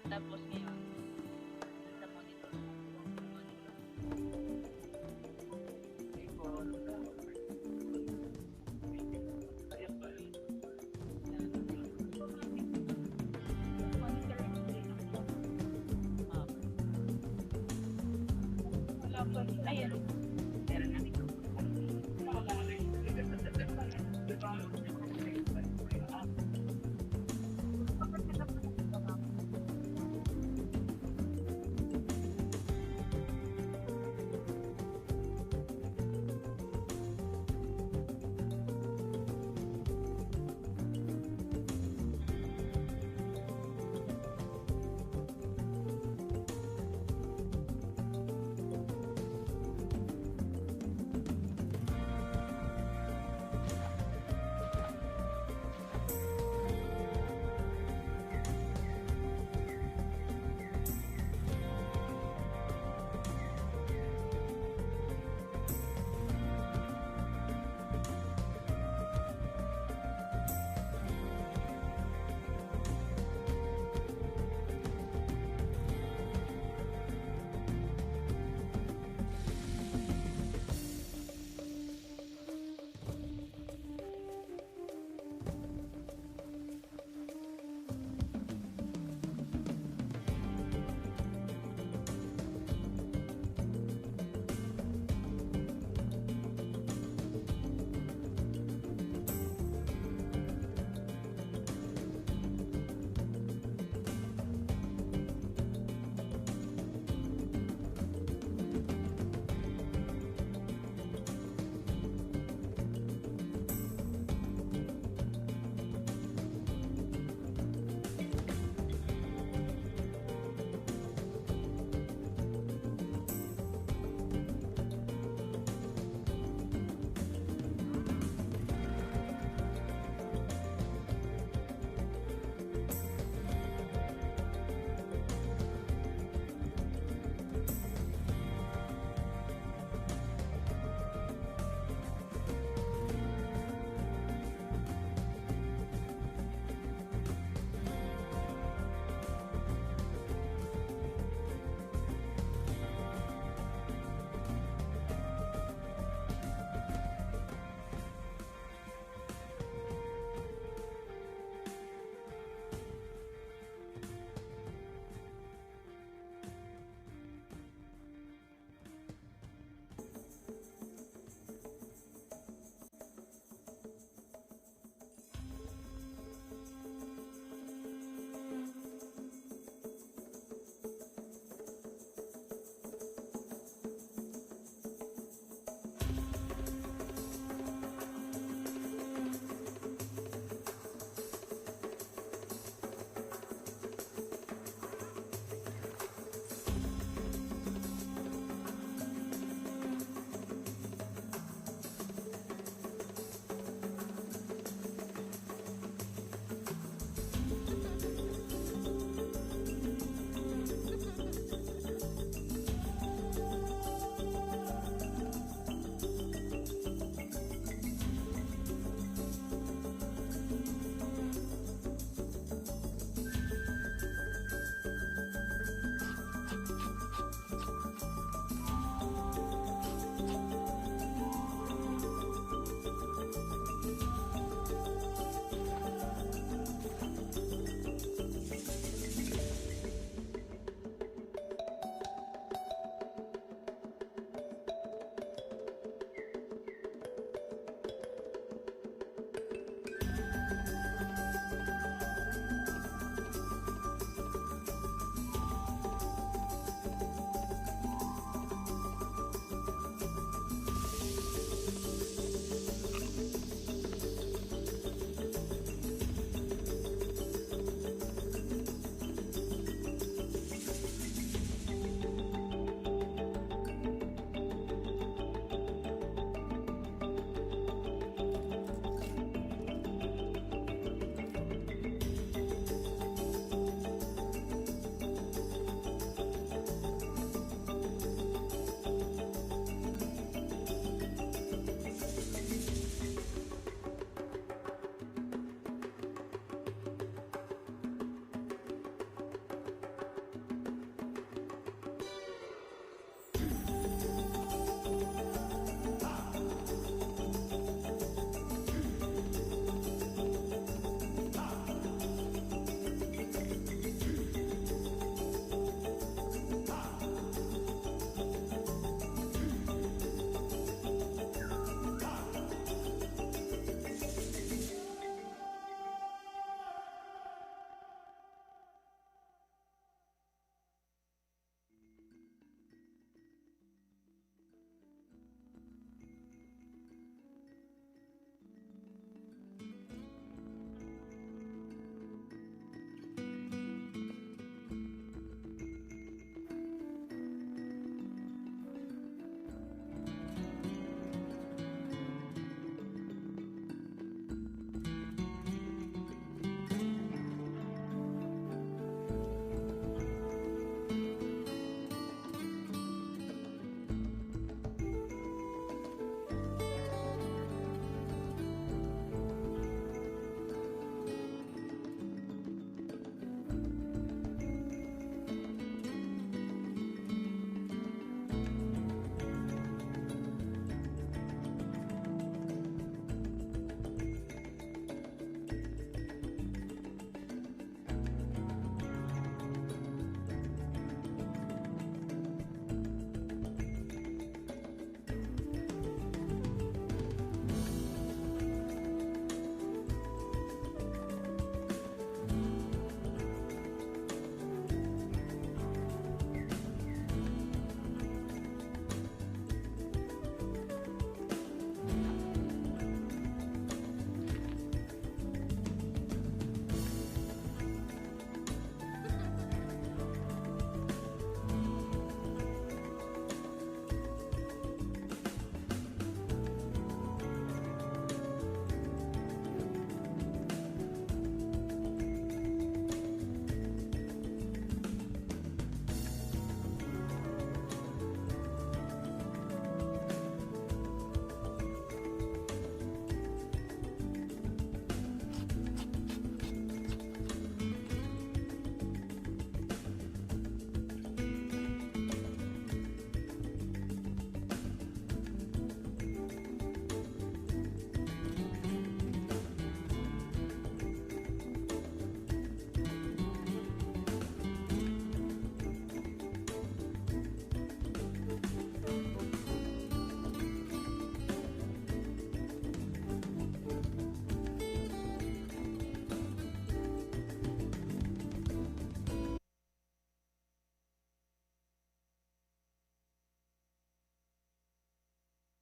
Tapos ngayon, sa monitor. Ayan. Meron na ito.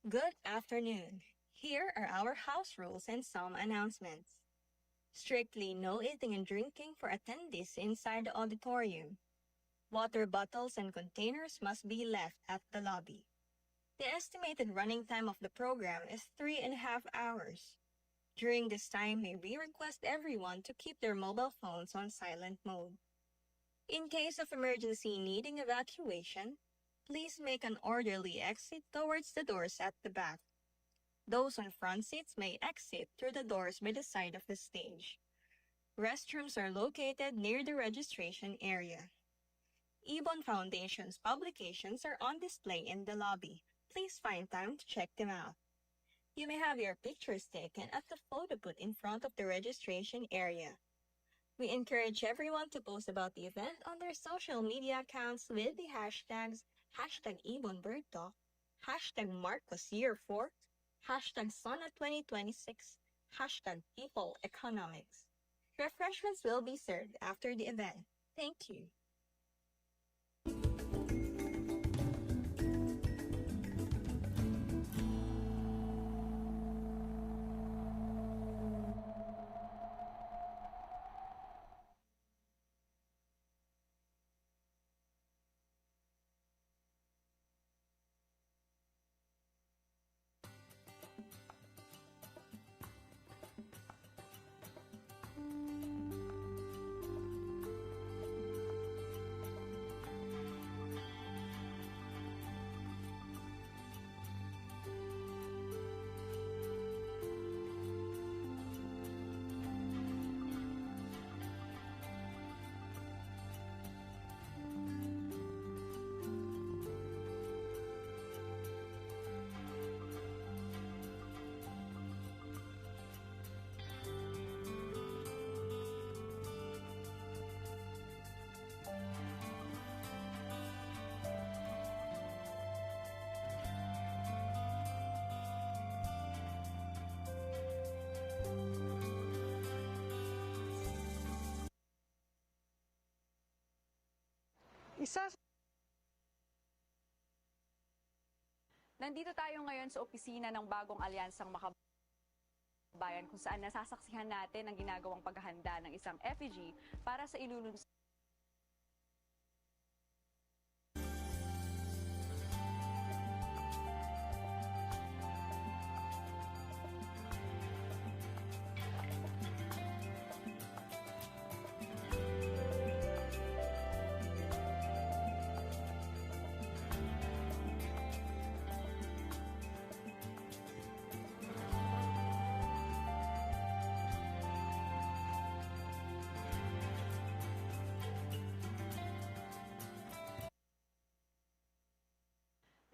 Good afternoon. Here are our house rules and some announcements. Strictly no eating and drinking for attendees inside the auditorium. Water bottles and containers must be left at the lobby. The estimated running time of the program is 3.5 hours. During this time, may we request everyone to keep their mobile phones on silent mode. In case of emergency needing evacuation, please make an orderly exit towards the doors at the back. Those on front seats may exit through the doors by the side of the stage. Restrooms are located near the registration area. IBON Foundation's publications are on display in the lobby. Please find time to check them out. You may have your pictures taken at the photo booth in front of the registration area. We encourage everyone to post about the event on their social media accounts with the hashtags #IBON Birdtalk, #MarcosYear4, #SONA 2026, #People Economics. Refreshments will be served after the event. Thank you. Nandito tayo ngayon sa opisina ng bagong alyansang makabayan kung saan nasasaksihan natin ang ginagawang paghahanda ng isang effigy para sa ilulunsad.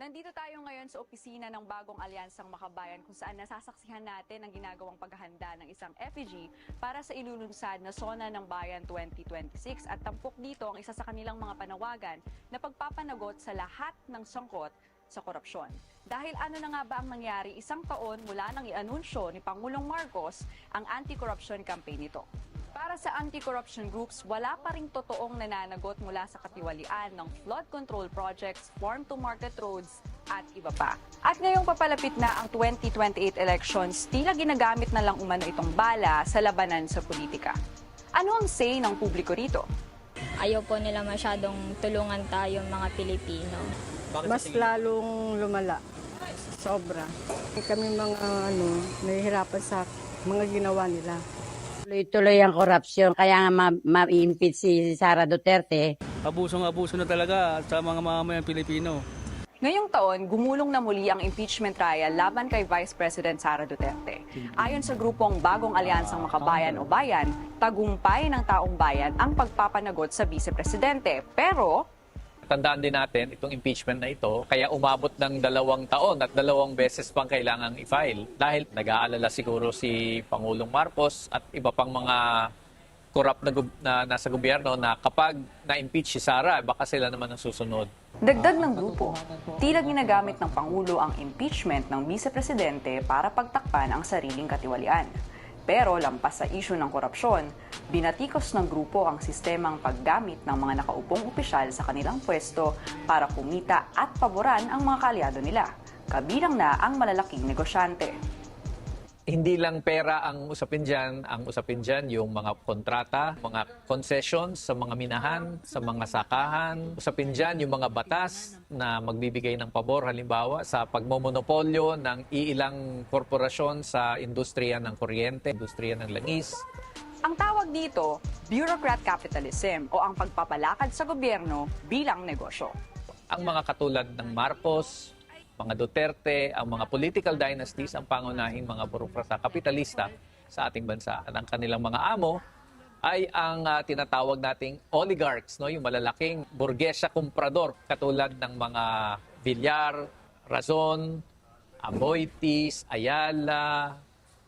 Nandito tayo ngayon sa opisina ng bagong alyansang makabayan kung saan nasasaksihan natin ang ginagawang paghahanda ng isang effigy para sa ilulunsad na SONA ng Bayan 2026 at tampok dito ang isa sa kanilang mga panawagan na pagpapanagot sa lahat ng sangkot sa korupsyon. Dahil ano na nga ba ang nangyari isang taon mula nang i-anunsyo ni Pangulong Marcos ang anti-corruption campaign nito. Para sa anti-corruption groups, wala pa ring totoong nananagot mula sa katiwalian ng flood control projects, farm-to-market roads, at iba pa. At ngayong papalapit na ang 2028 elections, tila ginagamit na lang umano itong bala sa labanan sa politika. Ano ang say ng publiko rito? Ayaw po nila masyadong tulungan tayo mga Pilipino. Mas lalong lumala. Sobra. Kami mga nahihirapan sa mga ginawa nila. Tuloy-tuloy ang korupsyon, kaya nga ma-impeach si Sara Duterte. Abusong-abuso na talaga sa mga mamamayang Pilipino. Ngayong taon, gumulong na muli ang impeachment trial laban kay Vice President Sara Duterte. Ayon sa grupong Bagong Alyansang Makabayan o Bayan, tagumpay ng taong bayan ang pagpapanagot sa Vice Presidente. Pero tandaan din natin itong impeachment na ito, kaya umabot ng 2 taon at 2 beses pang kailangang i-file. Dahil nag-aalala siguro si Pangulong Marcos at iba pang mga corrupt na nasa gobyerno na kapag na-impeach si Sara, baka sila naman ang susunod. dagdag ng grupo, tila ginagamit ng Pangulo ang impeachment ng Vice Presidente para pagtakpan ang sariling katiwalian. Pero lampas sa isyu ng korupsyon, Binatikos ng grupo ang sistemang paggamit ng mga nakaupong opisyal sa kanilang pwesto para kumita at paboran ang mga kaalyado nila, kabilang na ang malalaking negosyante. Hindi lang pera ang usapin dyan yung mga kontrata, mga concessions sa mga minahan, sa mga sakahan. Usapin dyan yung mga batas na magbibigay ng pabor, halimbawa sa pagmomonopolyo ng iilang korporasyon sa industriya ng kuryente, industriya ng langis. Ang tawag dito, bureaucrat capitalism o ang pagpapalakad sa gobyerno bilang negosyo. Ang mga katulad ng Marcos, mga Duterte, ang mga political dynasties, ang pangunahing mga burokrata kapitalista sa ating bansa. At ang kanilang mga amo ay ang tinatawag nating oligarchs, no? Yung malalaking burgesya komprador katulad ng mga Villar, Razon, Aboitiz, Ayala,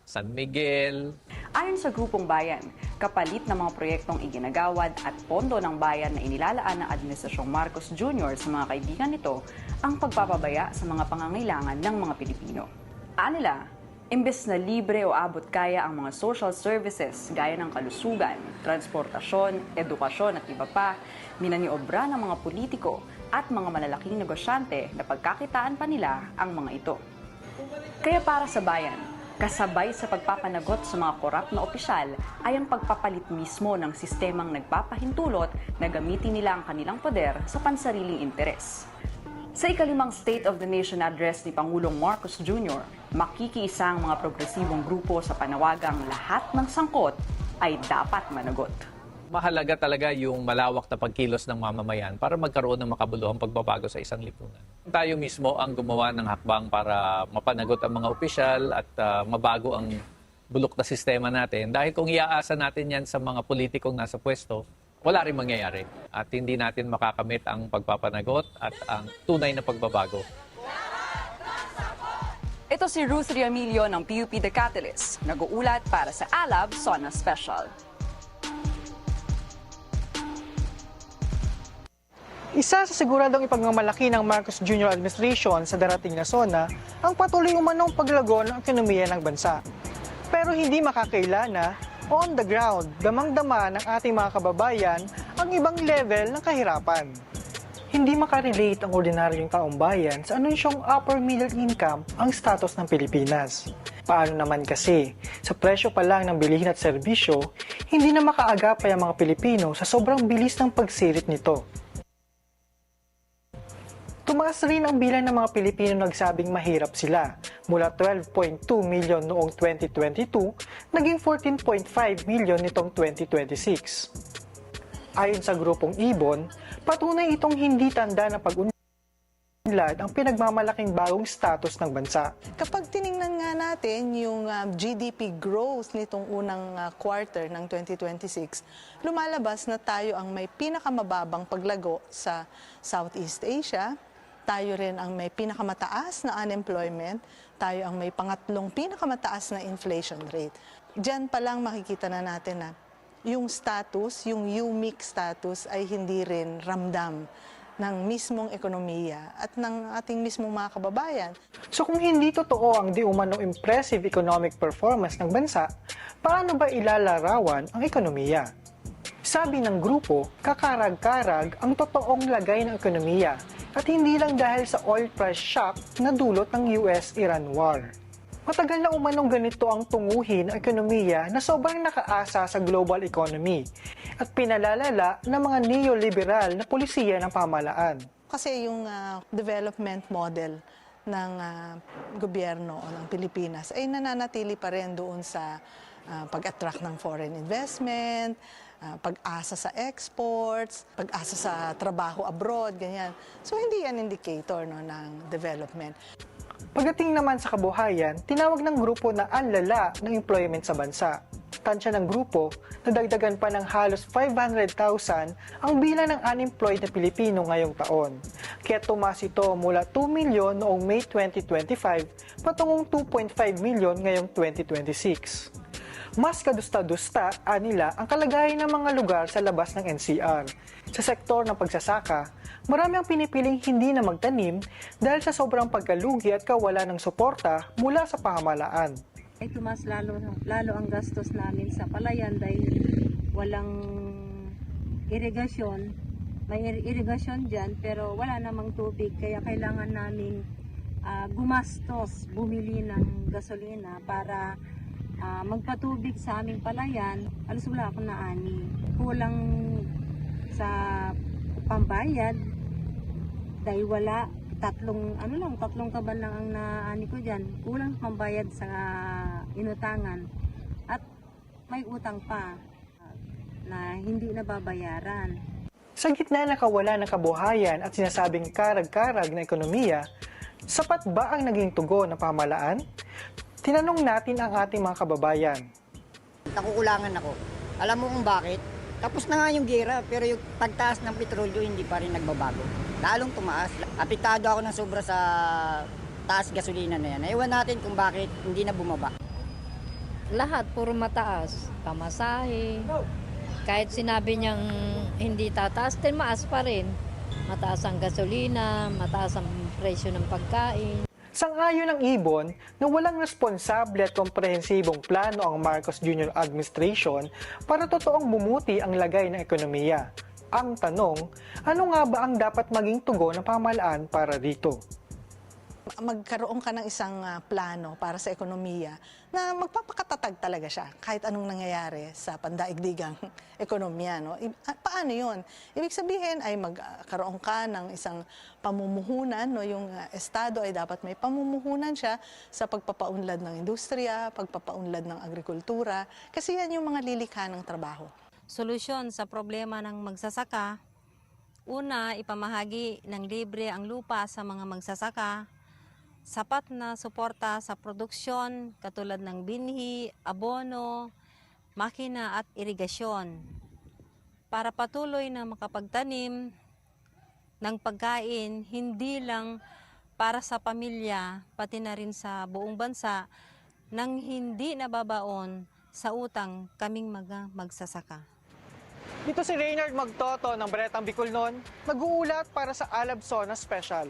San Miguel. Ayon sa grupong bayan, kapalit ng mga proyektong iginagawad at pondo ng bayan na inilalaan ng Administrasyong Marcos Jr. sa mga kaibigan nito ang pagpapabaya sa mga pangangailangan ng mga Pilipino. Anila, imbes na libre o abot kaya ang mga social services gaya ng kalusugan, transportasyon, edukasyon at iba pa, minaniobra ng mga politiko at mga malalaking negosyante na pagkakitaan pa nila ang mga ito. Kaya para sa bayan, kasabay sa pagpapanagot sa mga korap na opisyal ay ang pagpapalit mismo ng sistemang nagpapahintulot na gamitin nila ang kanilang poder sa pansariling interes. Sa ikalimang State of the Nation address ni Pangulong Marcos Jr., makikiisa ang mga progresibong grupo sa panawagang lahat ng sangkot ay dapat managot. Mahalaga talaga yung malawak na pagkilos ng mamamayan para magkaroon ng makabuluhang pagbabago sa isang lipunan. Tayo mismo ang gumawa ng hakbang para mapanagot ang mga opisyal at mabago ang bulok na sistema natin. Dahil kung iaasa natin yan sa mga politikong nasa pwesto, wala rin mangyayari. At hindi natin makakamit ang pagpapanagot at ang tunay na pagbabago. Ito si Ruth Riamilio ng PUP The Catalyst, nag-uulat para sa ALAB SONA Special. Isa sa siguradong ipagmamalaki ng Marcos Jr. administration sa darating na SONA ang patuloy umanong paglago ng ekonomiya ng bansa. Pero hindi makakaila na, on the ground, damang-dama ng ating mga kababayan ang ibang level ng kahirapan. Hindi makarelate ang ordinaryong taong bayan sa anunsyong upper middle income ang status ng Pilipinas. Paano naman kasi, sa presyo pa lang ng bilihin at serbisyo, hindi na makaagapay ang mga Pilipino sa sobrang bilis ng pagsirit nito. Tumaas rin ang bilang ng mga Pilipino nagsabing mahirap sila. Mula 12.2 million noong 2022, naging 14.5 million nitong 2026. Ayon sa grupong IBON, patunay itong hindi tanda na pag-unlad ang pinagmamalaking bagong status ng bansa. Kapag tiningnan nga natin yung GDP growth nitong unang quarter ng 2026, lumalabas na tayo ang may pinakamababang paglago sa Southeast Asia. Tayo rin ang may pinakamataas na unemployment, tayo ang may pangatlong pinakamataas na inflation rate. Diyan pa lang makikita na natin na yung status, yung unique status ay hindi rin ramdam ng mismong ekonomiya at ng ating mismong mga kababayan. So kung hindi totoo ang di umanong impressive economic performance ng bansa, paano ba ilalarawan ang ekonomiya? Sabi ng grupo, kakarag-karag ang totoong lagay ng ekonomiya at hindi lang dahil sa oil price shock na dulot ng US-Iran war. Matagal na umanong ganito ang tunguhin ng ekonomiya na sobrang nakaasa sa global economy at pinalalala ng mga neoliberal na polisiya ng pamahalaan. Kasi yung development model ng gobyerno o ng Pilipinas ay nananatili pa rin doon sa pag-attract ng foreign investment, pag-asa sa exports, pag-asa sa trabaho abroad, ganyan. So hindi yan indicator ng development. Pagdating naman sa kabuhayan, tinawag ng grupo na ang lala ng employment sa bansa. Tansya ng grupo, nadagdagan pa ng halos 500,000 ang bilang ng unemployed na Pilipino ngayong taon. Kaya tumaas ito mula 2 milyon noong May 2025 patungong 2.5 milyon ngayong 2026. Mas kadusta-dusta nila ang kalagayan ng mga lugar sa labas ng NCR. Sa sektor ng pagsasaka, marami ang pinipiling hindi na magtanim dahil sa sobrang pagkalugi at kawalan ng suporta mula sa pamahalaan. Ay tumas lalo ang gastos namin sa palayan dahil walang irigasyon. May irigasyon dyan pero wala namang tubig kaya kailangan naming gumastos, bumili ng gasolina para magpatubig sa aming palayan. Alos wala akong naani. Kulang sa pambayad dahil wala tatlong kaban lang ang naani ko dyan. Kulang pambayad sa inutangan at may utang pa na hindi nababayaran. Sa gitna ng kawalan ng kabuhayan at sinasabing karag-karag na ekonomiya, sapat ba ang naging tugon ng pamahalaan? Tinanong natin ang ating mga kababayan. Nakukulangan ako. Alam mo kung bakit? Tapos na nga yung gera, pero yung pagtaas ng petrolyo hindi pa rin nagbabago. Lalong tumaas. Apektado ako ng sobra sa taas gasolina na yan. Ewan natin kung bakit hindi na bumaba. Lahat puro mataas. Pamasahe. Kahit sinabi niyang hindi tataas, maas pa rin. Mataas ang gasolina, mataas ang presyo ng pagkain. Sang-ayon ng IBON na walang responsable at komprehensibong plano ang Marcos Jr. Administration para totoong bumuti ang lagay ng ekonomiya. Ang tanong, ano nga ba ang dapat maging tugon ng pamahalaan para dito? Magkaroon ka ng isang plano para sa ekonomiya na magpapakatatag talaga siya kahit anong nangyayari sa pandaigdigang ekonomiya. No? Paano yun? Ibig sabihin ay magkaroon ka ng isang pamumuhunan. No? Yung estado ay dapat may pamumuhunan siya sa pagpapaunlad ng industriya, pagpapaunlad ng agrikultura, kasi yan yung mga lilikha ng trabaho. Solusyon sa problema ng magsasaka, una, ipamahagi ng libre ang lupa sa mga magsasaka, sapat na suporta sa produksyon katulad ng binhi, abono, makina at irigasyon para patuloy na makapagtanim ng pagkain hindi lang para sa pamilya pati na rin sa buong bansa nang hindi nababaon sa utang kaming mga magsasaka. Dito si Reynard Magtoto ng Baretang Bicolnon, nag-uulat para sa Alab SONA Special.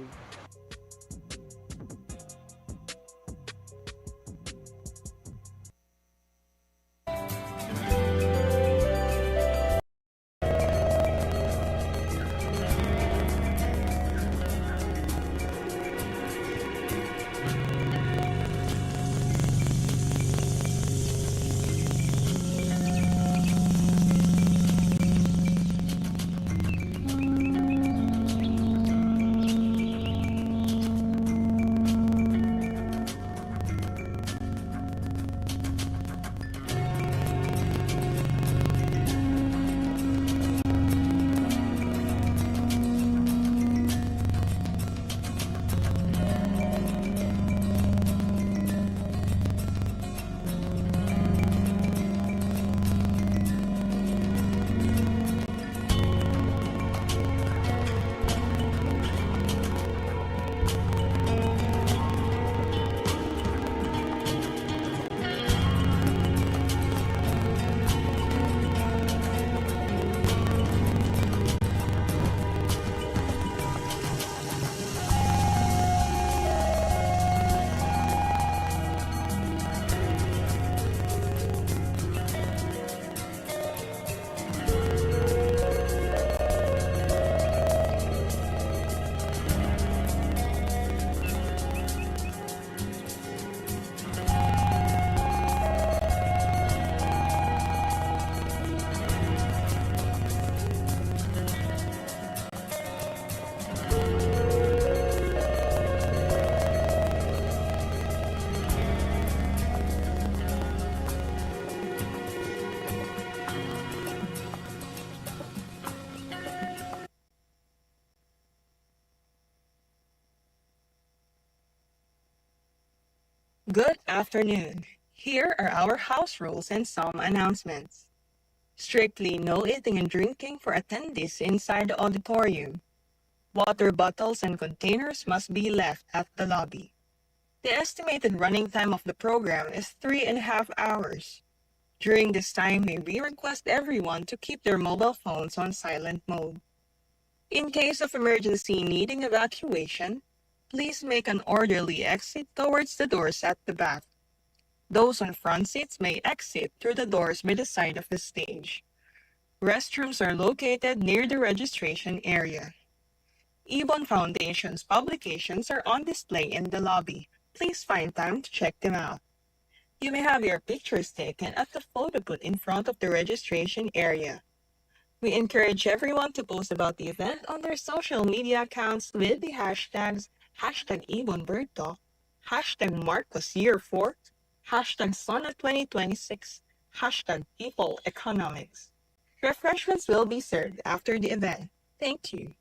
Good afternoon. Here are our house rules and some announcements. Strictly no eating and drinking for attendees inside the auditorium. Water bottles and containers must be left at the lobby. The estimated running time of the program is 3.5 hours. During this time, we request everyone to keep their mobile phones on silent mode. In case of emergency needing evacuation, please make an orderly exit towards the doors at the back. Those on front seats may exit through the doors by the side of the stage. Restrooms are located near the registration area. IBON Foundation's publications are on display in the lobby. Please find time to check them out. You may have your pictures taken at the photo booth in front of the registration area. We encourage everyone to post about the event on their social media accounts with the hashtags #IBON Birdtalk, #MarcosYear4, #SONA 2026, #People Economics. Refreshments will be served after the event. Thank you.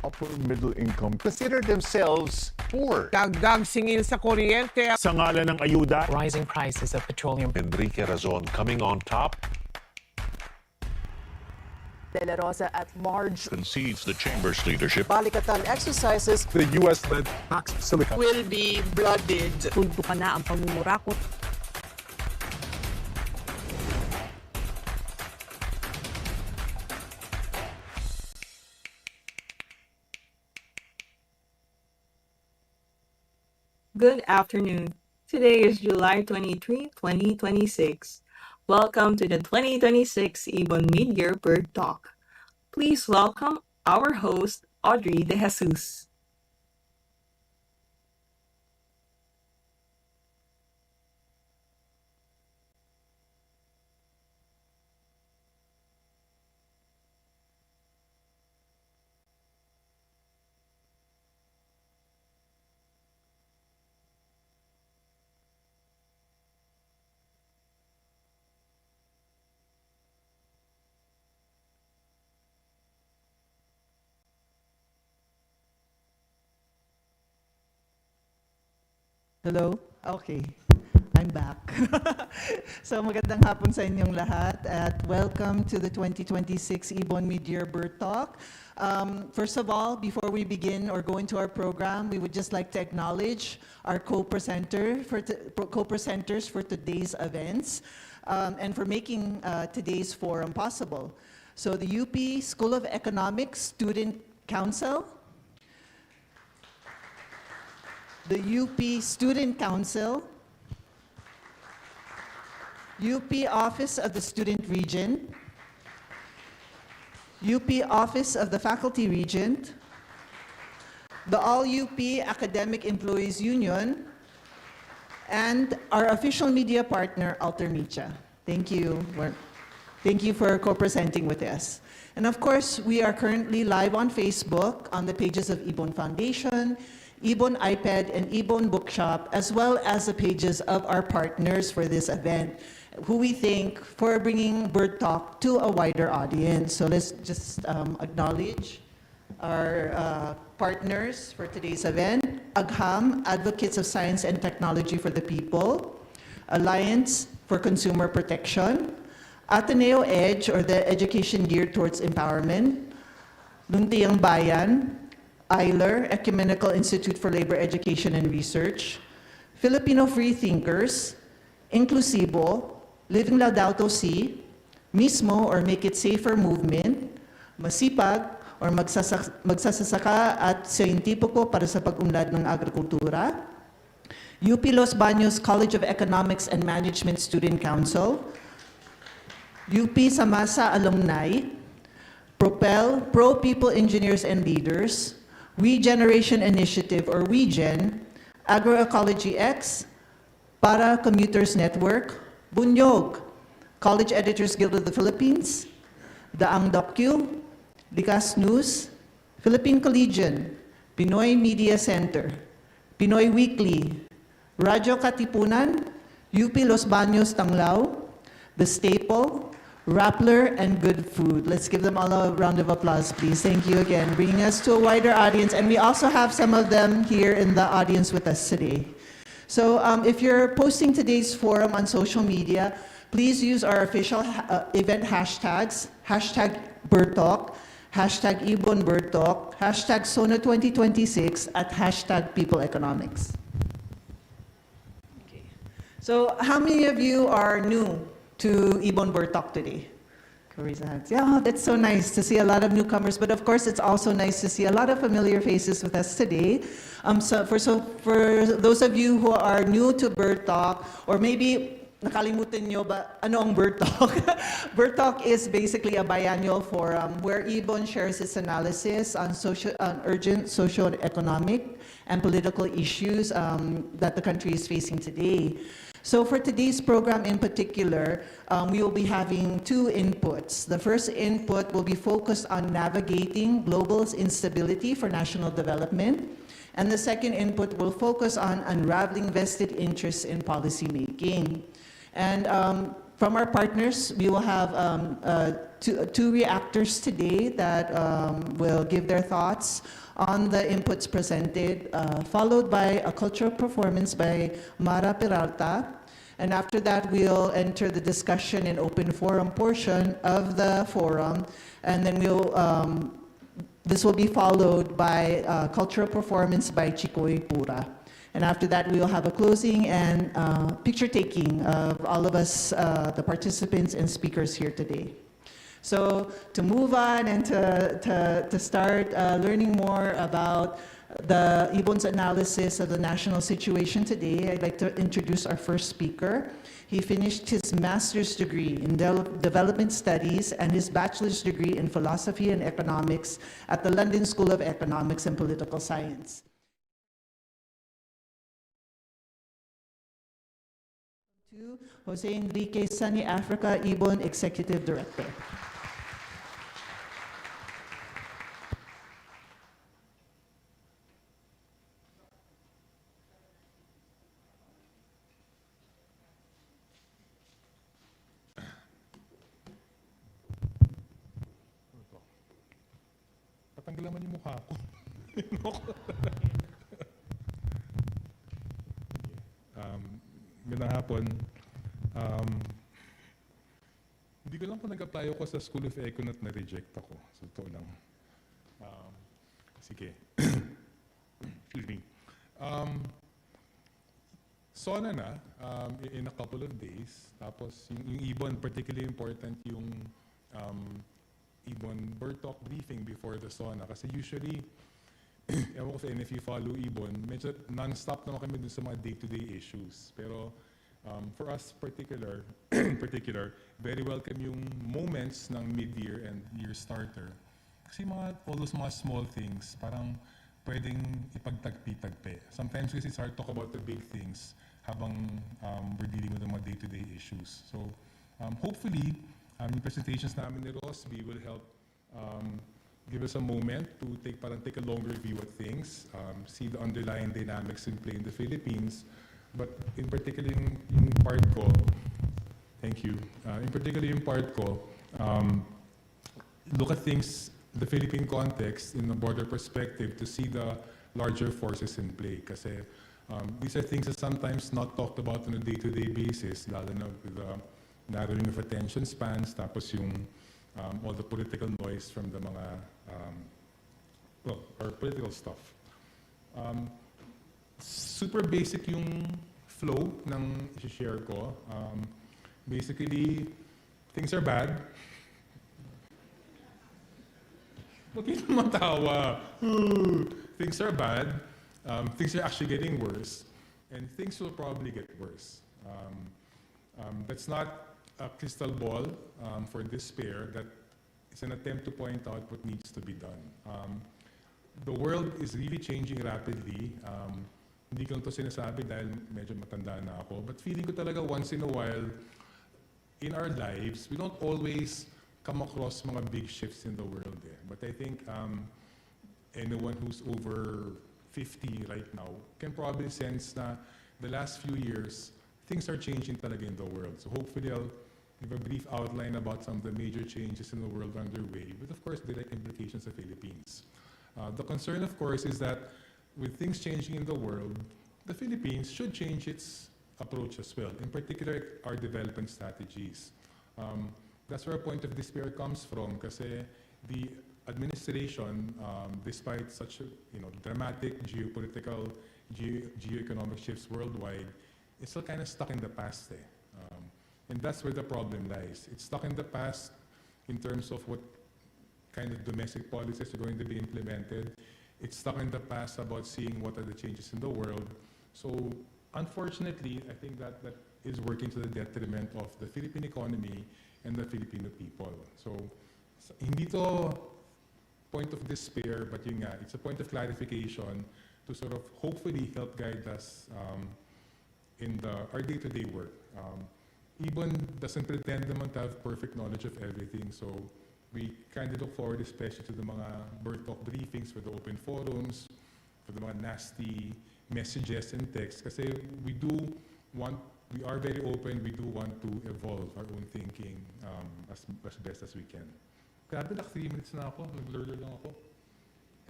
upper middle income consider themselves poor. Dagdag singil sa kuryente. Sa ngalan ng ayuda, rising prices of petroleum. Enrique Razon coming on top. De La Rosa at large Concedes the chamber's leadership. balikatan exercises. The U.S.-led tax silicon Will be blooded. Tulpo ka na ang pangumurakot. Good afternoon. Today is July 23, 2026. Welcome to the 2026 IBON Midyear Bird Talk. Please welcome our host, Audrey De Jesus. Hello? Okay. I'm back. So magandang hapon sa inyong lahat at welcome to the 2026 IBON Midyear Bird Talk. First of all, before we begin or go into our program, we would just like to acknowledge our co-presenters for today's events and for making today's forum possible. So the UP School of Economics Student Council, the UP Student Council, UP Office of the Student Regent, UP Office of the Faculty Regent, the All-UP Academic Employees Union, and our official media partner, Altermidya. Thank you. Thank you for co-presenting with us. And of course, we are currently live on Facebook on the pages of IBON Foundation, IBON iPad, and IBON Bookshop, as well as the pages of our partners for this event, who we thank for bringing Bird Talk to a wider audience. So let's just acknowledge our partners for today's event: AGHAM, Advocates of Science and Technology for the People; Alliance for Consumer Protection; Ateneo EDGE, or the Education Geared Towards Empowerment; Luntiyang Bayan; ILER, Ecumenical Institute for Labor Education and Research; Filipino Freethinkers; Inclusivo; Living Laudato Si; Mismo, or Make It Safer Movement; Masipag, or Magsasaka at Scientifico para sa pag-unlad ng agrikultura; UP Los Baños College of Economics and Management Student Council; UP Samasa Alumni; Propel, Pro People Engineers and Leaders; Regeneration Initiative, or Regen; Agroecology X, Para Commuters Network; Bunyog, College Editors Guild of the Philippines; Daang Docu, Likas News, Philippine Collegian, Pinoy Media Center, Pinoy Weekly, Radyo Katipunan, UP Los Baños Tanglao, The Staple, Rappler, and Good Food. Let's give them all a round of applause, please. Thank you again, bringing us to a wider audience. And we also have some of them here in the audience with us today. So if you're posting today's forum on social media, please use our official event hashtags, hashtag BirdTalk, hashtag IBON Birdtalk, hashtag SONA 2026, at hashtag People Economics. Okay. So how many of you are new to IBON Birdtalk today? Raise your hands. Yeah, that's so nice to see a lot of newcomers, but of course it's also nice to see a lot of familiar faces with us today. So for those of you who are new to Bird Talk, or maybe nakalimutan nyo ba ano ang Bird Talk? Bird Talk is basically a biannual forum where IBON shares its analysis on urgent socio-economic and political issues that the country is facing today. So for today's program in particular, we will be having two inputs. The first input will be focused on navigating global instability for national development. And the second input will focus on unraveling vested interests in policymaking. And From our partners, we will have two reactors today that will give their thoughts on the inputs presented, followed by a cultural performance by Mara Peralta. And after that, we'll enter the discussion and open forum portion of the forum. And then this will be followed by cultural performance by Chikoy Pura. And after that, we will have a closing and picture taking of all of us, the participants and speakers here today. So to move on and to start learning more about the IBON's analysis of the national situation today, I'd like to introduce our first speaker. He finished his master's degree in development studies and his bachelor's degree in philosophy and economics at the London School of Economics and Political Science. To Jose Enrique Sunny Africa, IBON Executive Director. Patanggal naman yung mukha ko. Magandang hapon. Hindi ko lang po nag-apply ako sa School of Econ at na-reject ako. So, ito lang. Sige. Excuse me. SONA na in a couple of days. Tapos yung IBON, particularly important yung IBON Birdtalk briefing before the SONA. Kasi usually, ewan ko sa if you follow IBON, medyo non-stop naman kami dun sa mga day-to-day issues. Pero for us particular, very welcome yung moments ng mid-year and year starter. Kasi all those mga small things, parang pwedeng ipagtagpi-tagpi. Sometimes kasi it's hard to talk about the big things habang we're dealing with the mga day-to-day issues. So hopefully, yung presentations namin ni Rosby will help give us a moment to take a longer view at things, see the underlying dynamics in play in the Philippines, but in particular yung part ko, thank you, in particular yung part ko, look at things, the Philippine context in a broader perspective to see the larger forces in play. Kasi these are things that sometimes not talked about on a day-to-day basis, lalo na with the narrowing of attention spans, tapos yung all the political noise from the mga, or political stuff. Super basic yung flow ng i-share ko. Basically, things are bad. Huwag kayo matawa. Things are bad. Things are actually getting worse. And things will probably get worse. That's not a crystal ball for despair. That is an attempt to point out what needs to be done. The world is really changing rapidly. Hindi ko ito sinasabi dahil medyo matanda na ako, but feeling ko talaga once in a while in our lives, we don't always come across mga big shifts in the world. But I think anyone who's over 50 right now can probably sense na the last few years, things are changing talaga in the world. So hopefully I'll give a brief outline about some of the major changes in the world underway, with of course direct implications of Philippines. The concern of course is that with things changing in the world, the Philippines should change its approach as well, in particular our development strategies. That's where a point of despair comes from, kasi the administration, despite such dramatic geopolitical, geoeconomic shifts worldwide, is still kind of stuck in the past. And that's where the problem lies. It's stuck in the past in terms of what kind of domestic policies are going to be implemented. It's stuck in the past about seeing what are the changes in the world. So unfortunately, I think that is working to the detriment of the Philippine economy and the Filipino people. So hindi to point of despair, but yun nga, it's a point of clarification to sort of hopefully help guide us in our day-to-day work. IBON doesn't pretend naman to have perfect knowledge of everything, so we kind of look forward especially to the mga Birdtalk briefings, for the open forums, for the mga nasty messages and texts, kasi we do want we are very open. We do want to evolve our own thinking as best as we can. Grabe, 3 minutes na ako. Nag-blur lang ako.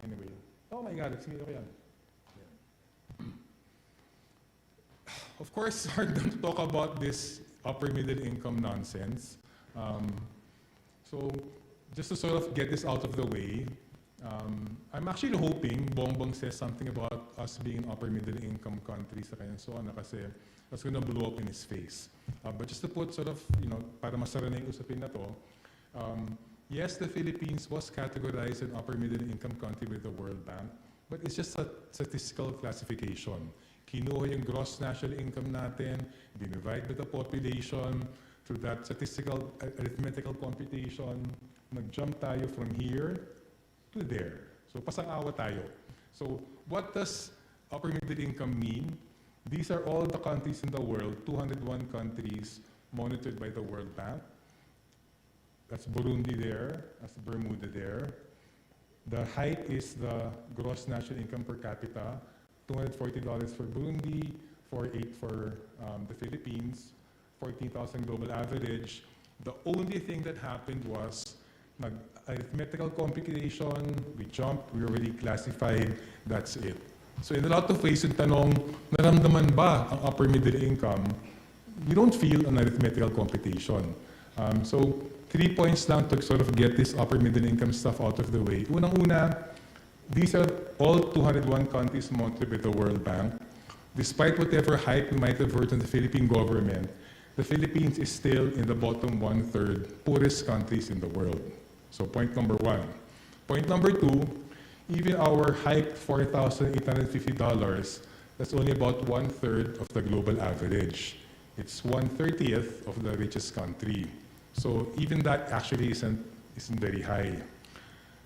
Anyway. Oh my God, it's me. Okay yan. Of course, hard to talk about this upper middle income nonsense. So just to sort of get this out of the way, I'm actually hoping Bongbong says something about us being upper middle income countries sa kanyang SONA kasi that's gonna blow up in his face. But just to put sort of, para masara na yung usapin na to, yes, the Philippines was categorized an upper middle income country with the World Bank, but it's just a statistical classification. Kinuha yung gross national income natin, divide by the population, through that statistical arithmetical computation, nag-jump tayo from here to there. So pasang-awa tayo. So what does upper middle income mean? These are all the countries in the world, 201 countries monitored by the World Bank. That's Burundi there, that's Bermuda there. The height is the gross national income per capita, $240 for Burundi, $4.8 for the Philippines, 14,000 global average. The only thing that happened was arithmetical computation, we jumped, we already classified, that's it. So in a lot of ways, yung tanong, naramdaman ba ang upper middle income? You don't feel an arithmetical computation. So 3 points lang to sort of get this upper middle income stuff out of the way. Unang-una, these are all 201 countries monitored by the World Bank. Despite whatever hype we might have heard on the Philippine government, the Philippines is still in the bottom 1/3 poorest countries in the world. So point number one. Point number two, even our hyped $4,850, that's only about 1/3 of the global average. It's 1/30th of the richest country. So even that actually isn't very high.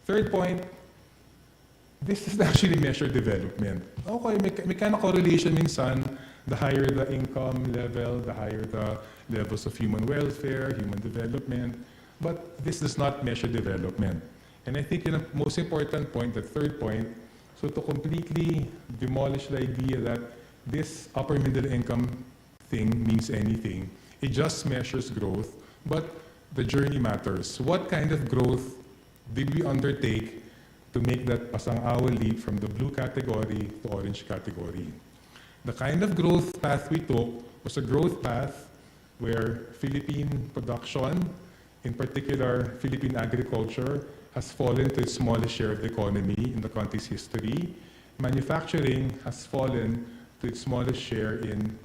Third point, this is actually measured development. Okay, may kind of correlation minsan, the higher the income level, the higher the levels of human welfare, human development, but this does not measure development. And I think the most important point, the third point, so to completely demolish the idea that this upper middle income thing means anything, it just measures growth, but the journey matters. What kind of growth did we undertake to make that pasang-awa leap from the blue category to orange category? The kind of growth path we took was a growth path where Philippine production, in particular Philippine agriculture, has fallen to its smallest share of the economy in the country's history. Manufacturing has fallen to its smallest share in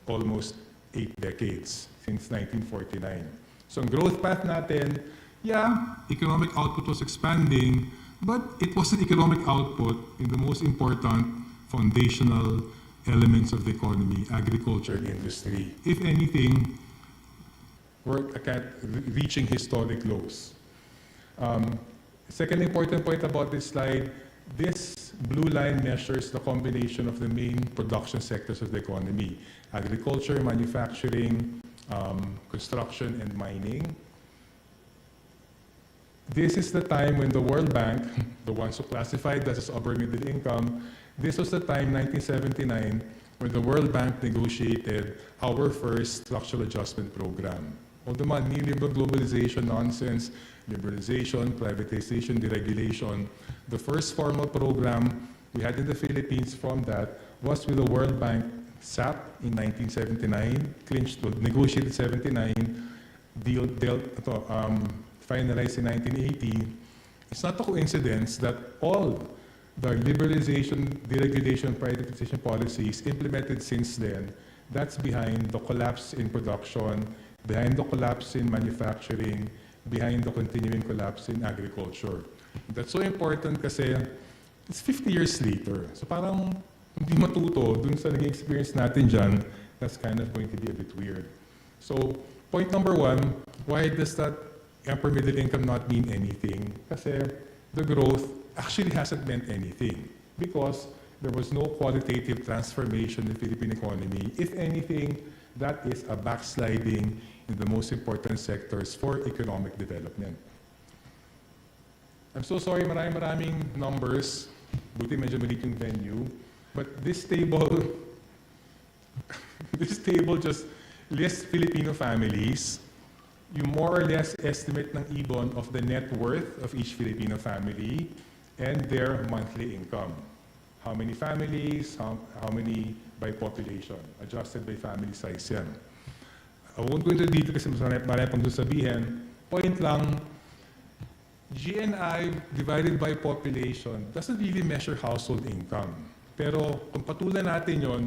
almost 8 decades, since 1949. So ang growth path natin, yeah, economic output was expanding, but it was an economic output in the most important foundational elements of the economy, agriculture and industry. If anything, we're reaching historic lows. Second important point about this slide, this blue line measures the combination of the main production sectors of the economy: agriculture, manufacturing, construction, and mining. This is the time when the World Bank, the ones who classified us as upper middle income, this was the time, 1979, when the World Bank negotiated our first structural adjustment program. All the money, globalization nonsense, liberalization, privatization, deregulation. The first formal program we had in the Philippines from that was with the World Bank SAP in 1979, negotiated 79, finalized in 1980. It's not a coincidence that all the liberalization, deregulation, privatization policies implemented since then, that's behind the collapse in production, behind the collapse in manufacturing, behind the continuing collapse in agriculture. That's so important kasi it's 50 years later. So parang hindi matuto dun sa naging experience natin dyan, that's kind of going to be a bit weird. So point number one, why does that upper middle income not mean anything? Kasi the growth actually hasn't meant anything because there was no qualitative transformation in the Philippine economy. If anything, that is a backsliding in the most important sectors for economic development. I'm so sorry, maraming numbers. Buti medyo maliit yung venue. But this table This table just lists Filipino families. You more or less estimate ng IBON of the net worth of each Filipino family and their monthly income. How many families, how many by population, adjusted by family size yan. I won't go into detail kasi marami pang sasabihin. Point lang, GNI divided by population doesn't really measure household income. Pero kung patulan natin yon,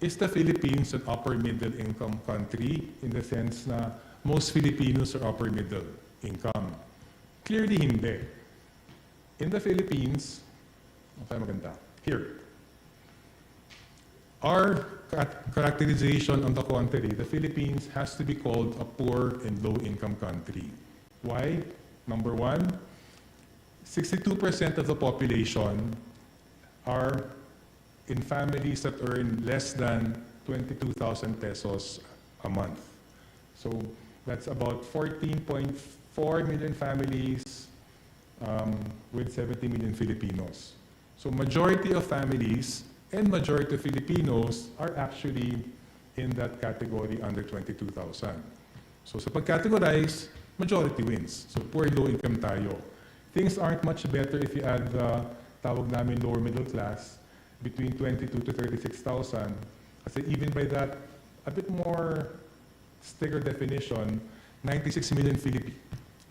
is the Philippines an upper middle income country in the sense na most Filipinos are upper middle income? Clearly hindi. In the Philippines, okay maganda, here. Our characterization on the contrary, the Philippines has to be called a poor and low income country. Why? Number one, 62% of the population are in families that earn less than 22,000 pesos a month. So that's about 14.4 million families with 70 million Filipinos. So majority of families and majority of Filipinos are actually in that category under 22,000. So sa pag-categorize, majority wins. So poor low income tayo. Things aren't much better if you add the tawag namin lower middle class between 22 to 36,000. Kasi even by that, a bit more stricter definition, 96 million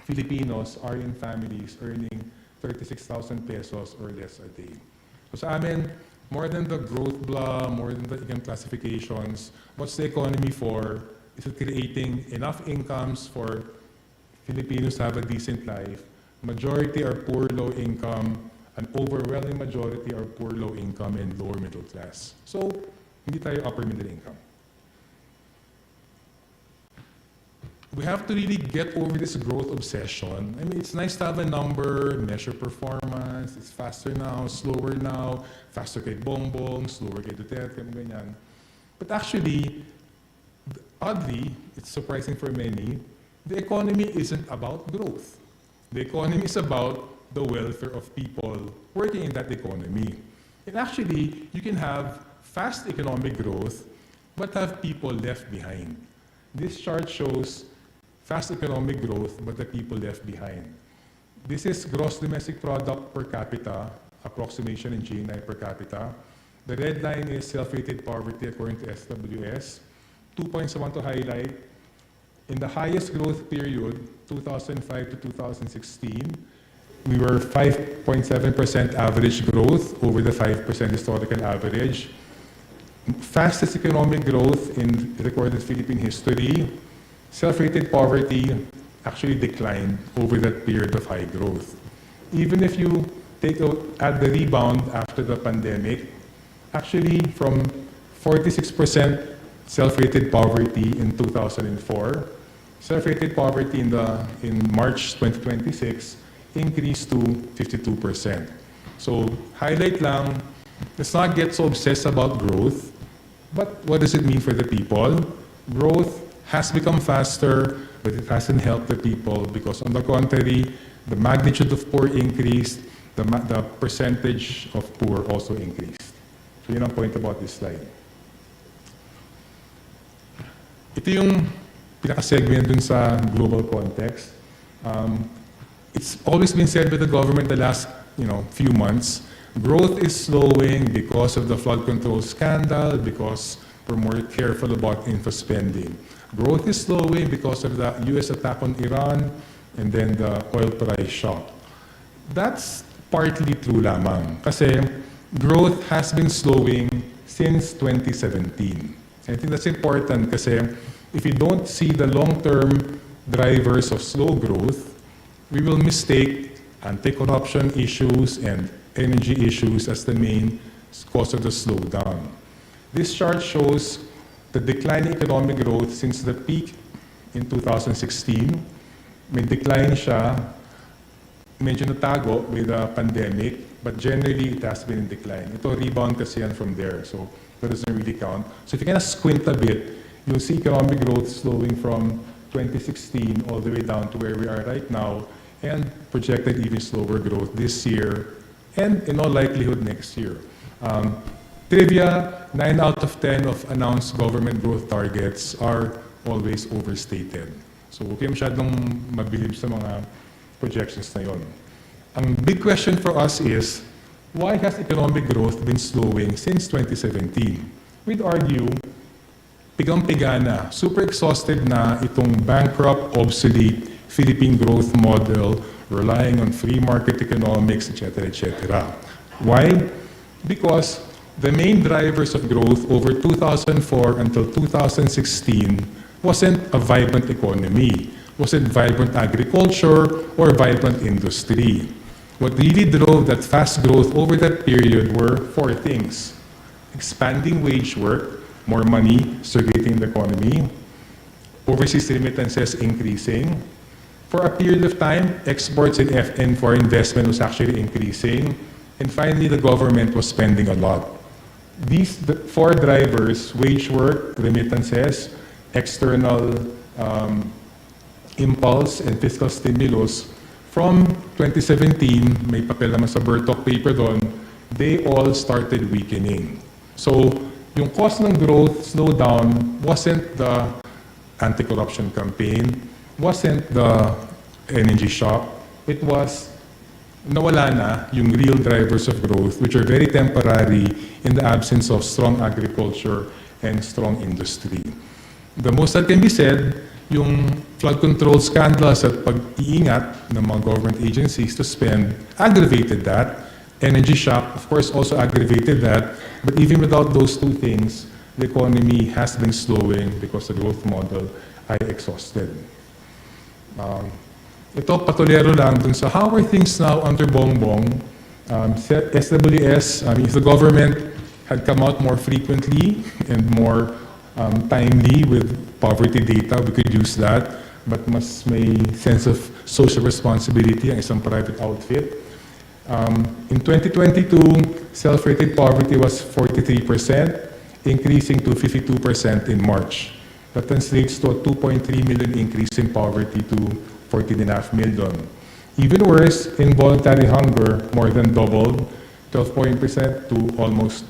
Filipinos are in families earning 36,000 pesos or less a day. So sa amin, more than the growth blah, more than the income classifications, what's the economy for? Is it creating enough incomes for Filipinos to have a decent life? Majority are poor, low income. An overwhelming majority are poor, low income, and lower middle class. So, hindi tayo upper middle income. We have to really get over this growth obsession. I mean, it's nice to have a number, measure performance, it's faster now, slower now, faster kay Bongbong, slower kay Duterte, ganyan. But actually, oddly, it's surprising for many, the economy isn't about growth. The economy is about the welfare of people working in that economy. And actually, you can have fast economic growth, but have people left behind. This chart shows fast economic growth, but the people left behind. This is gross domestic product per capita, approximation in GNI per capita. The red line is self-rated poverty according to SWS. 2 points I want to highlight. In the highest growth period, 2005 to 2016, we were 5.7% average growth over the 5% historical average. Fastest economic growth in recorded Philippine history. Self-rated poverty actually declined over that period of high growth. Even if you add the rebound after the pandemic, actually from 46% self-rated poverty in 2004, self-rated poverty in March 2026 increased to 52%. So highlight lang, let's not get so obsessed about growth, but what does it mean for the people? Growth has become faster, but it hasn't helped the people because on the contrary, the magnitude of poor increased, the percentage of poor also increased. So yun ang point about this slide. Ito yung pinaka-segment dun sa global context. It's always been said by the government the last few months, growth is slowing because of the flood control scandal, because we're more careful about infra spending. Growth is slowing because of the US attack on Iran and then the oil price shock. That's partly true lamang kasi growth has been slowing since 2017. I think that's important kasi if you don't see the long-term drivers of slow growth, we will mistake anti-corruption issues and energy issues as the main cause of the slowdown. This chart shows the declining economic growth since the peak in 2016. May decline siya, medyo natago with the pandemic, but generally it has been in decline. Ito rebound kasi yan from there, so that doesn't really count. So if you kind of squint a bit, you'll see economic growth slowing from 2016 all the way down to where we are right now, and projected even slower growth this year, and in all likelihood next year. Trivia, 9 out of 10 of announced government growth targets are always overstated. So huwag kayo masyadong mabilib sa mga projections na yon. Ang big question for us is, why has economic growth been slowing since 2017? We'd argue, pigang-piga na, super exhausted na itong bankrupt, obsolete Philippine growth model relying on free market economics, etc., etc. Why? Because the main drivers of growth over 2004 until 2016 wasn't a vibrant economy, wasn't vibrant agriculture or vibrant industry. What really drove that fast growth over that period were four things: expanding wage work, more money circulating in the economy, overseas remittances increasing. For a period of time, exports and foreign investment was actually increasing. And finally, the government was spending a lot. These four drivers, wage work, remittances, external impulse, and fiscal stimulus, from 2017, may papel naman sa Birdtalk paper doon, they all started weakening. So, yung cause ng growth slowdown wasn't the anti-corruption campaign, wasn't the energy shock, it was nawala na yung real drivers of growth, which are very temporary in the absence of strong agriculture and strong industry. The most that can be said, yung flood control scandals at pag-iingat ng mga government agencies to spend aggravated that. Energy shock, of course, also aggravated that. But even without those two things, the economy has been slowing because the growth model ay exhausted. Ito, patulero lang dun sa how are things now under Bongbong. SWS, if the government had come out more frequently and more timely with poverty data, we could use that. But mas may sense of social responsibility ang isang private outfit. In 2022, self-rated poverty was 43%, increasing to 52% in March. That translates to a 2.3 million increase in poverty to 14.5 million. Even worse, involuntary hunger more than doubled, 12% to almost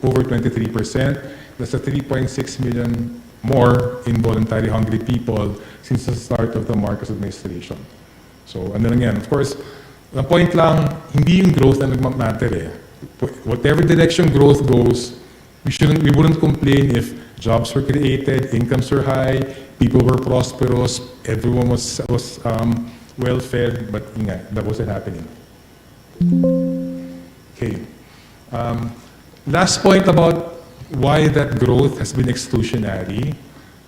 over 23%. That's a 3.6 million more involuntary hungry people since the start of the Marcos administration. So, ano lang yan. Of course, the point lang, hindi yung growth na nagmamatter eh. Whatever direction growth goes, we wouldn't complain if jobs were created, incomes were high, people were prosperous, everyone was well-fed, but that wasn't happening. Okay. Last point about why that growth has been exclusionary,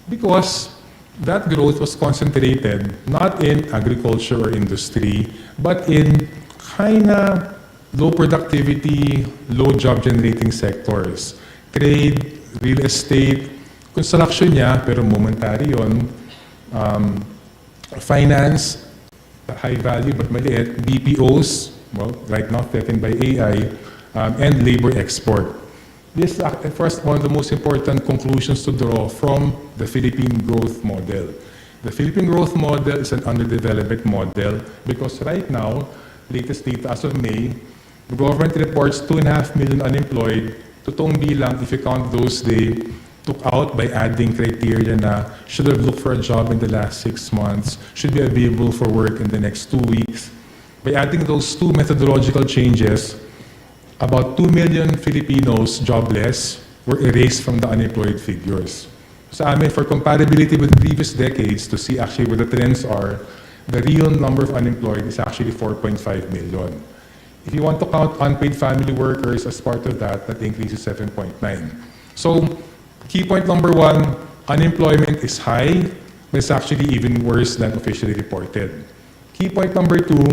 because that growth was concentrated not in agriculture or industry, but in kinda low productivity, low job generating sectors. Trade, real estate, construction niya, pero momentary yun. Finance, high value but maliit. BPOs, well, right now threatened by AI, and labor export. This is first one of the most important conclusions to draw from the Philippine growth model. The Philippine growth model is an underdeveloped model because right now, latest data as of May, the government reports 2.5 million unemployed. Totoong bilang, if you count those they took out by adding criteria na should have looked for a job in the last 6 months, should be available for work in the next 2 weeks. By adding those two methodological changes, about 2 million Filipinos jobless were erased from the unemployed figures. Sa amin, for comparability with previous decades to see actually where the trends are, the real number of unemployed is actually 4.5 million. If you want to count unpaid family workers as part of that, that increase is 7.9. So, key point number one, unemployment is high, but it's actually even worse than officially reported. Key point number two,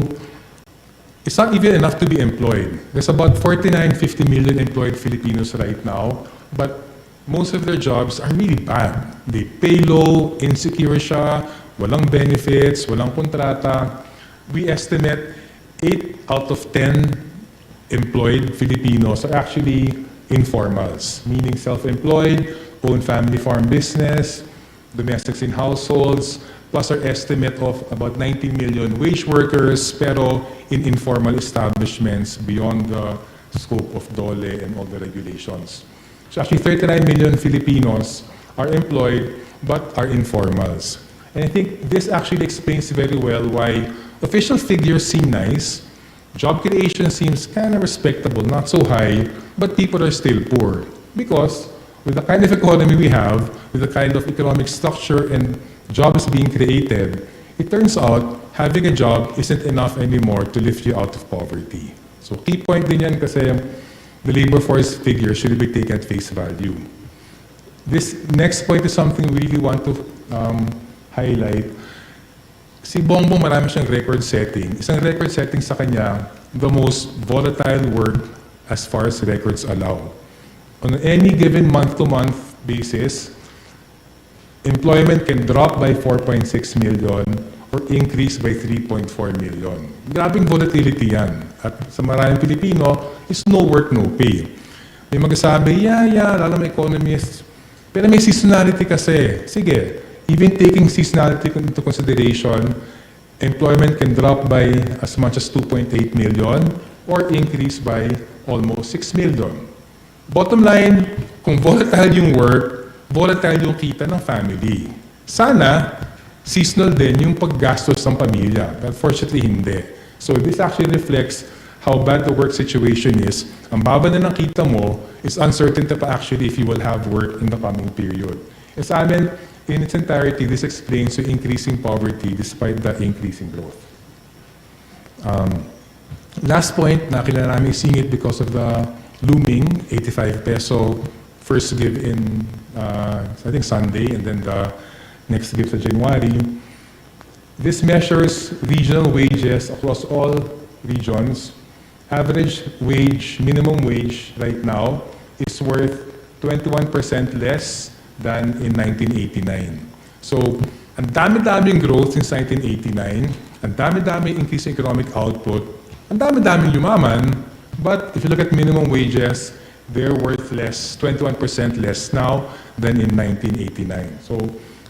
it's not even enough to be employed. There's about 49-50 million employed Filipinos right now, but most of their jobs are really bad. They pay low, insecure siya, walang benefits, walang kontrata. We estimate 8 out of 10 employed Filipinos are actually informals, meaning self-employed, own family farm business, domestics in households, plus our estimate of about 90 million wage workers, pero in informal establishments beyond the scope of DOLE and all the regulations. So actually 39 million Filipinos are employed but are informals. And I think this actually explains very well why official figures seem nice, job creation seems kind of respectable, not so high, but people are still poor. Because with the kind of economy we have, with the kind of economic structure and jobs being created, it turns out having a job isn't enough anymore to lift you out of poverty. So key point din yan kasi the labor force figure should be taken at face value. This next point is something we really want to highlight. Si Bongbong marami siyang record setting. Isang record setting sa kanya, the most volatile work as far as records allow. On any given month-to-month basis, employment can drop by 4.6 million or increase by 3.4 million. Grabing volatility yan. At sa maraming Pilipino, is no work, no pay. May magsasabi, lalo may economist. Pero may seasonality kasi. Sige, even taking seasonality into consideration, employment can drop by as much as 2.8 million or increase by almost 6 million. Bottom line, kung volatile yung work, volatile yung kita ng family. Sana, seasonal din yung paggastos ng pamilya. Unfortunately, hindi. So this actually reflects how bad the work situation is. Ang baba na ng kita mo is uncertain pa actually if you will have work in the coming period. And sa amin, in its entirety, this explains the increasing poverty despite the increasing growth. Last point, nakilala namin singit because of the looming 85 peso first give in, I think Sunday, and then the next give sa January. This measures regional wages across all regions. Average wage, minimum wage right now is worth 21% less than in 1989. So, ang dami-daming growth since 1989, ang dami-daming increase in economic output, ang dami-daming yumaman, but if you look at minimum wages, they're worth less, 21% less now than in 1989. So,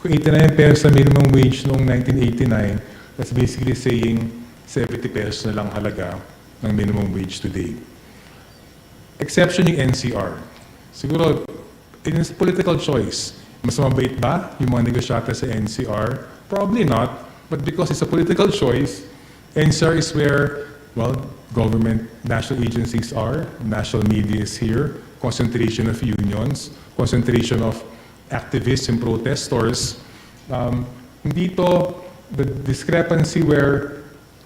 kung 89 pesos na minimum wage noong 1989, that's basically saying 70 pesos na lang halaga ng minimum wage today. Exception yung NCR. Siguro, it is political choice. Mas mabait ba yung mga negosyante sa NCR? Probably not. But because it's a political choice, NCR is where, well, government, national agencies are, national media is here, concentration of unions, concentration of activists and protesters. Dito, the discrepancy where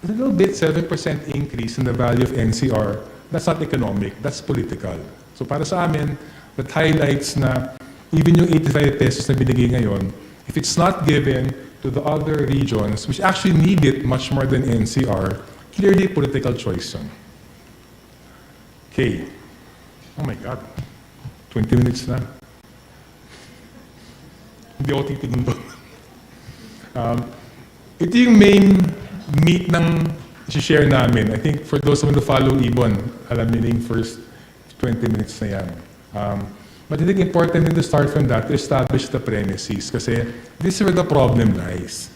a little bit 7% increase in the value of NCR, that's not economic, that's political. So para sa amin, that highlights na even yung 85 pesos na binigay ngayon, if it's not given to the other regions, which actually need it much more than NCR, clearly political choice yun. Okay. Oh my God. 20 minutes na. Hindi ako titignan doon. Ito yung main meat ng share namin. I think for those who follow IBON, alam nila yung first 20 minutes na yan. But I think important to start from that to establish the premises kasi this is where the problem lies.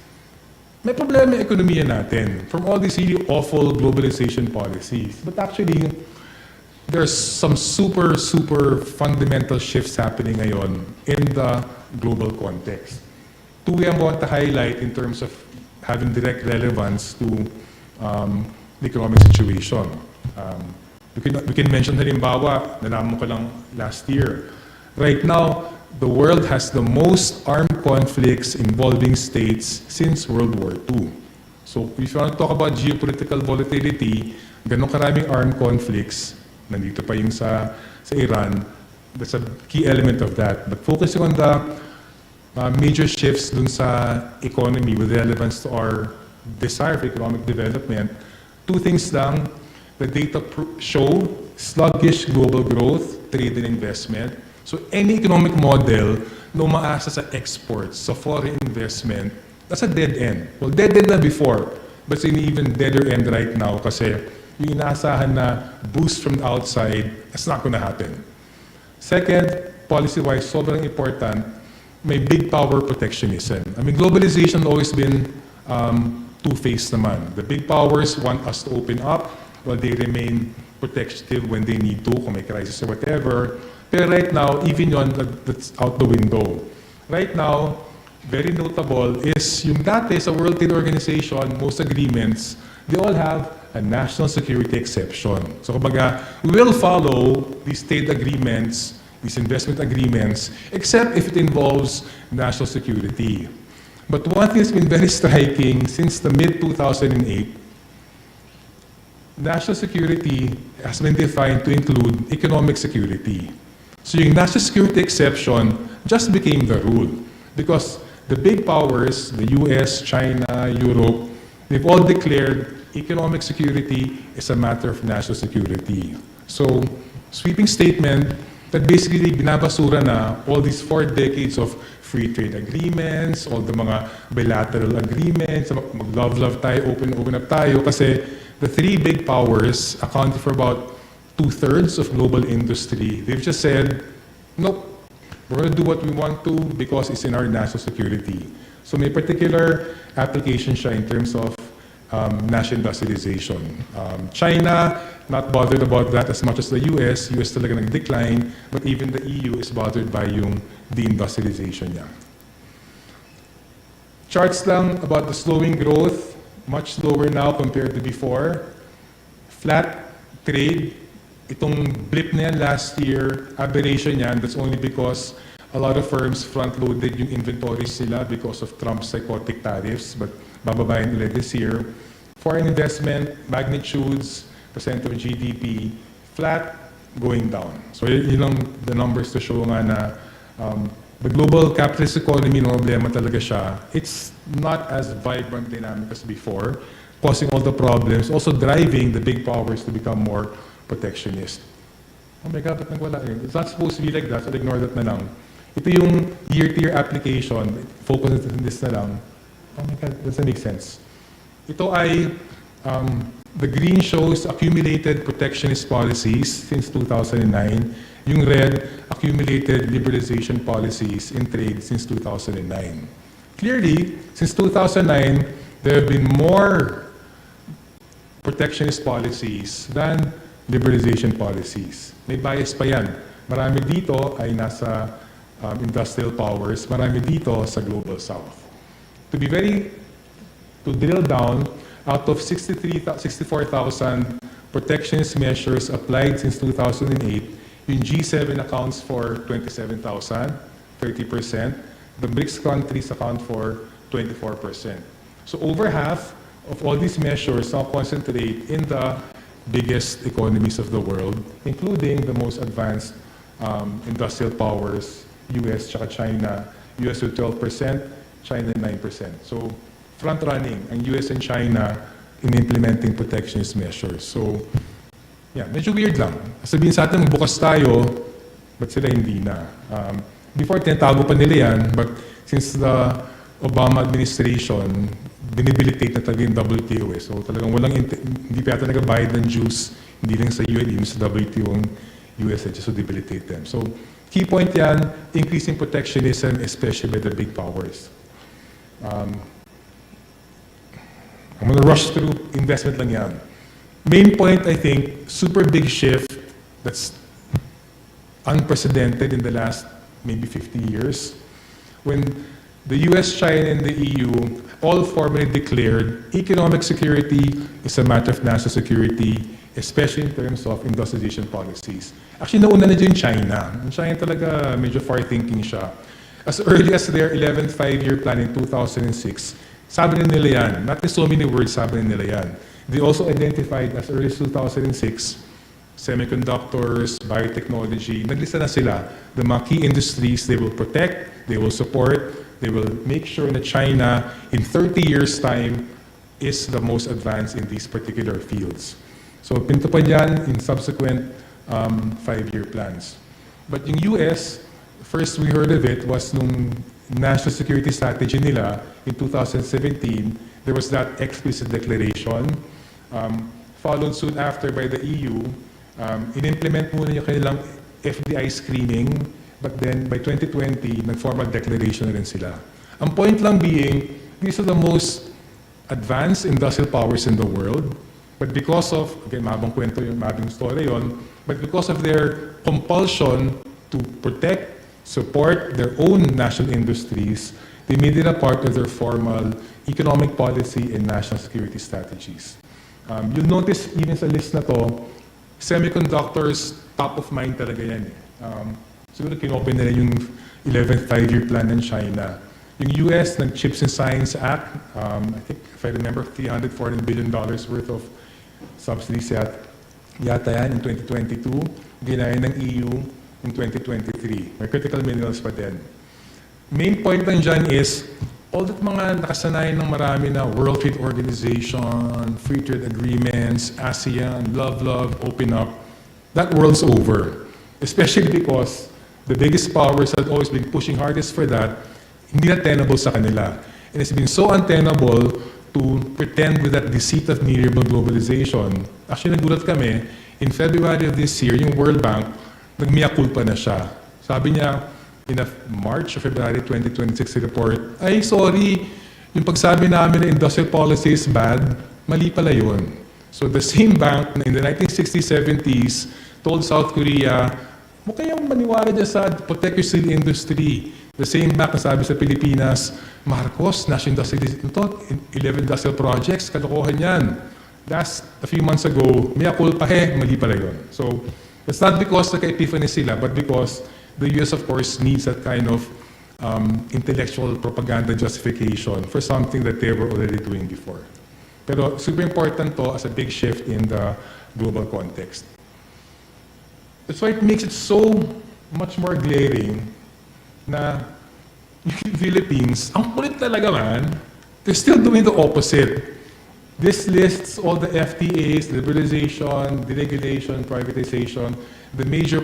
May problema yung ekonomiya natin from all these really awful globalization policies. But actually, there's some super fundamental shifts happening ngayon in the global context. Two I want to highlight in terms of having direct relevance to the economic situation. We can mention halimbawa, nalaman ko lang last year. Right now, the world has the most armed conflicts involving states since World War II. So if you want to talk about geopolitical volatility, ganun karaming armed conflicts, nandito pa yung sa Iran, that's a key element of that. But focusing on the major shifts dun sa economy with relevance to our desire for economic development, two things lang. The data show sluggish global growth, trade and investment. So any economic model na umaasa sa exports, sa foreign investment, that's a dead end. Well, dead end na before, but it's an even deader end right now kasi yung inaasahan na boost from the outside, that's not gonna happen. Second, policy-wise, sobrang important, may big power protectionism. I mean, globalization has always been two-faced naman. The big powers want us to open up while they remain protective when they need to, kung may crisis or whatever. Pero right now, even yun, that's out the window. Right now, very notable is yung dati sa World Trade Organization, most agreements, they all have a national security exception. So kumbaga, we will follow these trade agreements, these investment agreements, except if it involves national security. But one thing that's been very striking since the mid-2008, national security has been defined to include economic security. So yung national security exception just became the rule because the big powers, the US, China, Europe, they've all declared economic security is a matter of national security. So, sweeping statement that basically binabasura na all these 4 decades of free trade agreements, all the mga bilateral agreements, mag-love tayo, open up tayo, kasi the 3 big powers account for about 2/3 of global industry. They've just said, nope, we're going to do what we want to because it's in our national security. So may particular application siya in terms of national industrialization. China, not bothered about that as much as the US. US talaga nag-decline, but even the EU is bothered by yung deindustrialization niya. Charts lang about the slowing growth, much slower now compared to before. Flat trade, itong blip na yan last year, aberration yan, that's only because a lot of firms front-loaded yung inventories nila because of Trump's psychotic tariffs, but bababayan ulit this year. Foreign investment, magnitudes, percent of GDP, flat, going down. So yun lang the numbers to show nga na the global capitalist economy, no problema talaga siya. It's not as vibrant, dynamic as before, causing all the problems, also driving the big powers to become more protectionist. Oh my God, ba't nagwala yun? It's not supposed to be like that, so ignore that na lang. Ito yung year-to-year application, focus on this na lang. Oh my God, doesn't make sense. Ito ay, the green shows accumulated protectionist policies since 2009. Yung red, accumulated liberalization policies in trade since 2009. Clearly, since 2009, there have been more protectionist policies than liberalization policies. May bias pa yan. Marami dito ay nasa industrial powers, marami dito sa Global South. To drill down, out of 64,000 protectionist measures applied since 2008, yung G7 accounts for 27,000, 30%. The BRICS countries account for 24%. So over half of all these measures now concentrate in the biggest economies of the world, including the most advanced industrial powers, US tsaka China. US with 12%, China 9%. So front-running ang US and China in implementing protectionist measures. So yeah, medyo weird lang. Sabihin sa atin, bukas tayo, but sila hindi na. Before, tinatago pa nila yan, but since the Obama administration, binibilitate na talaga yung WTO. So talagang hindi pa yata nagabayad ng juice, hindi lang sa UN, sa WTO ang US just to debilitate them. So key point yan, increasing protectionism, especially by the big powers. I'm going to rush through investment lang yan. Main point, I think, super big shift that's unprecedented in the last maybe 50 years. When the US, China, and the EU all formally declared economic security is a matter of national security, especially in terms of industrialization policies. Actually, nauna na dyan China. China talaga medyo far-thinking siya. As early as their 11th five-year plan in 2006, sabi nila yan, not in so many words, sabi nila yan. They also identified as early as 2006, semiconductors, biotechnology, naglista na sila, the mga key industries they will protect, they will support, they will make sure that China, in 30 years' time, is the most advanced in these particular fields. So pinto pa yan in subsequent five-year plans. But yung US, first we heard of it was nung national security strategy nila in 2017, there was that explicit declaration. Followed soon after by the EU, in-implement muna yung kanilang FDI screening, but then by 2020, nag-formal declaration na rin sila. Ang point lang being, these are the most advanced industrial powers in the world. But because of, again, mahabang kwento yun, mahabang story yun, but because of their compulsion to protect, support their own national industries, they made it a part of their formal economic policy and national security strategies. You'll notice even sa list na to, semiconductors, top of mind talaga yan. Siguro kinopen nila yung 11th five-year plan ng China. Yung US, nag-Chips and Science Act, I think, if I remember, $340 billion worth of subsidies yata yan in 2022. Ginaya ng EU in 2023. May critical minerals pa din. Main point lang dyan is, all that mga nakasanayan ng marami na World Trade Organization, Free Trade Agreements, ASEAN, love, open up, that world's over. Especially because the biggest powers that have always been pushing hardest for that, hindi na tenable sa kanila. And it's been so untenable to pretend with that deceit of neoliberal globalization. Actually, nagulat kami, in February of this year, yung World Bank, nagmea culpa na siya. Sabi niya, in a March or February 2026 report, ay sorry, yung pagsabi namin na industrial policy is bad, mali pala yun. So the same bank na in the 1960s, 70s, told South Korea, mo kayang maniwala dyan sa protect your steel industry. The same bank na sabi sa Pilipinas, Marcos, national industrial, 11 industrial projects, kalokohan yan. That's a few months ago, mea culpa, mali pala yun. So it's not because nagka-epiphany sila, but because the US, of course, needs that kind of intellectual propaganda justification for something that they were already doing before. Pero super important to as a big shift in the global context. That's why it makes it so much more glaring na yung Philippines, ang kulit talaga man, they're still doing the opposite. This lists all the FTAs, liberalization, deregulation, privatization, the major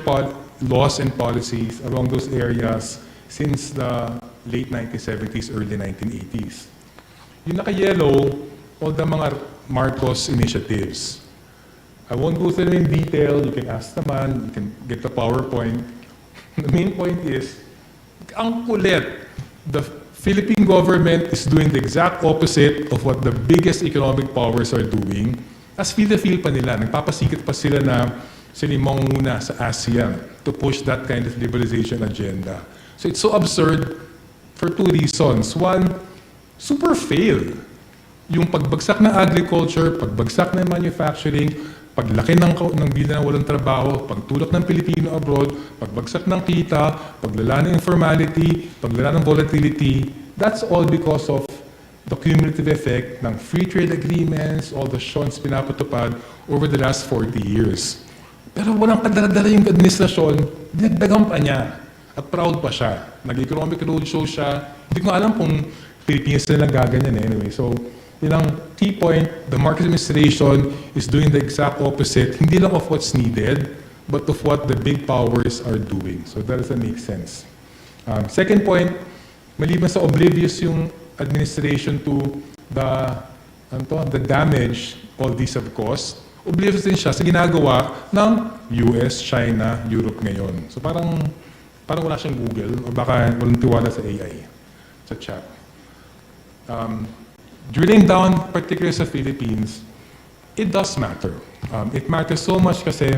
laws and policies along those areas since the late 1970s, early 1980s. Yung naka-yellow, all the mga Marcos initiatives. I won't go through them in detail. You can ask the man, you can get the PowerPoint. The main point is, ang kulit, the Philippine government is doing the exact opposite of what the biggest economic powers are doing. As feel pa nila, nagpapasikit pa sila na sila yung mangunguna sa ASEAN to push that kind of liberalization agenda. So it's so absurd for two reasons. One, super fail. Yung pagbagsak ng agriculture, pagbagsak ng manufacturing, paglaki ng bilang ng walang trabaho, pagtulak ng Pilipino abroad, pagbagsak ng kita, paglala ng informality, paglala ng volatility, that's all because of the cumulative effect ng free trade agreements, all the shons pinapatupad over the last 40 years. Pero walang kadala-dala yung administrasyon, dinagdagan pa niya. At proud pa siya. Nag-economic roadshow siya. Hindi ko alam kung Pilipinas na lang gaganyan anyway. So, yun ang key point, the Marcos administration is doing the exact opposite, hindi lang of what's needed, but of what the big powers are doing. So that doesn't make sense. Second point, maliban sa oblivious yung administration to the damage all these have caused, oblivious din siya sa ginagawa ng US, China, Europe ngayon. So parang wala siyang Google o baka walang tiwala sa AI, sa chat. Drilling down particularly sa Philippines, it does matter. It matters so much kasi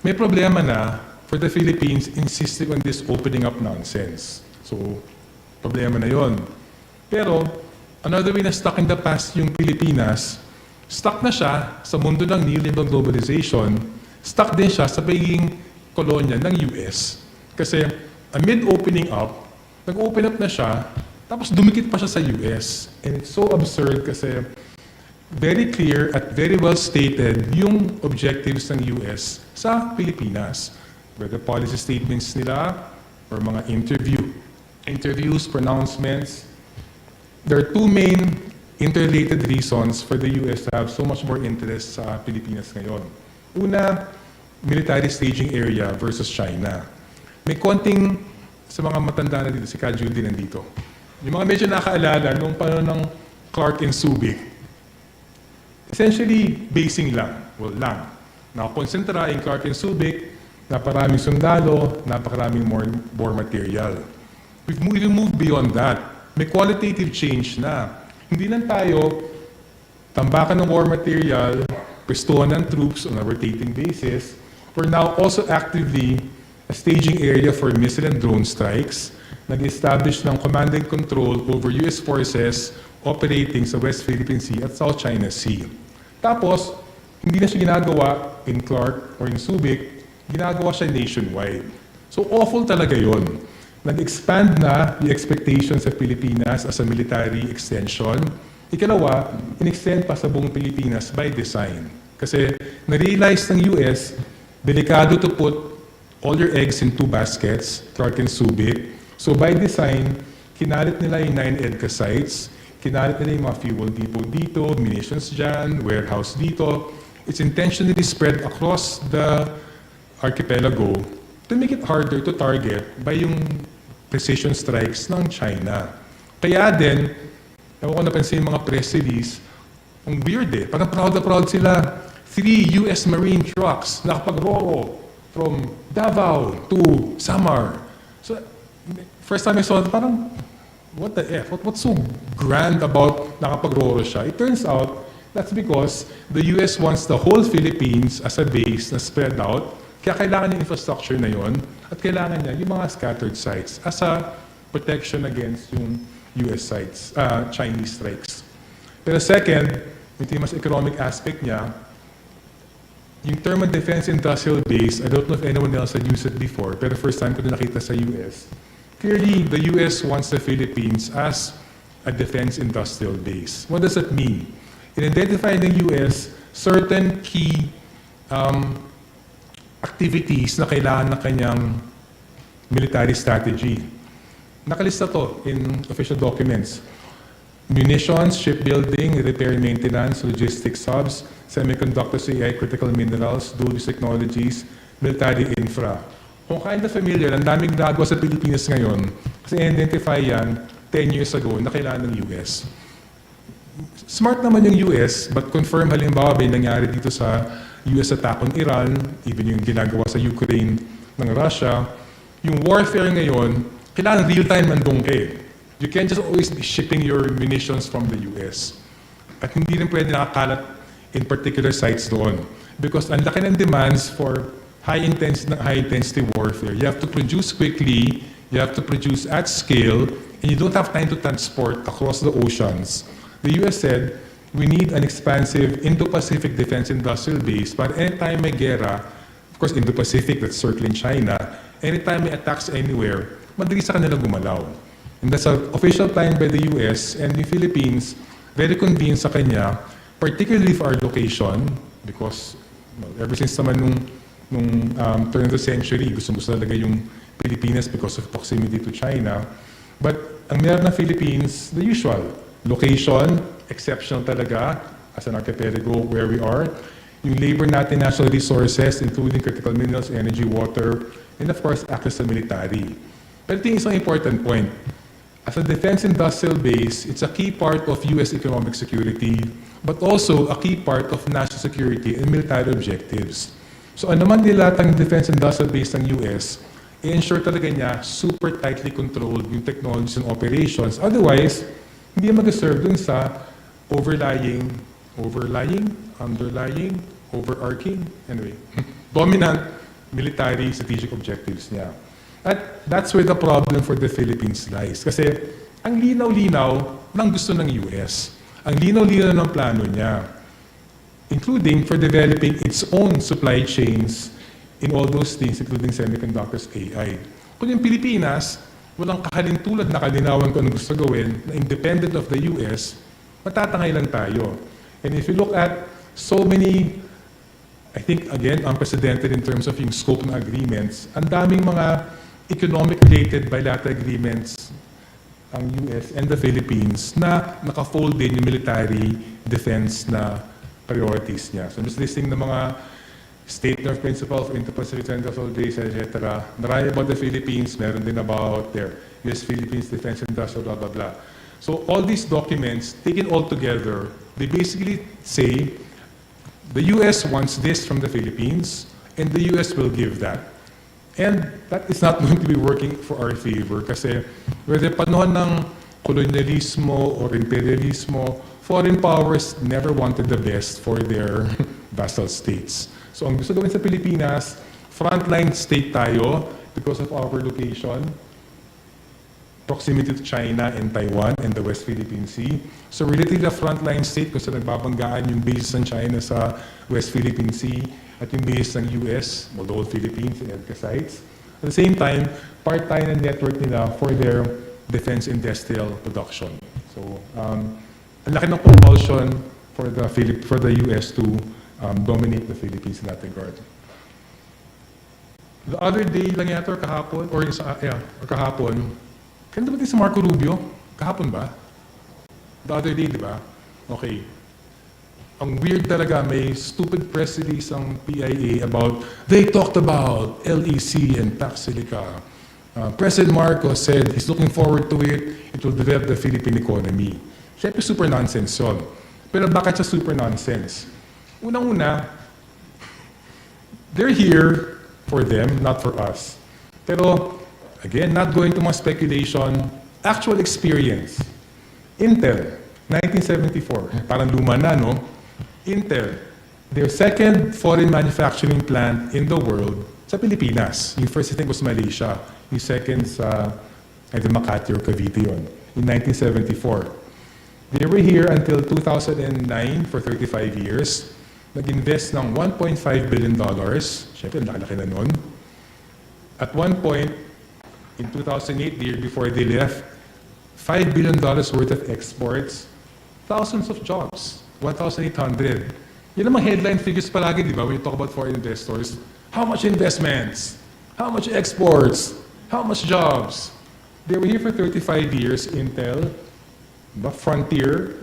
may problema na for the Philippines insisting on this opening up nonsense. So, problema na yon. Pero, another way na stuck in the past yung Pilipinas, stuck na siya sa mundo ng neoliberal globalization, stuck din siya sa pagiging kolonya ng US. Kasi, amid opening up, nag-open up na siya, tapos dumikit pa siya sa US. And it's so absurd kasi very clear at very well stated yung objectives ng US sa Pilipinas. Whether policy statements nila or mga interviews, pronouncements. There are two main interrelated reasons for the US to have so much more interest sa Pilipinas ngayon. Una, military staging area versus China. May konting, sa mga matanda na dito, si Ka Judy nandito. Yung mga medyo nakaalala, nung panahon ng Clark and Subic, essentially, basing lang. Well, lang. Nakakonsentra in Clark and Subic, naparaming sundalo, napakaraming war material. We've moved beyond that. May qualitative change na. Hindi lang tayo tambakan ng war material, pwestuhan ng troops on a rotating basis. We're now also actively a staging area for missile and drone strikes. Nag-establish ng command and control over US forces operating sa West Philippine Sea at South China Sea. Tapos, hindi na siya ginagawa in Clark or in Subic, ginagawa siya nationwide. So awful talaga yon. Nag-expand na the expectations sa Pilipinas as a military extension. Ikalawa, in-extend pa sa buong Pilipinas by design. Kasi na-realize ng US, delikado to put all your eggs in 2 baskets, Clark and Subic. So by design, kinalit nila yung 9 EDGE sites, kinalit nila yung mga fuel depot dito, munitions dyan, warehouse dito. It's intentionally spread across the archipelago to make it harder to target by yung precision strikes ng China. Kaya din, ewan ko napansin yung mga press release, ang weird eh, parang proud na proud sila. 3 US Marine trucks nakapag-roro from Davao to Samar. So, first time I saw it, parang, what the F? What's so grand about nakapag-roro siya? It turns out, that's because the US wants the whole Philippines as a base na spread out. Kaya kailangan yung infrastructure na yon at kailangan niya yung mga scattered sites as a protection against yung US sites, Chinese strikes. Pero second, ito yung mas economic aspect niya, yung term of defense industrial base, I don't know if anyone else had used it before, pero first time ko din nakita sa US. Clearly, the US wants the Philippines as a defense industrial base. What does that mean? In identifying the US, certain key activities na kailangan ng kanyang military strategy. Nakalista to in official documents. Munitions, shipbuilding, repair and maintenance, logistics hubs, semiconductors, AI, critical minerals, dual-use technologies, military infra. Kung kind of familiar, ang daming nagawa sa Pilipinas ngayon, kasi identify yan 10 years ago na kailangan ng US. Smart naman yung US, but confirm halimbawa ba yung nangyari dito sa US attack on Iran, even yung ginagawa sa Ukraine ng Russia, yung warfare ngayon, kailangan real-time nandun ka eh. You can't just always be shipping your munitions from the US. At hindi rin pwede nakakalat in particular sites doon. Because ang laki ng demands for high-intensity warfare. You have to produce quickly, you have to produce at scale, and you don't have time to transport across the oceans. The US said, we need an expansive Indo-Pacific defense industrial base para anytime may gera, of course Indo-Pacific, that's circling China, anytime may attacks anywhere, madali sa kanila gumalaw. And that's an official plan by the US and the Philippines, very convened sa kanya, particularly for our location, because ever since naman nung turn of the century, gusto talaga yung Pilipinas because of proximity to China. But ang meron ng Philippines, the usual. Location, exceptional talaga as an archipelago where we are. Yung labor natin, national resources, including critical minerals, energy, water, and of course, access to military. Pero ito yung isang important point. As a defense industrial base, it's a key part of US economic security, but also a key part of national security and military objectives. So ano man nilatang defense industrial base ng US, i-ensure talaga niya super tightly controlled yung technologies and operations. Otherwise, hindi mag-serve dun sa overlying, underlying, overarching, anyway, dominant military strategic objectives niya. At that's where the problem for the Philippines lies. Kasi ang linaw-linaw ng gusto ng US. Ang linaw-linaw ng plano niya, including for developing its own supply chains in all those things, including semiconductors, AI. Kung yung Pilipinas, walang kahalintulad na kalinawan kung ano gusto gawin, na independent of the US, matatangay lang tayo. And if you look at so many, I think, again, unprecedented in terms of yung scope ng agreements, ang daming mga economic-related bilateral agreements ang US and the Philippines na naka-fold din yung military defense na priorities niya. So I'm just listing the mga statement of principle for Indo-Pacific Central Base, etc. Marami about the Philippines, meron din about their US-Philippines Defense Industrial, blah, blah, blah. So all these documents, taken all together, they basically say the US wants this from the Philippines, and the US will give that. And that is not going to be working for our favor kasi whether panahon ng kolonyalismo or imperialismo, foreign powers never wanted the best for their vassal states. So ang gusto gawin sa Pilipinas, frontline state tayo because of our location, proximity to China and Taiwan and the West Philippine Sea. So relatively a frontline state kung saan nagbabanggaan yung bases ng China sa West Philippine Sea at yung base ng US, Moldova, Philippines, and EDGE sites. At the same time, part tayo ng network nila for their defense industrial production. So, ang laki ng compulsion for the US to dominate the Philippines in that regard. The other day lang yata or kahapon, or kahapon, kaya ba si Marco Rubio? Kahapon ba? The other day, di ba? Okay. Ang weird talaga, may stupid press release ang PIA about, they talked about LEC and tax silica. President Marcos said he's looking forward to it. It will develop the Philippine economy. Siyempre, super nonsense yun. Pero bakit siya super nonsense? Unang-una, they're here for them, not for us. Pero, again, not going to mga speculation, actual experience. Intel, 1974, parang luma na, no? Intel, their second foreign manufacturing plant in the world sa Pilipinas. Yung first, I think, was Malaysia. Yung second sa either Makati or Cavite yun, in 1974. They were here until 2009 for 35 years. Nag-invest ng $1.5 billion. Siyempre, laki na nun. At one point, in 2008, the year before they left, $5 billion worth of exports, thousands of jobs, 1,800. Yun ang mga headline figures palagi, di ba, when you talk about foreign investors. How much investments? How much exports? How much jobs? They were here for 35 years, Intel, Frontier,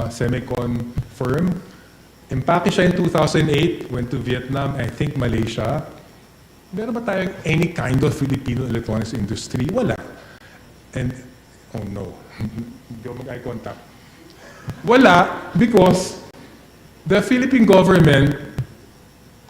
semicon firm. Impake siya in 2008, went to Vietnam, I think Malaysia. Meron ba tayong any kind of Filipino electronics industry? Wala. And, oh no, hindi ako mag-eye contact. Wala, because the Philippine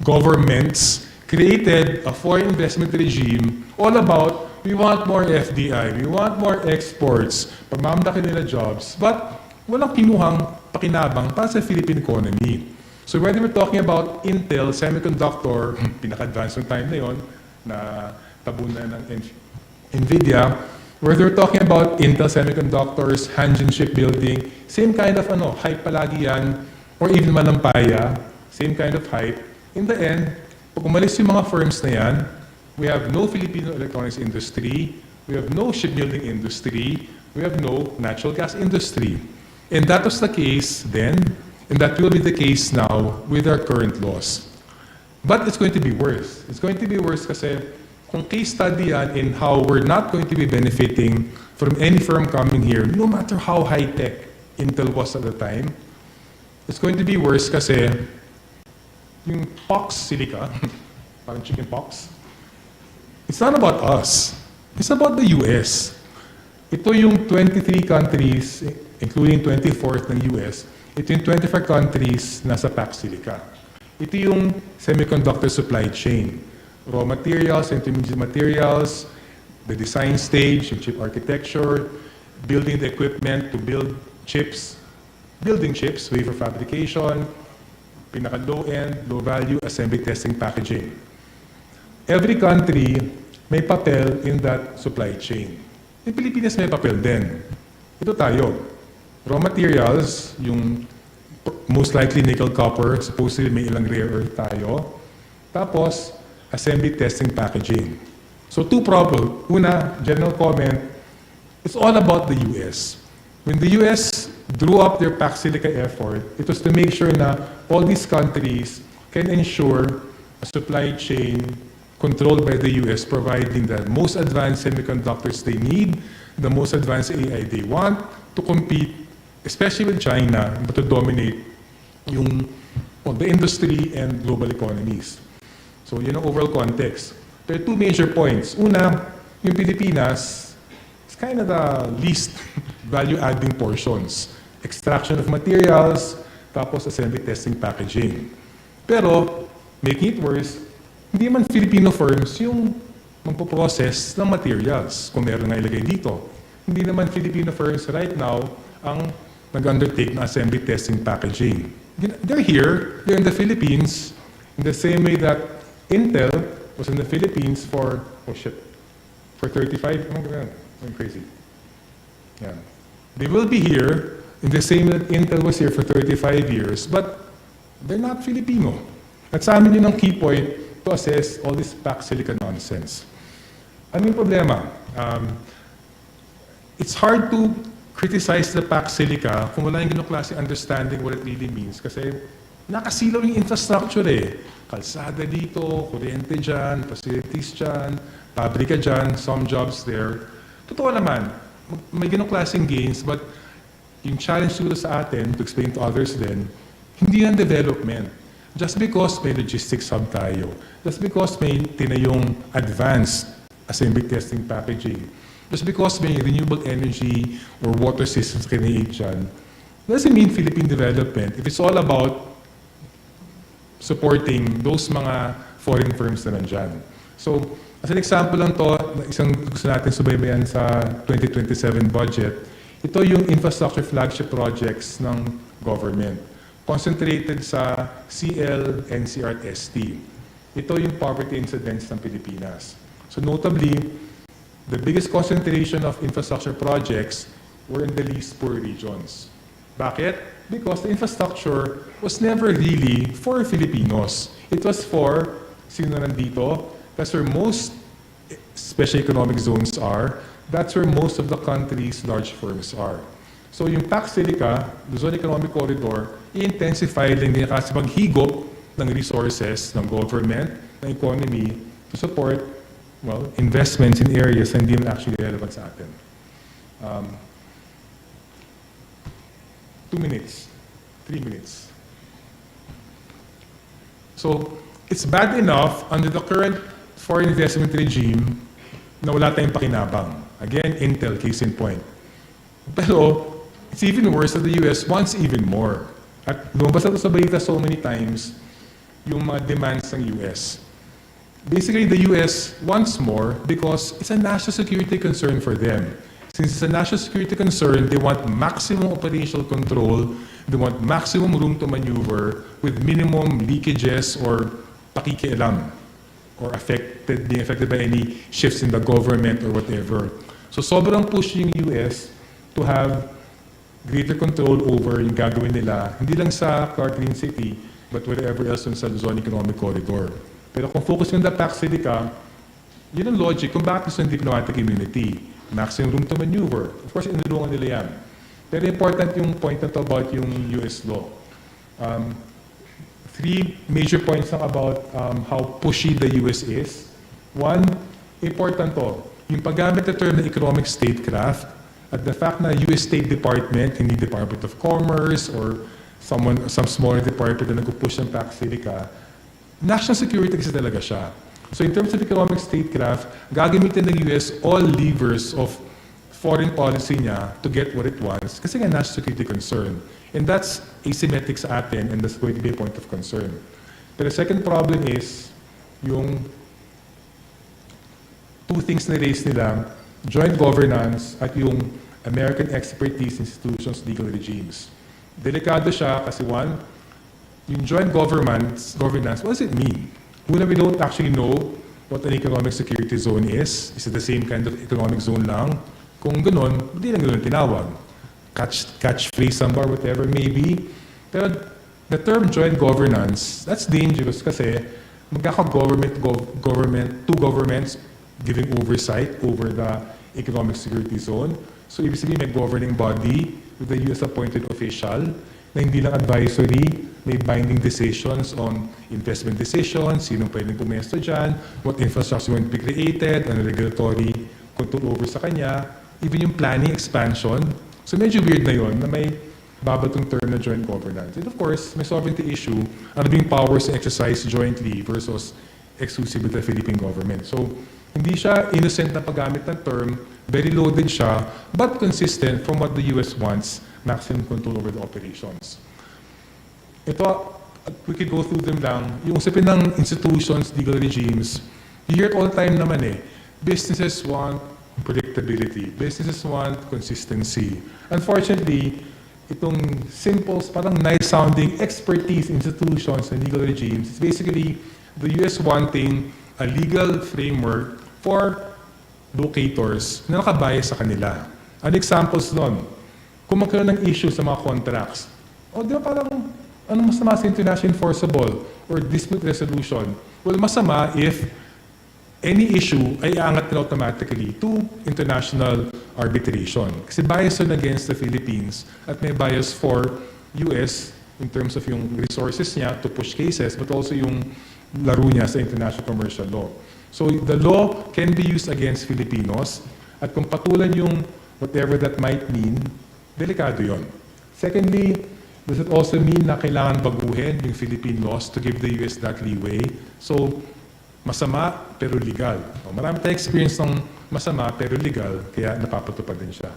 governments created a foreign investment regime all about, we want more FDI, we want more exports, pagmamalaki nila jobs, but walang kinuhang pakinabang para sa Philippine economy. So whether we're talking about Intel, semiconductor, pinaka-advanced ng time na yun, na tabunan ng NVIDIA, whether we're talking about Intel semiconductors, Hanjin shipbuilding, same kind of hype palagi yan, or even Manampaya, same kind of hype. In the end, pag umalis yung mga firms na yan, we have no Filipino electronics industry, we have no shipbuilding industry, we have no natural gas industry. And that was the case then, and that will be the case now with our current laws. But it's going to be worse. It's going to be worse kasi kung case study yan in how we're not going to be benefiting from any firm coming here, no matter how high-tech Intel was at the time, it's going to be worse kasi yung pox silica, parang chicken pox, it's not about us. It's about the US. Ito yung 23 countries, including 24th ng US, ito yung 24 countries nasa pack silica. Ito yung semiconductor supply chain. Raw materials, intermediate materials, the design stage, yung chip architecture, building the equipment to build chips, building chips, wafer fabrication, pinaka-low-end, low-value, assembly, testing, packaging. Every country may papel in that supply chain. In Pilipinas may papel din. Ito tayo. Raw materials, yung most likely nickel, copper, supposedly may ilang rare earth tayo. Tapos, assembly, testing, packaging. So two problems. Una, general comment, it's all about the US. When the US drew up their pack silica effort, it was to make sure na all these countries can ensure a supply chain controlled by the US, providing the most advanced semiconductors they need, the most advanced AI they want to compete, especially with China, but to dominate the industry and global economies. So yun ang overall context. There are two major points. Una, yung Pilipinas is kind of the least value-adding portions. Extraction of materials, tapos assembly, testing, packaging. Pero, making it worse, hindi man Filipino firms yung magpo-process ng materials kung meron nga ilagay dito. Hindi naman Filipino firms right now ang nag-undertake ng assembly, testing, packaging. They're here, they're in the Philippines, in the same way that Intel was in the Philippines for 35, I'm crazy. Yeah. They will be here in the same way that Intel was here for 35 years, but they're not Filipino. At sa amin yun ang key point to assess all this packed silica nonsense. Ano yung problema? It's hard to criticize the packed silica kung wala yung ganong klase understanding what it really means. Kasi nakasilaw yung infrastructure eh. Kalsada dito, kuryente dyan, facilities dyan, pabrika dyan, some jobs there. Totoo naman, may ganong klaseng gains, but yung challenge siguro sa atin, to explain to others din, hindi yan development. Just because may logistics hub tayo, just because may tinayong advanced assembly testing packaging, just because may renewable energy or water systems create dyan, doesn't mean Philippine development if it's all about supporting those mga foreign firms na nandyan. So, as an example lang to, isang gusto natin subaybayan sa 2027 budget, ito yung infrastructure flagship projects ng government, concentrated sa CL, NCR, ST. Ito yung poverty incidence ng Pilipinas. So notably, the biggest concentration of infrastructure projects were in the least poor regions. Bakit? Because the infrastructure was never really for Filipinos. It was for sino nandito. That's where most special economic zones are. That's where most of the country's large firms are. So yung packed silica, Luzon Economic Corridor, i-intensify din niya kasi maghigop ng resources ng government, ng economy, to support, well, investments in areas na hindi man actually relevant sa atin. 2 minutes, 3 minutes. So, it's bad enough under the current foreign investment regime na wala tayong pakinabang. Again, Intel, case in point. Pero, it's even worse that the US wants even more. At lumabas na ito sa balita so many times, yung mga demands ng US. Basically, the US wants more because it's a national security concern for them. Since it's a national security concern, they want maximum operational control, they want maximum room to maneuver with minimum leakages or pakikialam or being affected by any shifts in the government or whatever. So sobrang push yung US to have greater control over yung gagawin nila, hindi lang sa Clark Green City, but wherever else sa Luzon Economic Corridor. Pero kung focus yung the packed silica, yun ang logic kung bakit gusto ng diplomatic immunity. Maximum room to maneuver. Of course, inulungan nila yan. Pero important yung point na to about yung US law. 3 major points lang about how pushy the US is. One, important to, yung paggamit na term na economic statecraft at the fact na US State Department, hindi Department of Commerce or some smaller department na nag-push ng packed silica, national security kasi talaga siya. So in terms of economic statecraft, gagamitin ng US all levers of foreign policy niya to get what it wants kasi nga national security concern. And that's asymmetric sa atin and that's going to be a point of concern. But the second problem is yung 2 things na raise nila, joint governance at yung American expertise institutions, legal regimes. Delikado siya kasi one, yung joint governance, what does it mean? Una, we don't actually know what an economic security zone is. Is it the same kind of economic zone lang? Kung ganun, hindi lang ganun tinawag. Catch phrase somewhere, whatever maybe. Pero the term joint governance, that's dangerous kasi magkaka-government, 2 governments giving oversight over the economic security zone. So ibig sabihin may governing body with a US-appointed official na hindi lang advisory, may binding decisions on investment decisions, sinong pwedeng pumesto dyan, what infrastructure will be created, and regulatory control over sa kanya, even yung planning expansion. So medyo weird na yun na may babatong term na joint governance. And of course, may sovereignty issue, ano yung powers exercised jointly versus exclusive with the Philippine government. So hindi siya innocent na paggamit ng term, very loaded siya, but consistent from what the US wants, maximum control over the operations. Ito, we could go through them lang. Yung usapin ng institutions, legal regimes, you hear it all the time naman eh. Businesses want predictability. Businesses want consistency. Unfortunately, itong simple, parang nice-sounding expertise institutions and legal regimes. It's basically the US wanting a legal framework for locators na nakabias sa kanila. An examples nun, kung magkaroon ng issue sa mga contracts, di ba parang anong masama sa international enforceable or dispute resolution? Well, masama if any issue ay aangat nila automatically to international arbitration. Kasi bias yun against the Philippines at may bias for US in terms of yung resources niya to push cases but also yung laro niya sa international commercial law. So the law can be used against Filipinos at kung patulan yung whatever that might mean, delikado yon. Secondly, does it also mean na kailangan baguhin yung Philippine laws to give the US that leeway? So, masama pero legal. Marami tayong experience ng masama pero legal, kaya napapatupad din siya.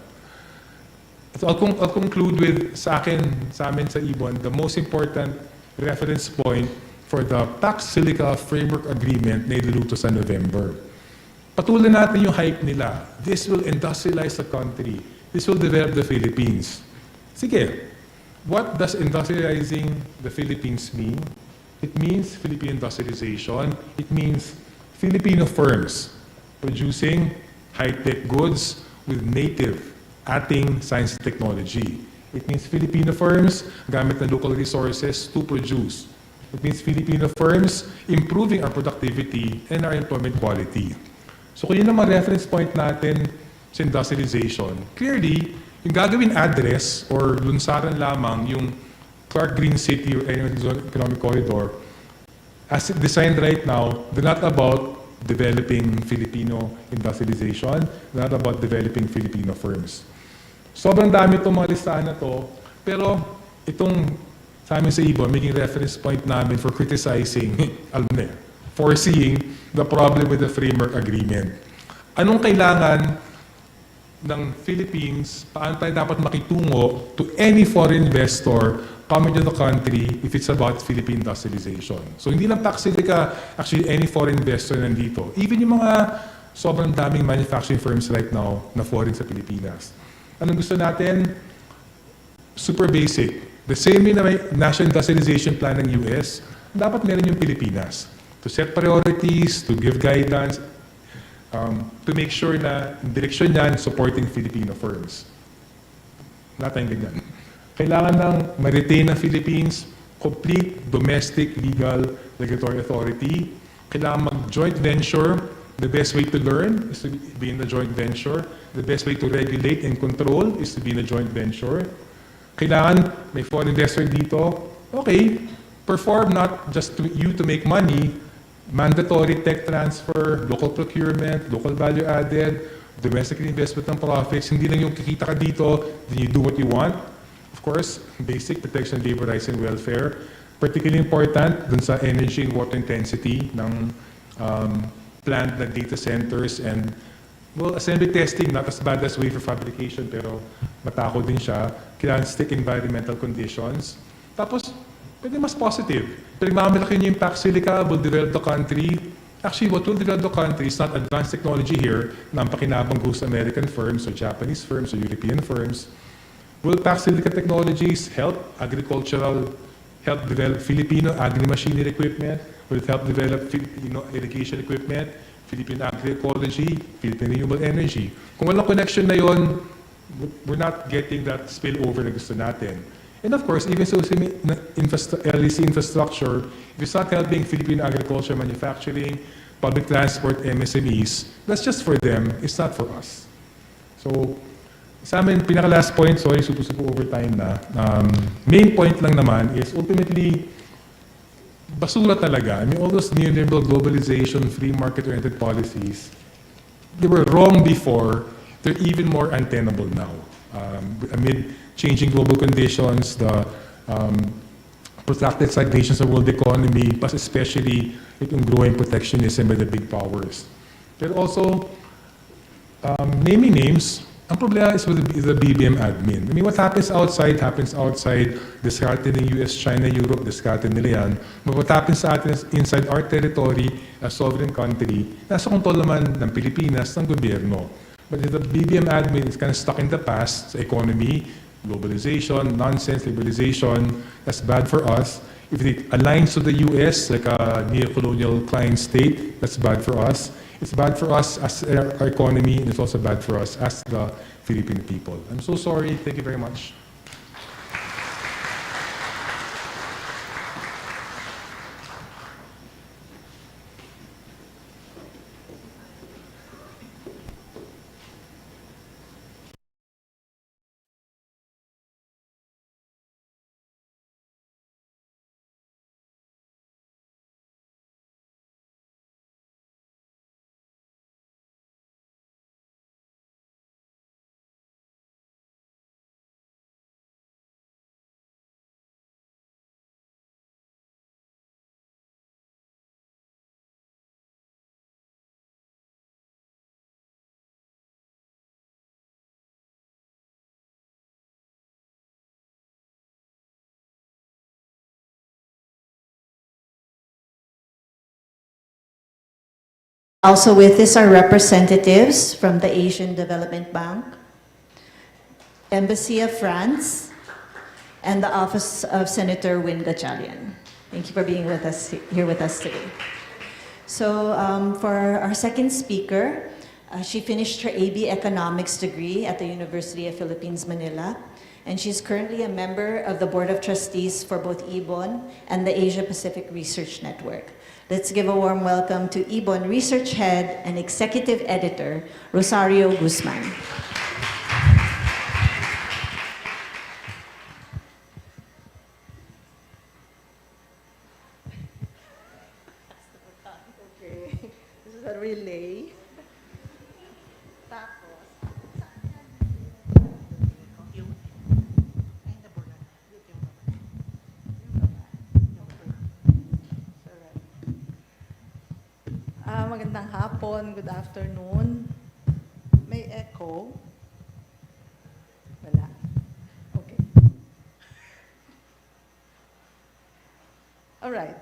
So I'll conclude with sa amin sa IBON, the most important reference point for the Pax Silica Framework Agreement na iniluto sa November. Patuloy natin yung hype nila. This will industrialize the country. This will develop the Philippines. Sige, what does industrializing the Philippines mean? It means Philippine industrialization. It means Filipino firms producing high-tech goods with native ating science and technology. It means Filipino firms gamit ng local resources to produce. It means Filipino firms improving our productivity and our employment quality. So kung yun ang mga reference point natin sa industrialization, clearly, yung gagawin address or lunsaran lamang yung Clark Green City or any economic corridor, as designed right now, they're not about developing Filipino industrialization, they're not about developing Filipino firms. Sobrang dami itong mga listahan na to, pero itong sa amin sa IBON, making reference point namin for criticizing, foreseeing the problem with the framework agreement. Anong kailangan ng Philippines, paano tayo dapat makitungo to any foreign investor coming to the country if it's about Philippine industrialization. So hindi lang Pax Silica, actually any foreign investor nandito. Even yung mga sobrang daming manufacturing firms right now na foreign sa Pilipinas. Anong gusto natin? Super basic. The same way na may National Industrialization Plan ng US, dapat meron yung Pilipinas. To set priorities, to give guidance, to make sure na direksyon yan supporting Filipino firms. Wala tayong ganyan. Kailangan ng ma-retain ng Philippines complete domestic legal regulatory authority. Kailangan mag-joint venture. The best way to learn is to be in the joint venture. The best way to regulate and control is to be in a joint venture. Kailangan may foreign investor dito. Okay, perform not just to you to make money, mandatory tech transfer, local procurement, local value added, domestic investment ng profits. Hindi lang yung kikita ka dito, then you do what you want. Of course, basic protection, labor rights, and welfare. Particularly important dun sa energy and water intensity ng plant na data centers and assembly testing, not as bad as wafer fabrication, pero matakot din siya. Kailangan stick environmental conditions. Tapos, pwede mas positive. Pero mamalaki niyo yung Pax Silica will develop the country. Actually, what will develop the country is not advanced technology here na ang pakinabang goes to American firms or Japanese firms or European firms. Will Pax Silica technologies help develop Filipino agri-machinery equipment? Will it help develop Filipino irrigation equipment? Philippine agroecology, Philippine renewable energy. Kung walang connection na yon, we're not getting that spillover na gusto natin. And of course, even so LEC infrastructure, if it's not helping Philippine agriculture, manufacturing, public transport, MSMEs, that's just for them, it's not for us. So, sa amin, pinaka-last point, sorry, supo overtime na, main point lang naman is ultimately, basura talaga. I mean, all those neoliberal globalization, free market-oriented policies, they were wrong before, they're even more untenable now. Amid changing global conditions, the protracted stagnations of the world economy, but especially itong growing protectionism by the big powers. But also, naming names, ang problema is with the BBM admin. I mean, what happens outside, discarded in US, China, Europe, discarded nila yan. But what happens sa atin inside our territory, a sovereign country, nasa kontrol naman ng Pilipinas, ng gobyerno. But if the BBM admin is kind of stuck in the past, sa economy, globalization, nonsense, liberalization, that's bad for us. If it aligns to the US, like a neo-colonial client state, that's bad for us. It's bad for us as our economy, and it's also bad for us as the Philippine people. I'm so sorry. Thank you very much. Also with us are representatives from the Asian Development Bank, Embassy of France, and the Office of Senator Win Gatchalian. Thank you for being with us here with us today. So for our second speaker, she finished her AB Economics degree at the University of Philippines, Manila, and she's currently a member of the Board of Trustees for both IBON and the Asia Pacific Research Network. Let's give a warm welcome to IBON Research Head and Executive Editor, Rosario Guzman. Okay, this is a relay. Magandang hapon, good afternoon. May echo? Wala. Okay. All right.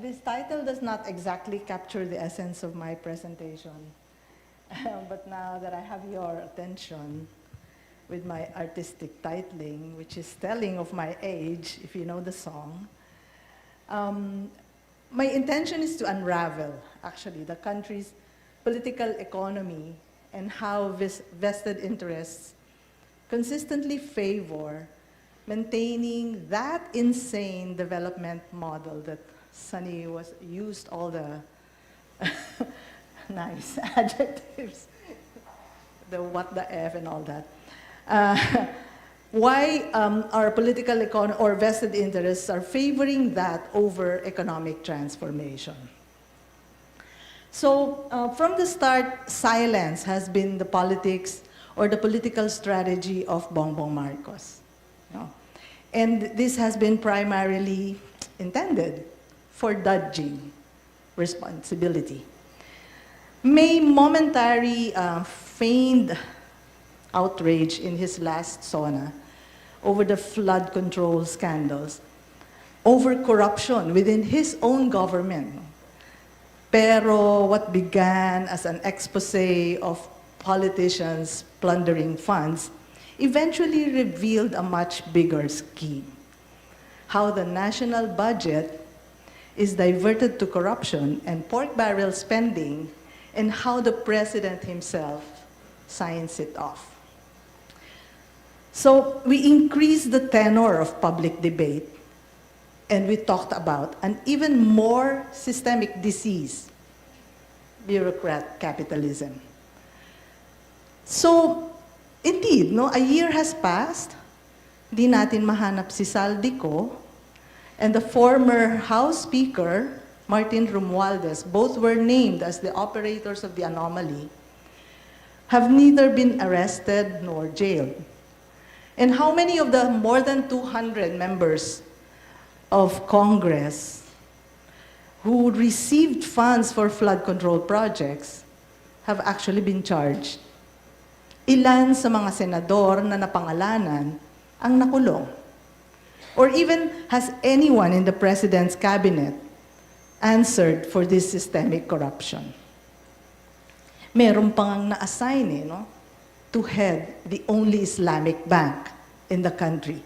This title does not exactly capture the essence of my presentation. But now that I have your attention with my artistic titling, which is telling of my age, if you know the song, my intention is to unravel, actually, the country's political economy and how vested interests consistently favor maintaining that insane development model that Sunny used all the nice adjectives, the what the F and all that. Why our political economy or vested interests are favoring that over economic transformation. So from the start, silence has been the politics or the political strategy of Bongbong Marcos. No? And this has been primarily intended for dodging responsibility. May momentary feigned outrage in his last SONA over the flood control scandals, over corruption within his own government. Pero what began as an expose of politicians plundering funds eventually revealed a much bigger scheme. How the national budget is diverted to corruption and pork barrel spending, and how the president himself signs it off. So we increased the tenor of public debate, and we talked about an even more systemic disease, bureaucrat capitalism. So, indeed, no, a year has passed, di natin mahanap si Saldico, and the former House Speaker, Martin Romualdez, both were named as the operators of the anomaly, have neither been arrested nor jailed. And how many of the more than 200 members of Congress who received funds for flood control projects have actually been charged? Ilan sa mga senador na napangalanan ang nakulong? Or even has anyone in the President's cabinet answered for this systemic corruption? Meron pang na-assign no? to head the only Islamic bank in the country,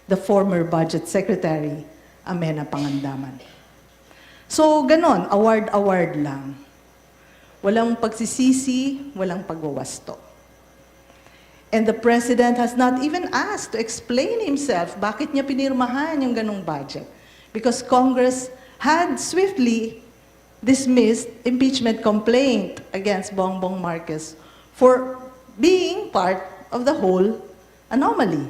the former Budget Secretary, Amena Pangandaman. So, ganon, award-award lang. Walang pagsisisi, walang pagwawasto. And the President has not even asked to explain himself bakit niya pinirmahan yung ganong budget. Because Congress had swiftly dismissed impeachment complaint against Bongbong Marcos for being part of the whole anomaly.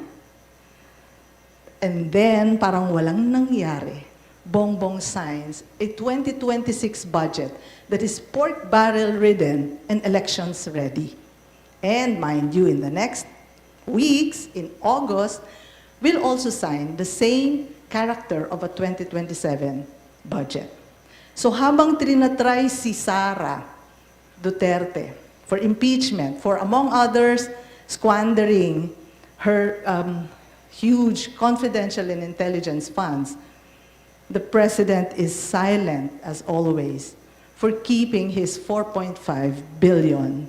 And then, parang walang nangyari. Bongbong signs a 2026 budget that is pork barrel ridden and elections ready. And mind you, in the next weeks, in August, we'll also sign the same character of a 2027 budget. So habang trinatry si Sara Duterte for impeachment, for among others, squandering her huge confidential and intelligence funds, the President is silent, as always, for keeping his 4.5 billion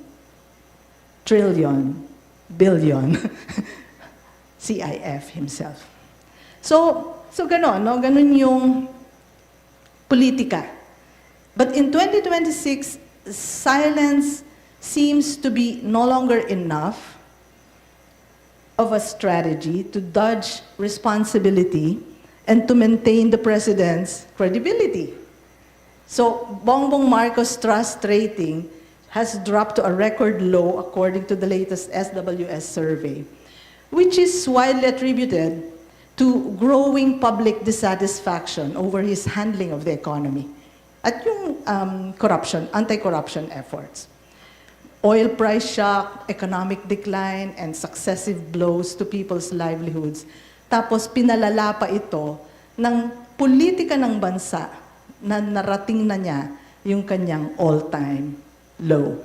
CIF himself. So ganon, no? Ganon yung politika. But in 2026, silence seems to be no longer enough of a strategy to dodge responsibility and to maintain the President's credibility. So Bongbong Marcos' trust rating has dropped to a record low according to the latest SWS survey, which is widely attributed to growing public dissatisfaction over his handling of the economy at yung anti-corruption efforts. Oil price shock, economic decline, and successive blows to people's livelihoods. Tapos pinalala pa ito ng politika ng bansa na narating na niya yung kanyang all-time low.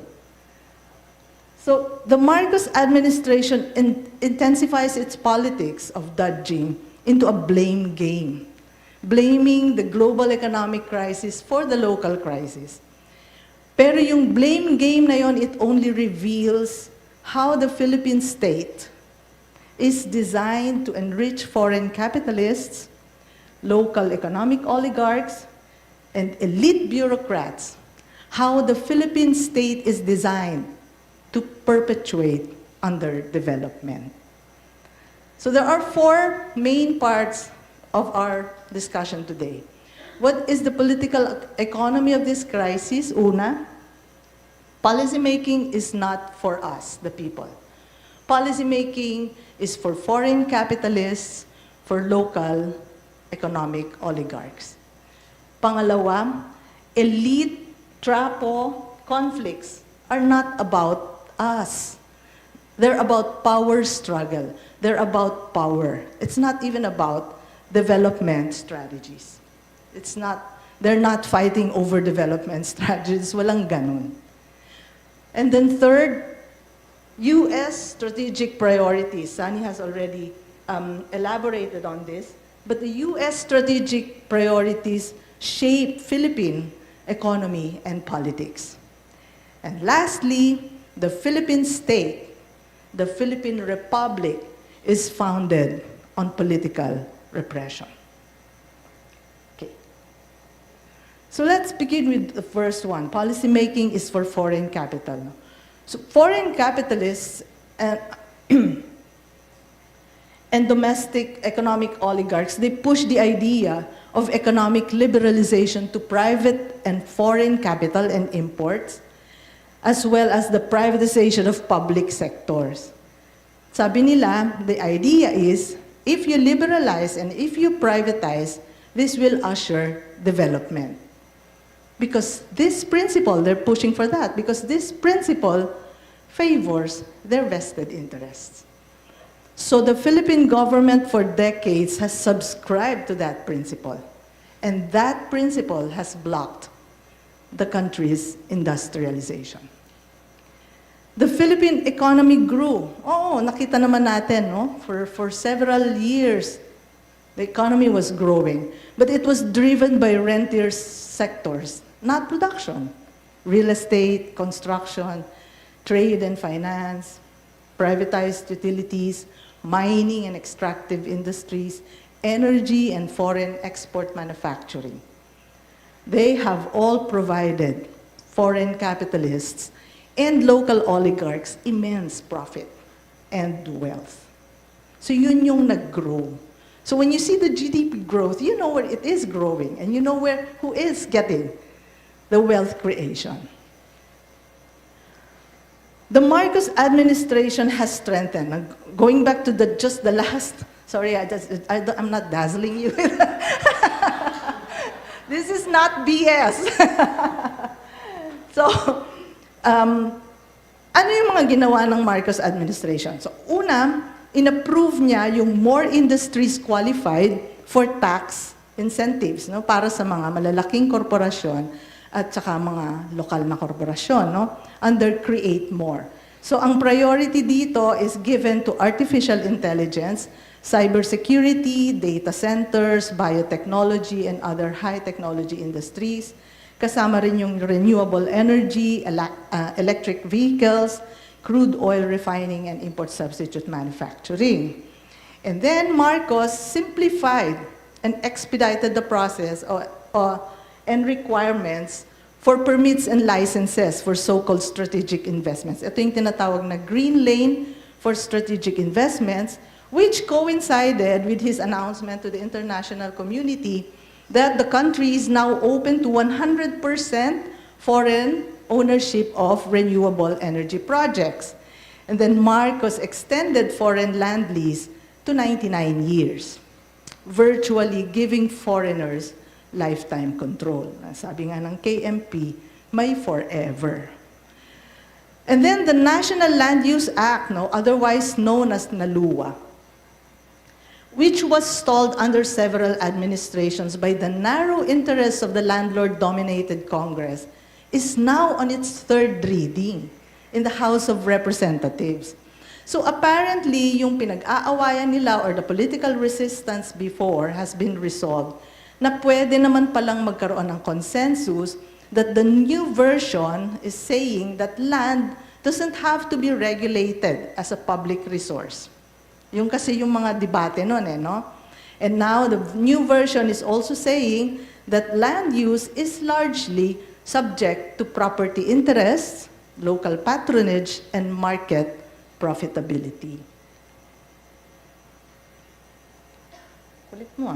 So the Marcos administration intensifies its politics of dodging into a blame game, blaming the global economic crisis for the local crisis. Pero yung blame game na yon, it only reveals how the Philippine state is designed to enrich foreign capitalists, local economic oligarchs, and elite bureaucrats. How the Philippine state is designed to perpetuate underdevelopment. So there are four main parts of our discussion today. What is the political economy of this crisis? Una, policymaking is not for us, the people. Policymaking is for foreign capitalists, for local economic oligarchs. Pangalawa, elite trapo conflicts are not about us. They're about power struggle. They're about power. It's not even about development strategies. They're not fighting over development strategies. Walang ganun. And then third, U.S. strategic priorities. Sani has already elaborated on this. But the U.S. strategic priorities shape Philippine economy and politics. And lastly, the Philippine state, the Philippine Republic, is founded on political repression. Okay. So let's begin with the first one. Policymaking is for foreign capital. So foreign capitalists and domestic economic oligarchs, they push the idea of economic liberalization to private and foreign capital and imports, as well as the privatization of public sectors. Sabi nila, the idea is, if you liberalize and if you privatize, this will usher development. Because this principle, they're pushing for that, because this principle favors their vested interests. So the Philippine government for decades has subscribed to that principle. And that principle has blocked the country's industrialization. The Philippine economy grew. Oh, nakita naman natin, no? For several years, the economy was growing. But it was driven by rentier sectors, not production. Real estate, construction, trade and finance. privatized utilities, mining and extractive industries, energy and foreign export manufacturing. They have all provided foreign capitalists and local oligarchs immense profit and wealth. So yun yung nag-grow. So when you see the GDP growth, you know where it is growing, and you know who is getting the wealth creation. The Marcos administration has strengthened. Going back to just the last, sorry, I'm not dazzling you with this is not BS. So, ano yung mga ginawa ng Marcos administration? So, una, in-approve niya yung more industries qualified for tax incentives, no, para sa mga malalaking korporasyon at saka mga lokal na korporasyon, no, under Create More. So, ang priority dito is given to artificial intelligence, cybersecurity, data centers, biotechnology, and other high-technology industries. Kasama rin yung renewable energy, electric vehicles, crude oil refining, and import substitute manufacturing. And then Marcos simplified and expedited the process and requirements for permits and licenses for so-called strategic investments. Ito yung tinatawag na green lane for strategic investments, which coincided with his announcement to the international community that the country is now open to 100% foreign ownership of renewable energy projects. And then Marcos extended foreign land lease to 99 years, virtually giving foreigners lifetime control. Sabi nga ng KMP, may forever. And then the National Land Use Act, no, otherwise known as NALUA, which was stalled under several administrations by the narrow interests of the landlord-dominated Congress, is now on its third reading in the House of Representatives. So apparently, yung pinag-aawayan nila or the political resistance before has been resolved na pwede naman palang magkaroon ng consensus that the new version is saying that land doesn't have to be regulated as a public resource. Yung kasi yung mga debate nun no? And now the new version is also saying that land use is largely subject to property interests, local patronage, and market profitability. Kulit mo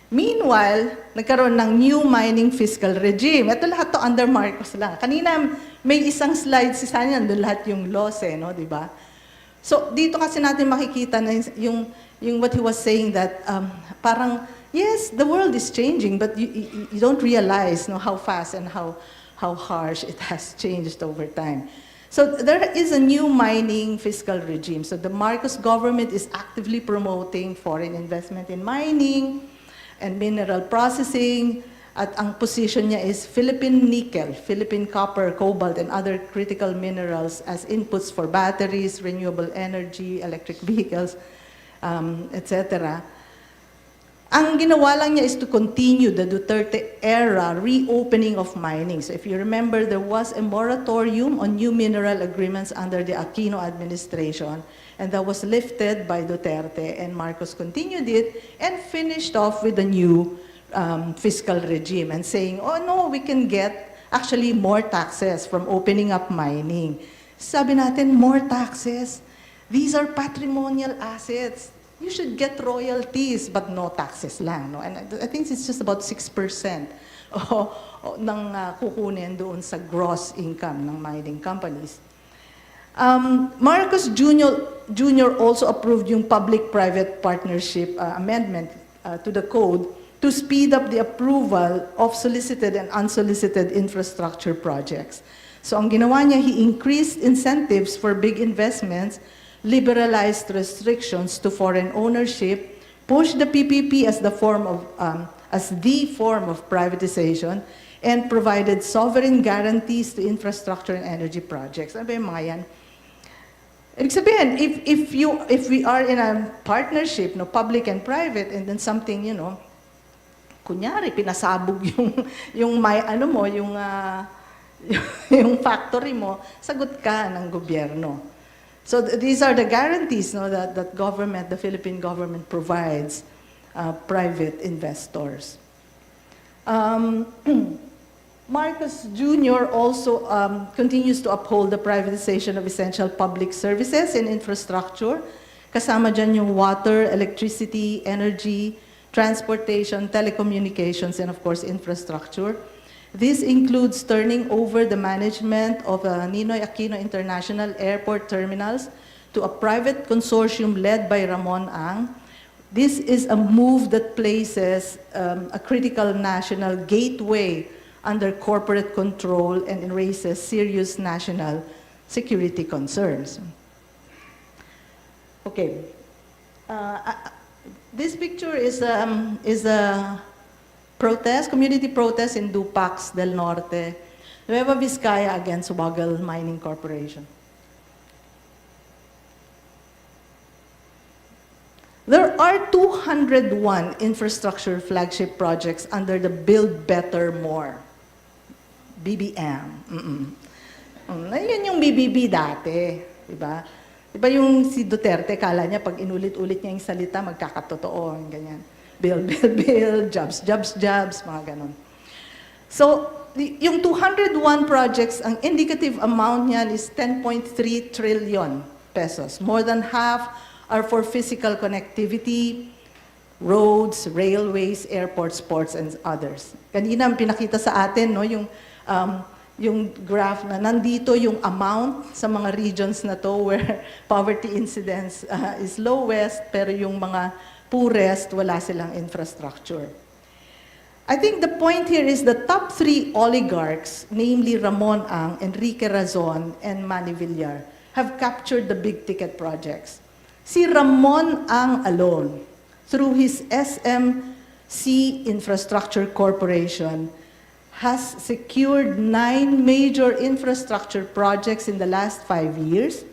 Meanwhile, nagkaroon ng new mining fiscal regime. Ito lahat to under Marcos lang. Kanina may isang slide si Sanya, doon lahat yung laws no, di ba? So dito kasi natin makikita na yung what he was saying that parang yes, the world is changing, but you don't realize how fast and how harsh it has changed over time. So there is a new mining fiscal regime. So the Marcos government is actively promoting foreign investment in mining and mineral processing. At ang position niya is Philippine nickel, Philippine copper, cobalt, and other critical minerals as inputs for batteries, renewable energy, electric vehicles, etc. Ang ginawa lang niya is to continue the Duterte era reopening of mining. So if you remember, there was a moratorium on new mineral agreements under the Aquino administration, and that was lifted by Duterte, and Marcos continued it and finished off with a new fiscal regime and saying, oh no, we can get actually more taxes from opening up mining. Sabi natin, more taxes. These are patrimonial assets. You should get royalties, but no taxes lang. No? And I think it's just about 6% ng kukunin doon sa gross income ng mining companies. Marcos Jr. also approved yung public-private partnership amendment to the code to speed up the approval of solicited and unsolicited infrastructure projects. So ang ginawa niya, he increased incentives for big investments, liberalized restrictions to foreign ownership, pushed the PPP as the form of privatization, and provided sovereign guarantees to infrastructure and energy projects. Ano ba yung mga yan? Ibig sabihin, if we are in a partnership, public and private, and then something, kunyari, pinasabog yung factory mo, sagot ka ng gobyerno. So these are the guarantees, no, that government, the Philippine government provides private investors. Marcos Jr. also continues to uphold the privatization of essential public services and infrastructure. Kasama dyan yung water, electricity, energy, transportation, telecommunications, and of course infrastructure. This includes turning over the management of Ninoy Aquino International Airport terminals to a private consortium led by Ramon Ang. This is a move that places a critical national gateway under corporate control and raises serious national security concerns. Okay. This picture is a protest, community protest in Dupax del Norte, Nueva Vizcaya against Waggle Mining Corporation. There are 201 infrastructure flagship projects under the Build Better More, BBM. Yun yung BBB dati, diba? Diba yung si Duterte, kala niya pag inulit-ulit niya yung salita, magkakatotoo, ganyan. Build, build, build, jobs, jobs, jobs, mga ganon. So, yung 201 projects, ang indicative amount niyan is 10.3 trillion pesos. More than half are for physical connectivity, roads, railways, airports, ports, and others. Kanina pinakita sa atin, no, yung graph na nandito yung amount sa mga regions na to where poverty incidence is lowest, pero yung mga poorest, wala silang infrastructure. I think the point here is the top 3 oligarchs, namely Ramon Ang, Enrique Razon, and Manny Villar, have captured the big-ticket projects. Si Ramon Ang alone, through his SMC Infrastructure Corporation, has secured 9 major infrastructure projects in the last 5 years,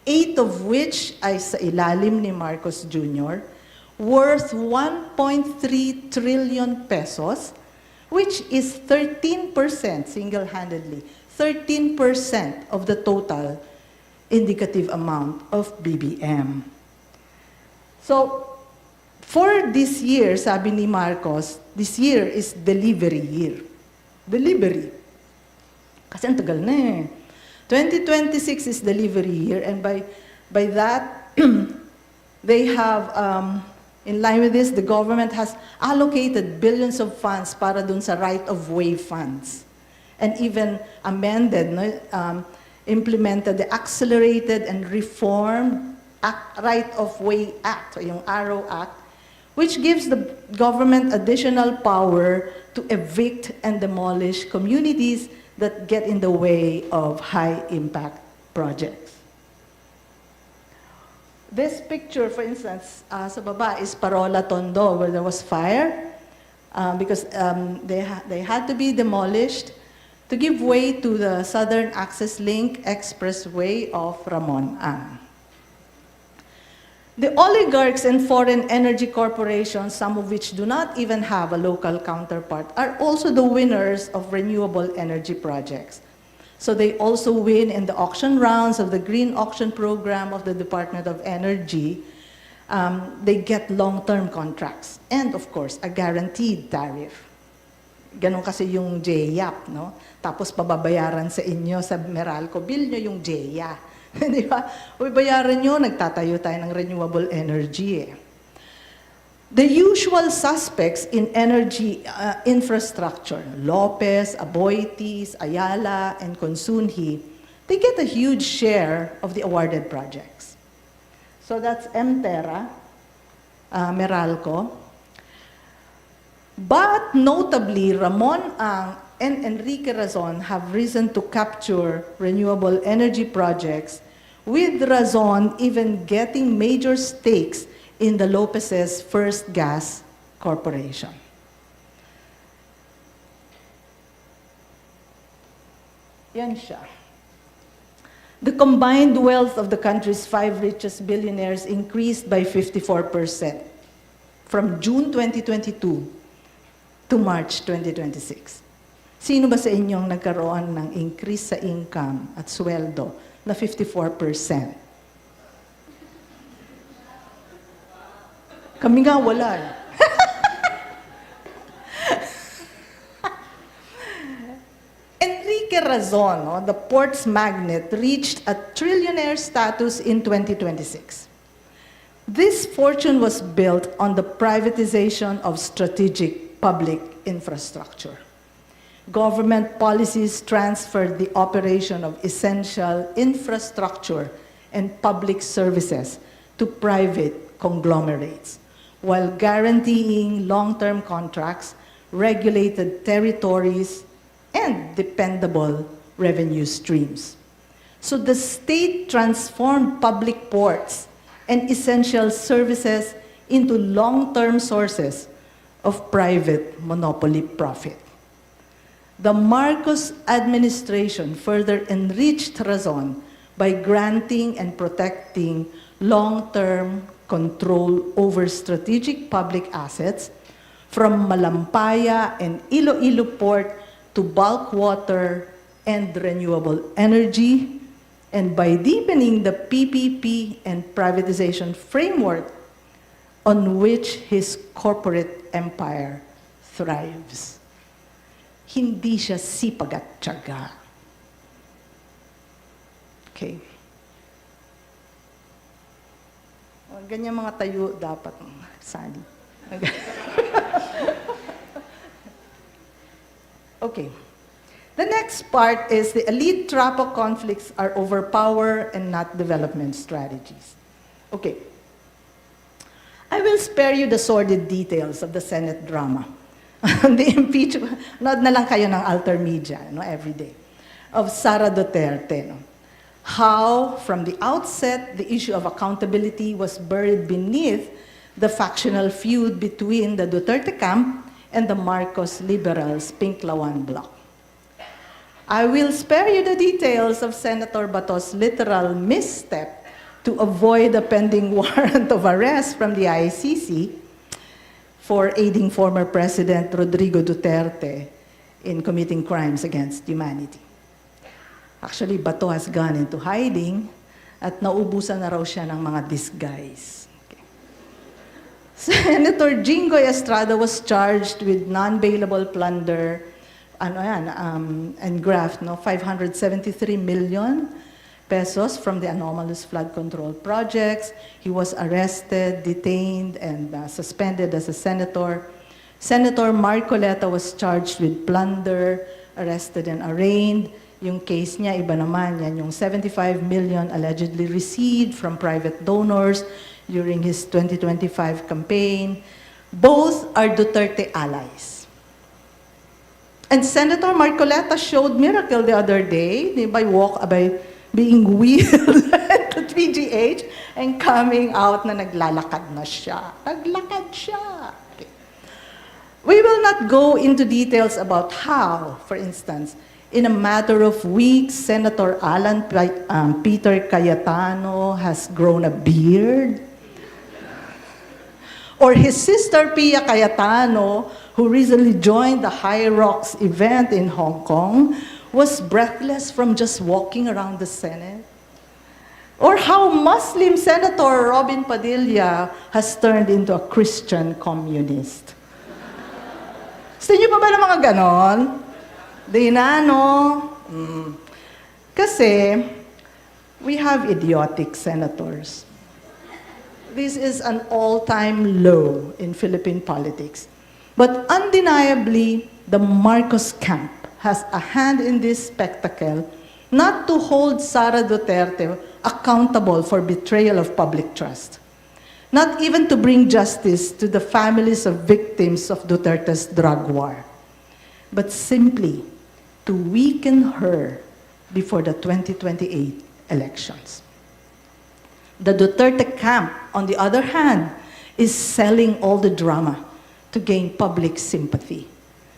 8 of which ay sa ilalim ni Marcos Jr., worth 1.3 trillion pesos, which is 13%, single-handedly, 13% of the total indicative amount of BBM. So, for this year, sabi ni Marcos, this year is delivery year. Delivery. Kasi ang tagal na eh. 2026 is delivery year, and by that, they have, in line with this, the government has allocated billions of funds para dun sa right-of-way funds, and even amended, implemented the Accelerated and Reformed Right-of-Way Act, or yung ARROW Act, which gives the government additional power to evict and demolish communities that get in the way of high-impact projects. This picture, for instance, sa baba is Parola Tondo, where there was fire, because they had to be demolished to give way to the Southern Access Link Expressway of Ramon Ang. The oligarchs and foreign energy corporations, some of which do not even have a local counterpart, are also the winners of renewable energy projects. So they also win in the auction rounds of the Green Auction Program of the Department of Energy. They get long-term contracts and, of course, a guaranteed tariff. Ganon kasi yung JYAP, no? Tapos pababayaran sa inyo sa Meralco bill nyo yung JYA. Di ba? Uy, bayaran nyo, nagtatayo tayo ng renewable energy eh. The usual suspects in energy infrastructure, Lopez, Aboitiz, Ayala, and Consunji, they get a huge share of the awarded projects. So that's MTERA, Meralco. But notably, Ramon Ang and Enrique Razon have risen to capture renewable energy projects, with Razon even getting major stakes in the Lopez's First Gas Corporation. Yan siya. The combined wealth of the country's 5 richest billionaires increased by 54% from June 2022 to March 2026. Sino ba sa inyong nagkaroon ng increase sa income at sweldo na 54%? Kami nga wala eh. Enrique Razon, no, the port's magnate, reached a trillionaire status in 2026. This fortune was built on the privatization of strategic public infrastructure. Government policies transferred the operation of essential infrastructure and public services to private conglomerates, while guaranteeing long-term contracts, regulated territories, and dependable revenue streams. So the state transformed public ports and essential services into long-term sources of private monopoly profit. The Marcos administration further enriched Razon by granting and protecting long-term control over strategic public assets from Malampaya and Iloilo Port to bulk water and renewable energy, and by deepening the PPP and privatization framework on which his corporate empire thrives. Hindi siya sipag at tiyaga. Okay. Ganyan mga tayo dapat sali. Okay. The next part is the elite trap of conflicts are over power and not development strategies. Okay. I will spare you the sordid details of the Senate drama. The impeachment, nood na lang kayo ng Altermidya, no, every day, of Sara Duterte. No? How, from the outset, the issue of accountability was buried beneath the factional feud between the Duterte camp and the Marcos liberals' Pinklawan bloc. I will spare you the details of Senator Bato's literal misstep to avoid a pending warrant of arrest from the ICC for aiding former President Rodrigo Duterte in committing crimes against humanity. Actually, Bato has gone into hiding at naubusan na raw siya ng mga disguise. Okay. Senator Jinggoy Estrada was charged with non-bailable plunder and graft, no, 573 million pesos from the anomalous flood control projects. He was arrested, detained, and suspended as a senator. Senator Marcoleta was charged with plunder, arrested and arraigned. Yung case niya, iba naman yan, yung 75 million allegedly received from private donors during his 2025 campaign. Both are Duterte allies. And Senator Marcoleta showed miracle the other day by being wheeled to PGH and coming out na naglalakad na siya. Naglakad siya. Okay. We will not go into details about how, for instance, in a matter of weeks, Senator Peter Cayetano has grown a beard. Or his sister Pia Cayetano, who recently joined the High Rocks event in Hong Kong, was breathless from just walking around the Senate. Or how Muslim Senator Robin Padilla has turned into a Christian communist. Gusto niyo pa ba ng mga ganon? Di na, no? Kasi, we have idiotic senators. This is an all-time low in Philippine politics. But undeniably, the Marcos camp has a hand in this spectacle, not to hold Sara Duterte accountable for betrayal of public trust, not even to bring justice to the families of victims of Duterte's drug war, but simply to weaken her before the 2028 elections. The Duterte camp, on the other hand, is selling all the drama to gain public sympathy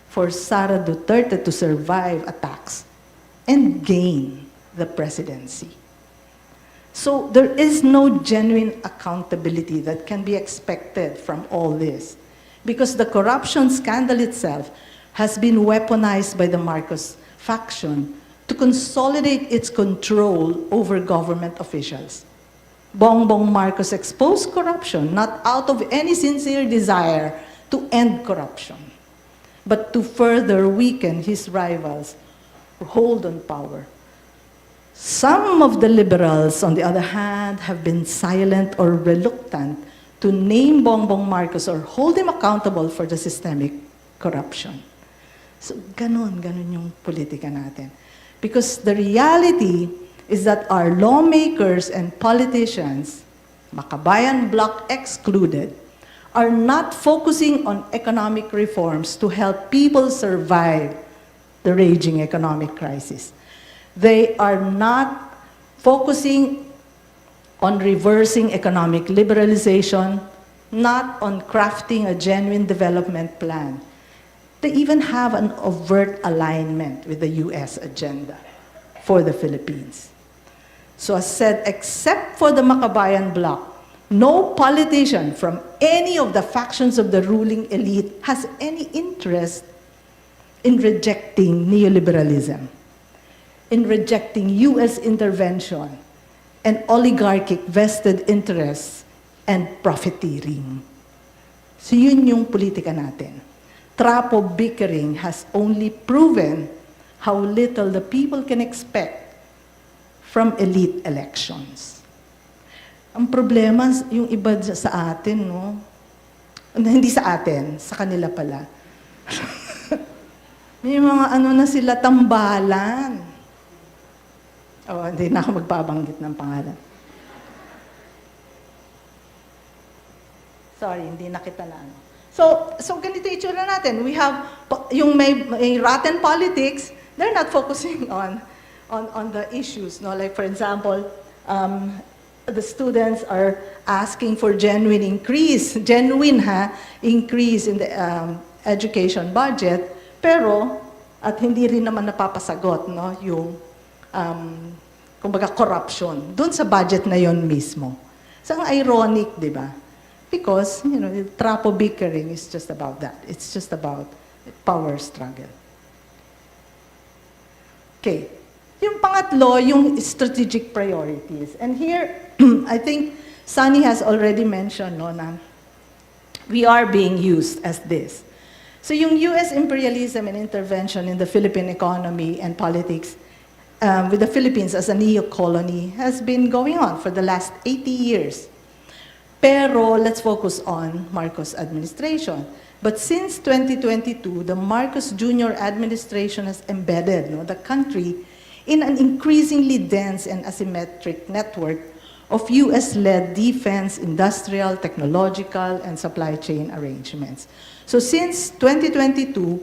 for Sara Duterte to survive attacks and gain the presidency. So there is no genuine accountability that can be expected from all this, because the corruption scandal itself has been weaponized by the Marcos faction to consolidate its control over government officials. Bongbong Marcos exposed corruption not out of any sincere desire to end corruption, but to further weaken his rivals who hold on power. Some of the liberals, on the other hand, have been silent or reluctant to name Bongbong Marcos or hold him accountable for the systemic corruption. So, ganon yung politika natin. Because the reality is that our lawmakers and politicians, Makabayan Bloc excluded, are not focusing on economic reforms to help people survive the raging economic crisis. They are not focusing on reversing economic liberalization, not on crafting a genuine development plan. They even have an overt alignment with the US agenda for the Philippines. So as said, except for the Makabayan Bloc, no politician from any of the factions of the ruling elite has any interest in rejecting neoliberalism, in rejecting US intervention, and oligarchic vested interests and profiteering. So yun yung politika natin. Trapo bickering has only proven how little the people can expect from elite elections. Ang problema, yung iba sa atin, no? Hindi sa atin, sa kanila pala. May mga ano na sila, tambalan. Oh, hindi na ako magbabanggit ng pangalan. Sorry, hindi na kita na ano. So ganito itsura natin. We have, yung may rotten politics, they're not focusing on the issues. No? Like for example, the students are asking for genuine increase in the education budget, pero at hindi rin naman napapasagot, no, yung kumbaga corruption doon sa budget na yon mismo. So ang ironic, di ba? Because, you know, trapo bickering is just about that. It's just about power struggle. Okay. Yung pangatlo, yung strategic priorities. And here, I think Sunny has already mentioned, no, na we are being used as this. So yung US imperialism and intervention in the Philippine economy and politics with the Philippines as a neo-colony has been going on for the last 80 years. Pero let's focus on Marcos administration. But since 2022, the Marcos Jr. administration has embedded, no, the country in an increasingly dense and asymmetric network of US-led defense, industrial, technological, and supply chain arrangements. So since 2022,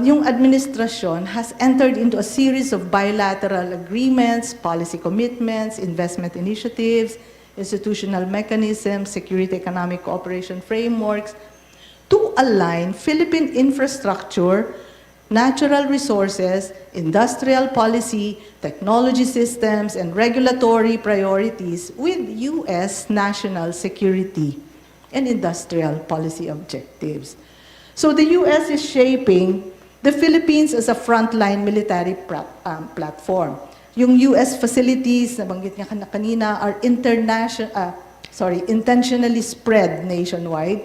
yung administration has entered into a series of bilateral agreements, policy commitments, investment initiatives, institutional mechanisms, security economic cooperation frameworks to align Philippine infrastructure, natural resources, industrial policy, technology systems, and regulatory priorities with US national security and industrial policy objectives. So the US is shaping the Philippines as a frontline military platform. Yung US facilities, nabanggit niya kanina, are intentionally spread nationwide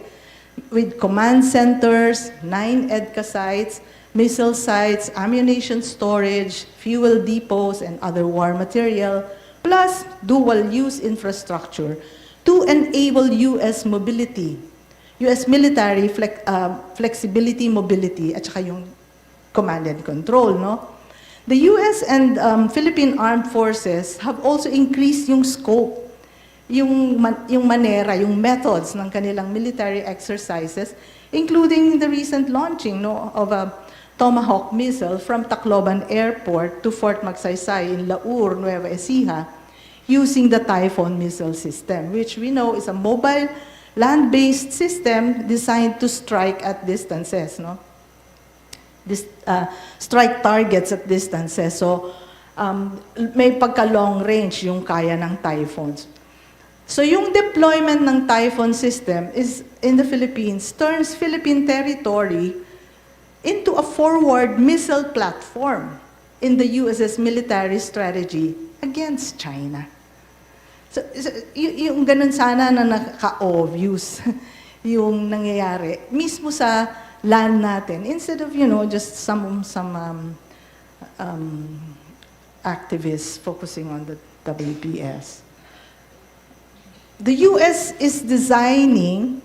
with command centers, 9 EDGE sites, missile sites, ammunition storage, fuel depots, and other war material, plus dual-use infrastructure to enable US mobility, US military flexibility, mobility, at saka yung command and control, no? The US and Philippine Armed Forces have also increased yung scope, yung manera, yung methods ng kanilang military exercises, including the recent launching, no, of a Tomahawk missile from Tacloban Airport to Fort Magsaysay in Laur, Nueva Ecija, using the Typhoon missile system, which we know is a mobile land-based system designed to strike at distances, no? Strike targets at distances. So, may pagka-long range yung kaya ng Typhoons. So, yung deployment ng Typhoon system is in the Philippines turns Philippine territory into a forward missile platform in the US's military strategy against China. So, yung ganun sana na naka-obvious yung nangyayari mismo sa land natin instead of, just some activists focusing on the WPS. The US is designing,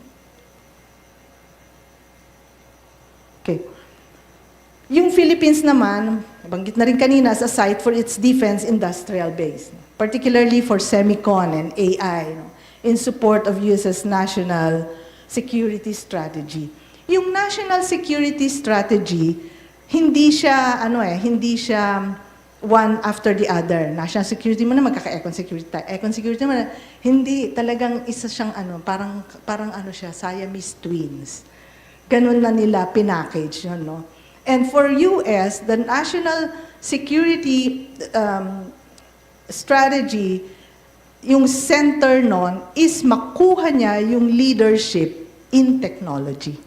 yung Philippines naman, banggit na rin kanina, as a site for its defense industrial base, particularly for semicon and AI, in support of US's national security strategy. Yung national security strategy, hindi siya one after the other. National security mo na magkaka-econ security tayo. Econ security mo na, hindi, talagang isa siyang parang siya, Siamese twins. Ganun na nila pinackage yun, no? And for US, the national security strategy, yung center nun is makuha niya yung leadership in technology.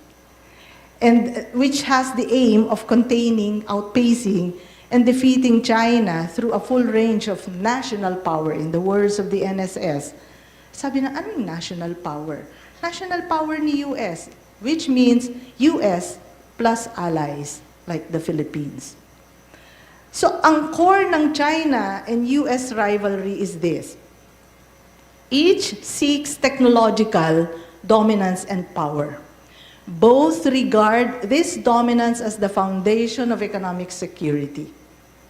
And which has the aim of containing, outpacing, and defeating China through a full range of national power. In the words of the NSS, sabi na, ano yung national power? National power ni US, which means US plus allies like the Philippines. So, ang core ng China and US rivalry is this. Each seeks technological dominance and power. Both regard this dominance as the foundation of economic security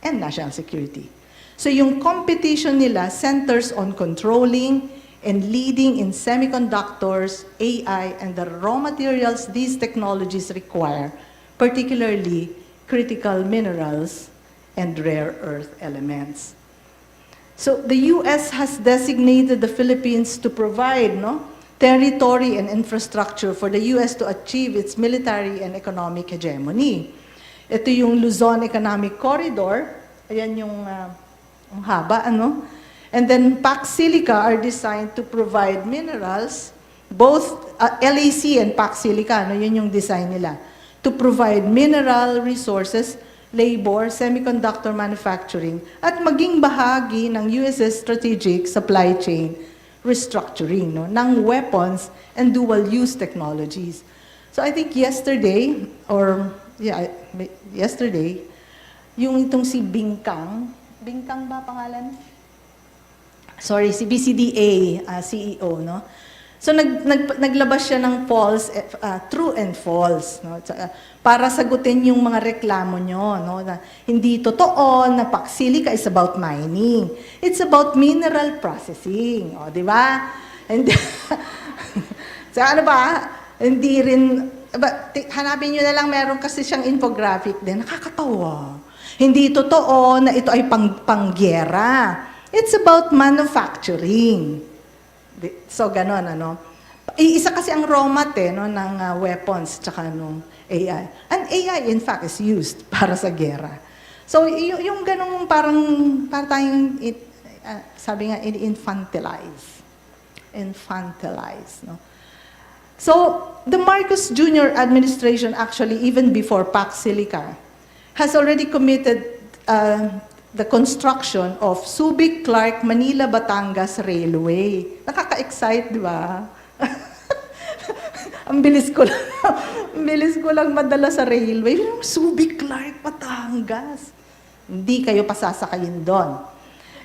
and national security. So yung competition nila centers on controlling and leading in semiconductors, AI, and the raw materials these technologies require, particularly critical minerals and rare earth elements. So the US has designated the Philippines to provide territory and infrastructure for the US to achieve its military and economic hegemony. Ito yung Luzon Economic Corridor, ayan yung haba, And then Pac Silica are designed to provide minerals, both LAC and Pac Silica, yun yung design nila, to provide mineral resources, labor, semiconductor manufacturing, at maging bahagi ng US's strategic supply chain restructuring ng weapons and dual-use technologies. So I think yesterday, yung itong si Bingkang ba pangalan? Sorry, si BCDA CEO, no? So naglabas siya ng true and false, no? Para sagutin yung mga reklamo nyo, no? Na hindi totoo na Pac Silica is about mining. It's about mineral processing, o, di ba? So ano ba? Hindi rin, hanapin nyo na lang, meron kasi siyang infographic din, nakakatawa. Hindi totoo na ito ay panggera. It's about manufacturing. So, ganon, Isa kasi ang raw mat, ng weapons, tsaka nung AI. And AI, in fact, is used para sa gera. So, yung ganong parang tayong, sabi nga, infantilize. Infantilize, no? So, the Marcos Jr. administration, actually, even before Pac Silica, has already committed the construction of Subic-Clark Manila-Batangas Railway. Nakaka-excite, di ba? Ang bilis ko lang madala sa railway. Subic-Clark, Batangas. Hindi kayo pasasakayin doon.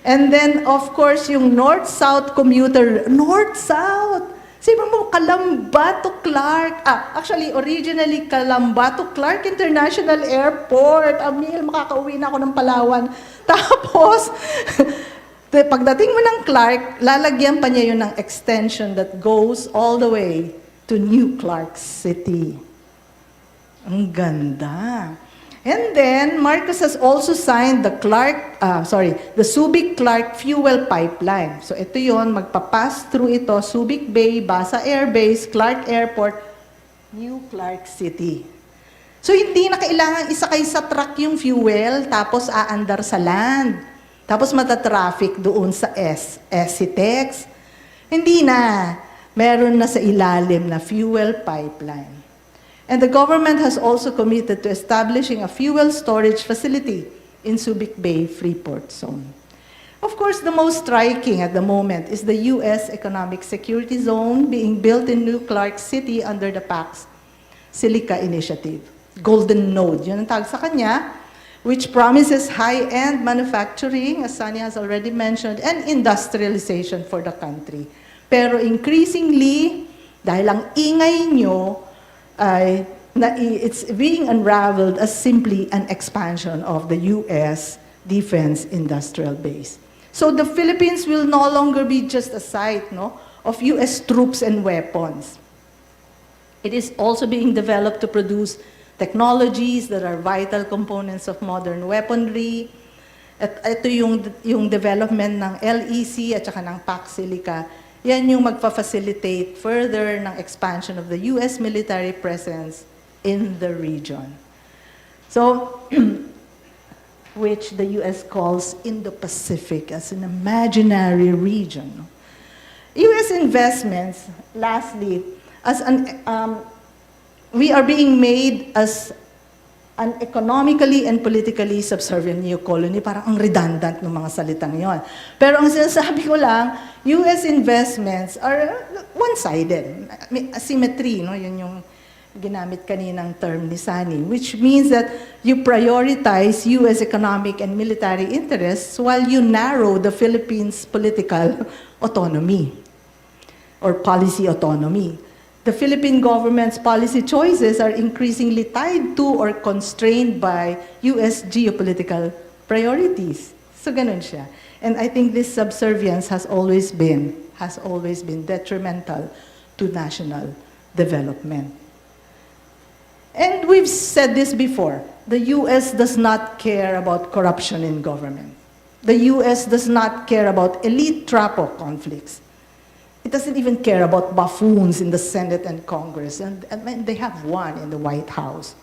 And then, of course, yung North-South commuter, North-South! Sabi mo, Calamba to Clark. Actually, originally, Calamba to Clark International Airport. Amil, makakauwi na ako ng Palawan. Tapos, pagdating mo ng Clark, lalagyan pa niya yun ng extension that goes all the way to New Clark City. Ang ganda. And then, Marcos has also signed the Subic-Clark fuel pipeline. So ito yon, magpapass through ito, Subic Bay, Basa Air Base, Clark Airport, New Clark City. So hindi na kailangan isakay sa truck yung fuel, tapos aandar sa land. Tapos matatraffic doon sa SCTEX. Hindi na. Meron na sa ilalim na fuel pipeline. And the government has also committed to establishing a fuel storage facility in Subic Bay Freeport Zone. Of course, the most striking at the moment is the U.S. Economic Security Zone being built in New Clark City under the Pax Silica Initiative. Golden Node, yun ang tawag sa kanya, which promises high-end manufacturing, as Sunny has already mentioned, and industrialization for the country. Pero increasingly, dahil ang ingay nyo, it's being unraveled as simply an expansion of the U.S. defense industrial base. So the Philippines will no longer be just a site of U.S. troops and weapons. It is also being developed to produce technologies that are vital components of modern weaponry. At ito yung development ng LEC at saka ng Pax Silica. Yan yung magpa-facilitate further ng expansion of the U.S. military presence in the region. So, which the U.S. calls Indo-Pacific as an imaginary region. U.S. investments, lastly, we are being made as an economically and politically subservient new colony. Parang ang redundant ng mga salitang yon. Pero ang sinasabi ko lang, U.S. investments are one-sided. Asymmetry, yun yung ginamit kaninang term ni Sunny, which means that you prioritize U.S. economic and military interests while you narrow the Philippines' political autonomy or policy autonomy. The Philippine government's policy choices are increasingly tied to or constrained by U.S. geopolitical priorities. So ganun siya. And I think this subservience has always been detrimental to national development. And we've said this before, the U.S. does not care about corruption in government. The U.S. does not care about elite trapo conflicts. It doesn't even care about buffoons in the Senate and Congress, and they have one in the White House.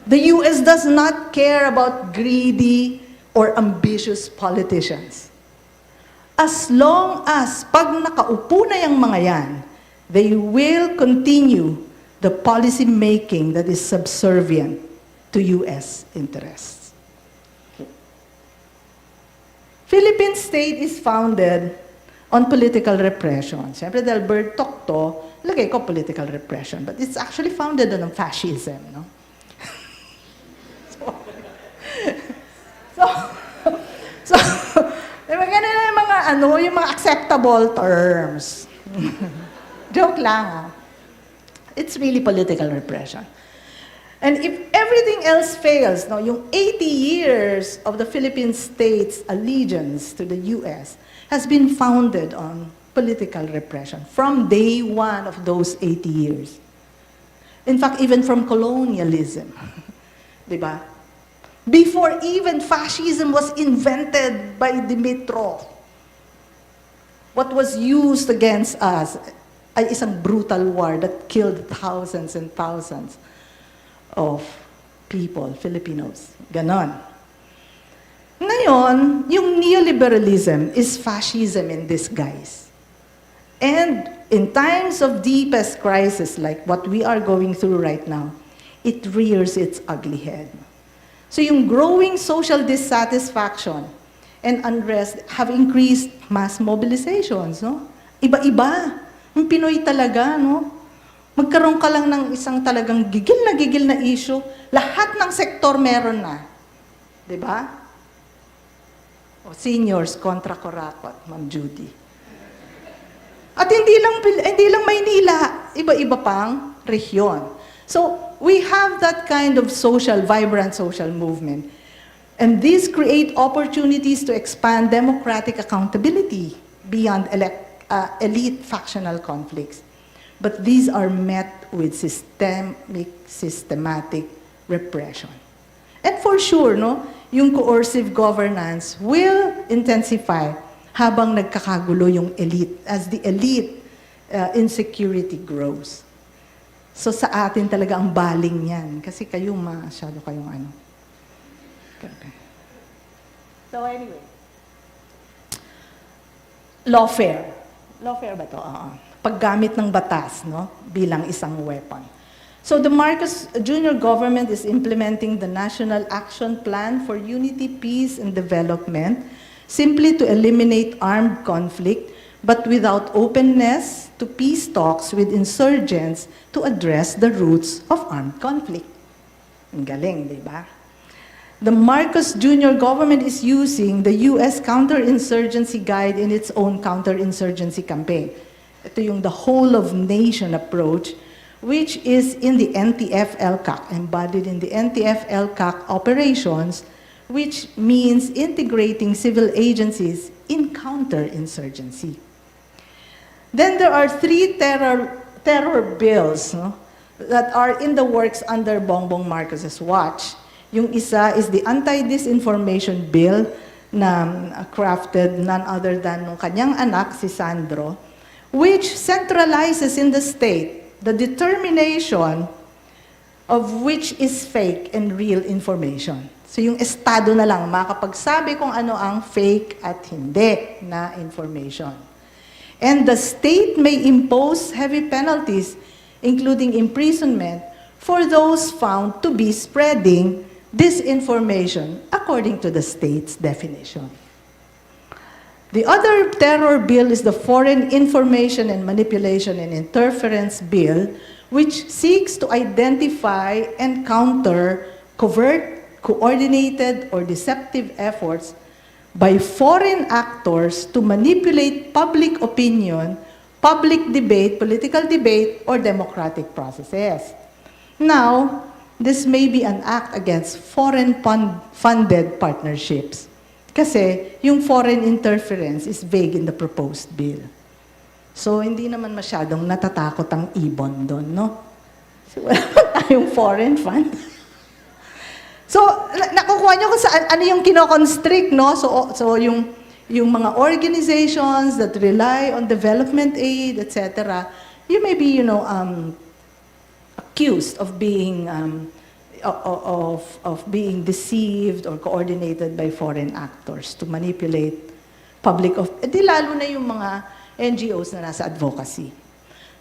The U.S. does not care about greedy or ambitious politicians. As long as pag nakaupo na yung mga yan, they will continue the policy making that is subservient to U.S. interests. Philippine state is founded on political repression. Siyempre, dahil Birdtalk to, lagay ko political repression, but it's actually founded on fascism, no? So, ganun na yung mga acceptable terms. Joke lang, It's really political repression. And if everything else fails, yung 80 years of the Philippine state's allegiance to the U.S. has been founded on political repression from day one of those 80 years. In fact, even from colonialism. Diba? Before even fascism was invented by Dimitrov, what was used against us ay isang brutal war that killed thousands and thousands of people, Filipinos. Ganon. Ngayon, yung neoliberalism is fascism in disguise. And in times of deepest crisis like what we are going through right now, it rears its ugly head. So yung growing social dissatisfaction and unrest have increased mass mobilizations, no? Iba-iba. Yung Pinoy talaga, no? Magkaroon ka lang ng isang talagang gigil na issue, lahat ng sektor meron na. Diba? O seniors kontra Korakot, Ma'am Judy. At hindi lang Maynila, iba-iba pang rehiyon. So, we have that kind of vibrant social movement. And these create opportunities to expand democratic accountability beyond elite factional conflicts. But these are met with systematic repression. And for sure, yung coercive governance will intensify habang nagkakagulo yung elite, as the elite insecurity grows. So sa atin talaga ang baling yan. Kasi kayo masyado kayong ano. Okay. So anyway. Lawfare. Lawfare ba ito? Paggamit ng batas, bilang isang weapon. So the Marcos Jr. government is implementing the National Action Plan for Unity, Peace, and Development, simply to eliminate armed conflict, but without openness to peace talks with insurgents to address the roots of armed conflict. Ang galing, di ba? The Marcos Jr. government is using the U.S. counterinsurgency guide in its own counterinsurgency campaign. Ito yung the whole of nation approach, which is in the NTF-LCAC, embodied in the NTF-LCAC operations, which means integrating civil agencies in counterinsurgency. Then there are 3 terror bills that are in the works under Bongbong Marcos's watch. Yung isa is the anti-disinformation bill na crafted none other than nung kanyang anak, si Sandro, which centralizes in the state the determination of which is fake and real information. So yung Estado na lang makapagsabi kung ano ang fake at hindi na information. And the state may impose heavy penalties, including imprisonment, for those found to be spreading disinformation according to the state's definition. The other terror bill is the Foreign Information and Manipulation and Interference Bill, which seeks to identify and counter covert, coordinated, or deceptive efforts by foreign actors to manipulate public opinion, public debate, political debate, or democratic processes. Now, this may be an act against foreign-funded partnerships. Kasi yung foreign interference is vague in the proposed bill. So, hindi naman masyadong natatakot ang IBON doon, no? So, wala tayong foreign fund. So, nakukuha nyo kung saan, ano yung kinoconstrict, no? So yung mga organizations that rely on development aid, etc., you may be, accused of being of being deceived or coordinated by foreign actors to manipulate public di lalo na yung mga NGOs na nasa advocacy.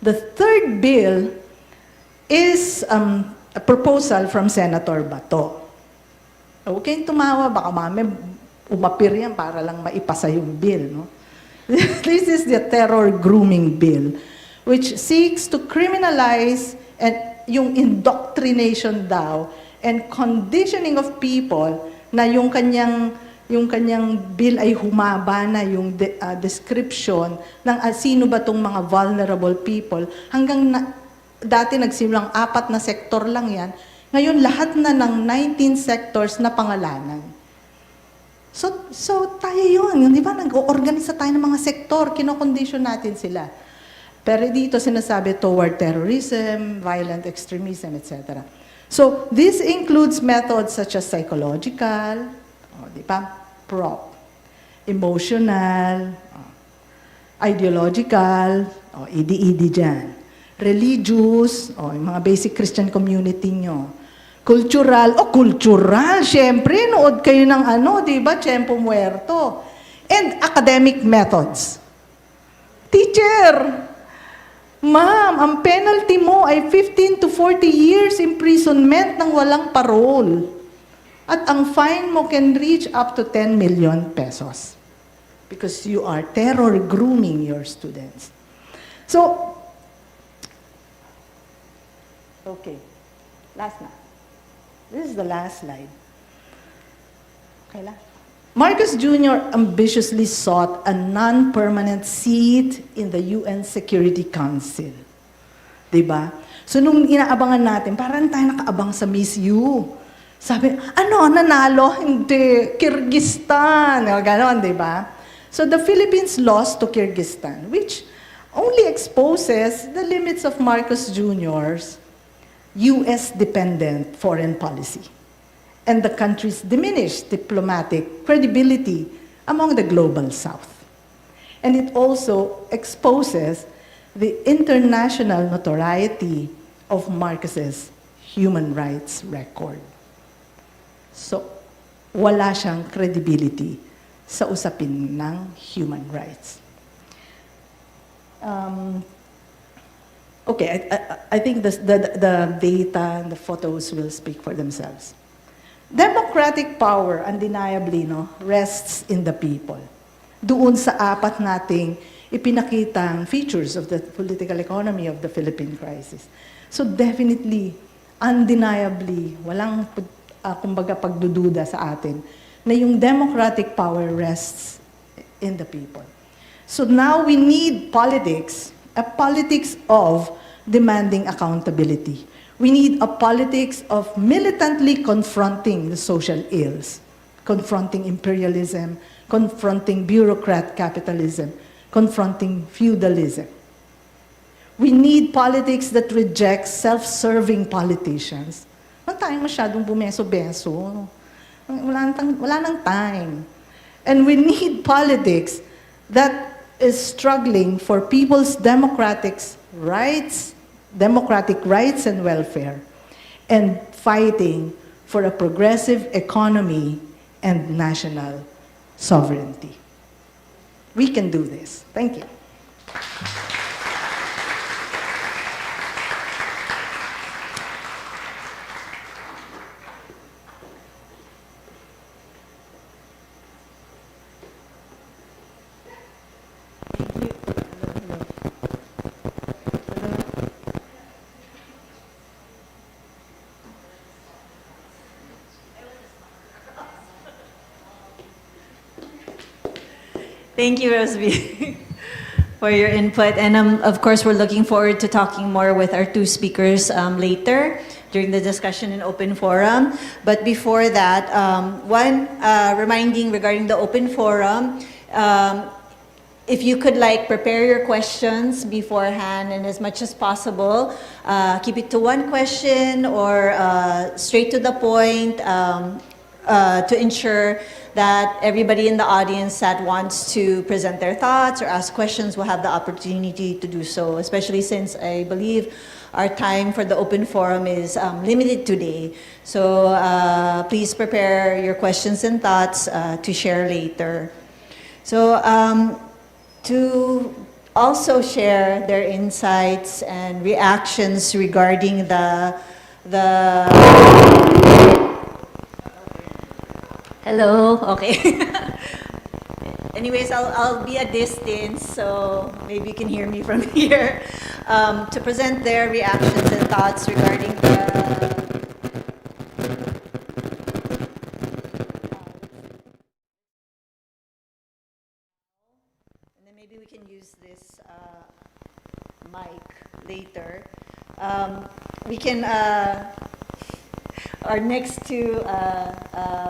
The third bill is a proposal from Senator Bato. Huwag kayong tumawa, baka mami umapir yan para lang maipasa yung bill. No? This is the terror grooming bill, which seeks to criminalize yung indoctrination daw and conditioning of people na yung kanyang bill ay humaba na yung description ng sino ba tong mga vulnerable people. Hanggang dati nagsimulang 4 na sektor lang yan. Ngayon, lahat na ng 19 sectors na pangalanan. So tayo yun, di ba? Nag-organisa tayo ng mga sektor, kinokondisyon natin sila. Pero dito sinasabi toward terrorism, violent extremism, etc. So this includes methods such as psychological, di ba? Prop, emotional, ideological, EDE dyan. Religious, yung mga basic Christian community nyo. Cultural, cultural, syempre, nood kayo ng di ba, Tiempo Muerto. And academic methods. Teacher, ma'am, ang penalty mo ay 15 to 40 years imprisonment ng walang parole. At ang fine mo can reach up to 10 million pesos. Because you are terror grooming your students. So, okay, last na. This is the last slide. Okay lang. Marcos Jr. ambitiously sought a non-permanent seat in the UN Security Council. Diba? So nung inaabangan natin, parang tayo nakaabang sa Miss U. Sabi, nanalo? Hindi, Kyrgyzstan. Ganon, diba? So the Philippines lost to Kyrgyzstan, which only exposes the limits of Marcos Jr.'s US-dependent foreign policy and the country's diminished diplomatic credibility among the global South. And it also exposes the international notoriety of Marcos's human rights record. So, wala siyang credibility sa usapin ng human rights. Okay, I think the data and the photos will speak for themselves. Democratic power, undeniably, no, rests in the people. Doon sa apat nating ipinakitang features of the political economy of the Philippine crisis. So definitely, undeniably, walang kumbaga pagdududa sa atin na yung democratic power rests in the people. So now we need politics, a politics of demanding accountability. We need a politics of militantly confronting the social ills, confronting imperialism, confronting bureaucrat capitalism, confronting feudalism. We need politics that rejects self-serving politicians. Wala tayong masyadong bumeso-beso. Wala nang time. And we need politics that is struggling for people's democratic rights and welfare, and fighting for a progressive economy and national sovereignty. We can do this. Thank you. Thank you, Roseby, for your input. And of course, we're looking forward to talking more with our two speakers later during the discussion in open forum. But before that, one reminding regarding the open forum, if you could prepare your questions beforehand and as much as possible, keep it to one question or straight to the point to ensure that everybody in the audience that wants to present their thoughts or ask questions will have the opportunity to do so, especially since I believe our time for the open forum is limited today. So please prepare your questions and thoughts to share later. So to also share their insights and reactions regarding the Hello, okay. Anyways, I'll be a distance, so maybe you can hear me from here, to present their reactions and thoughts regarding the and then maybe we can use this mic later. We can our next two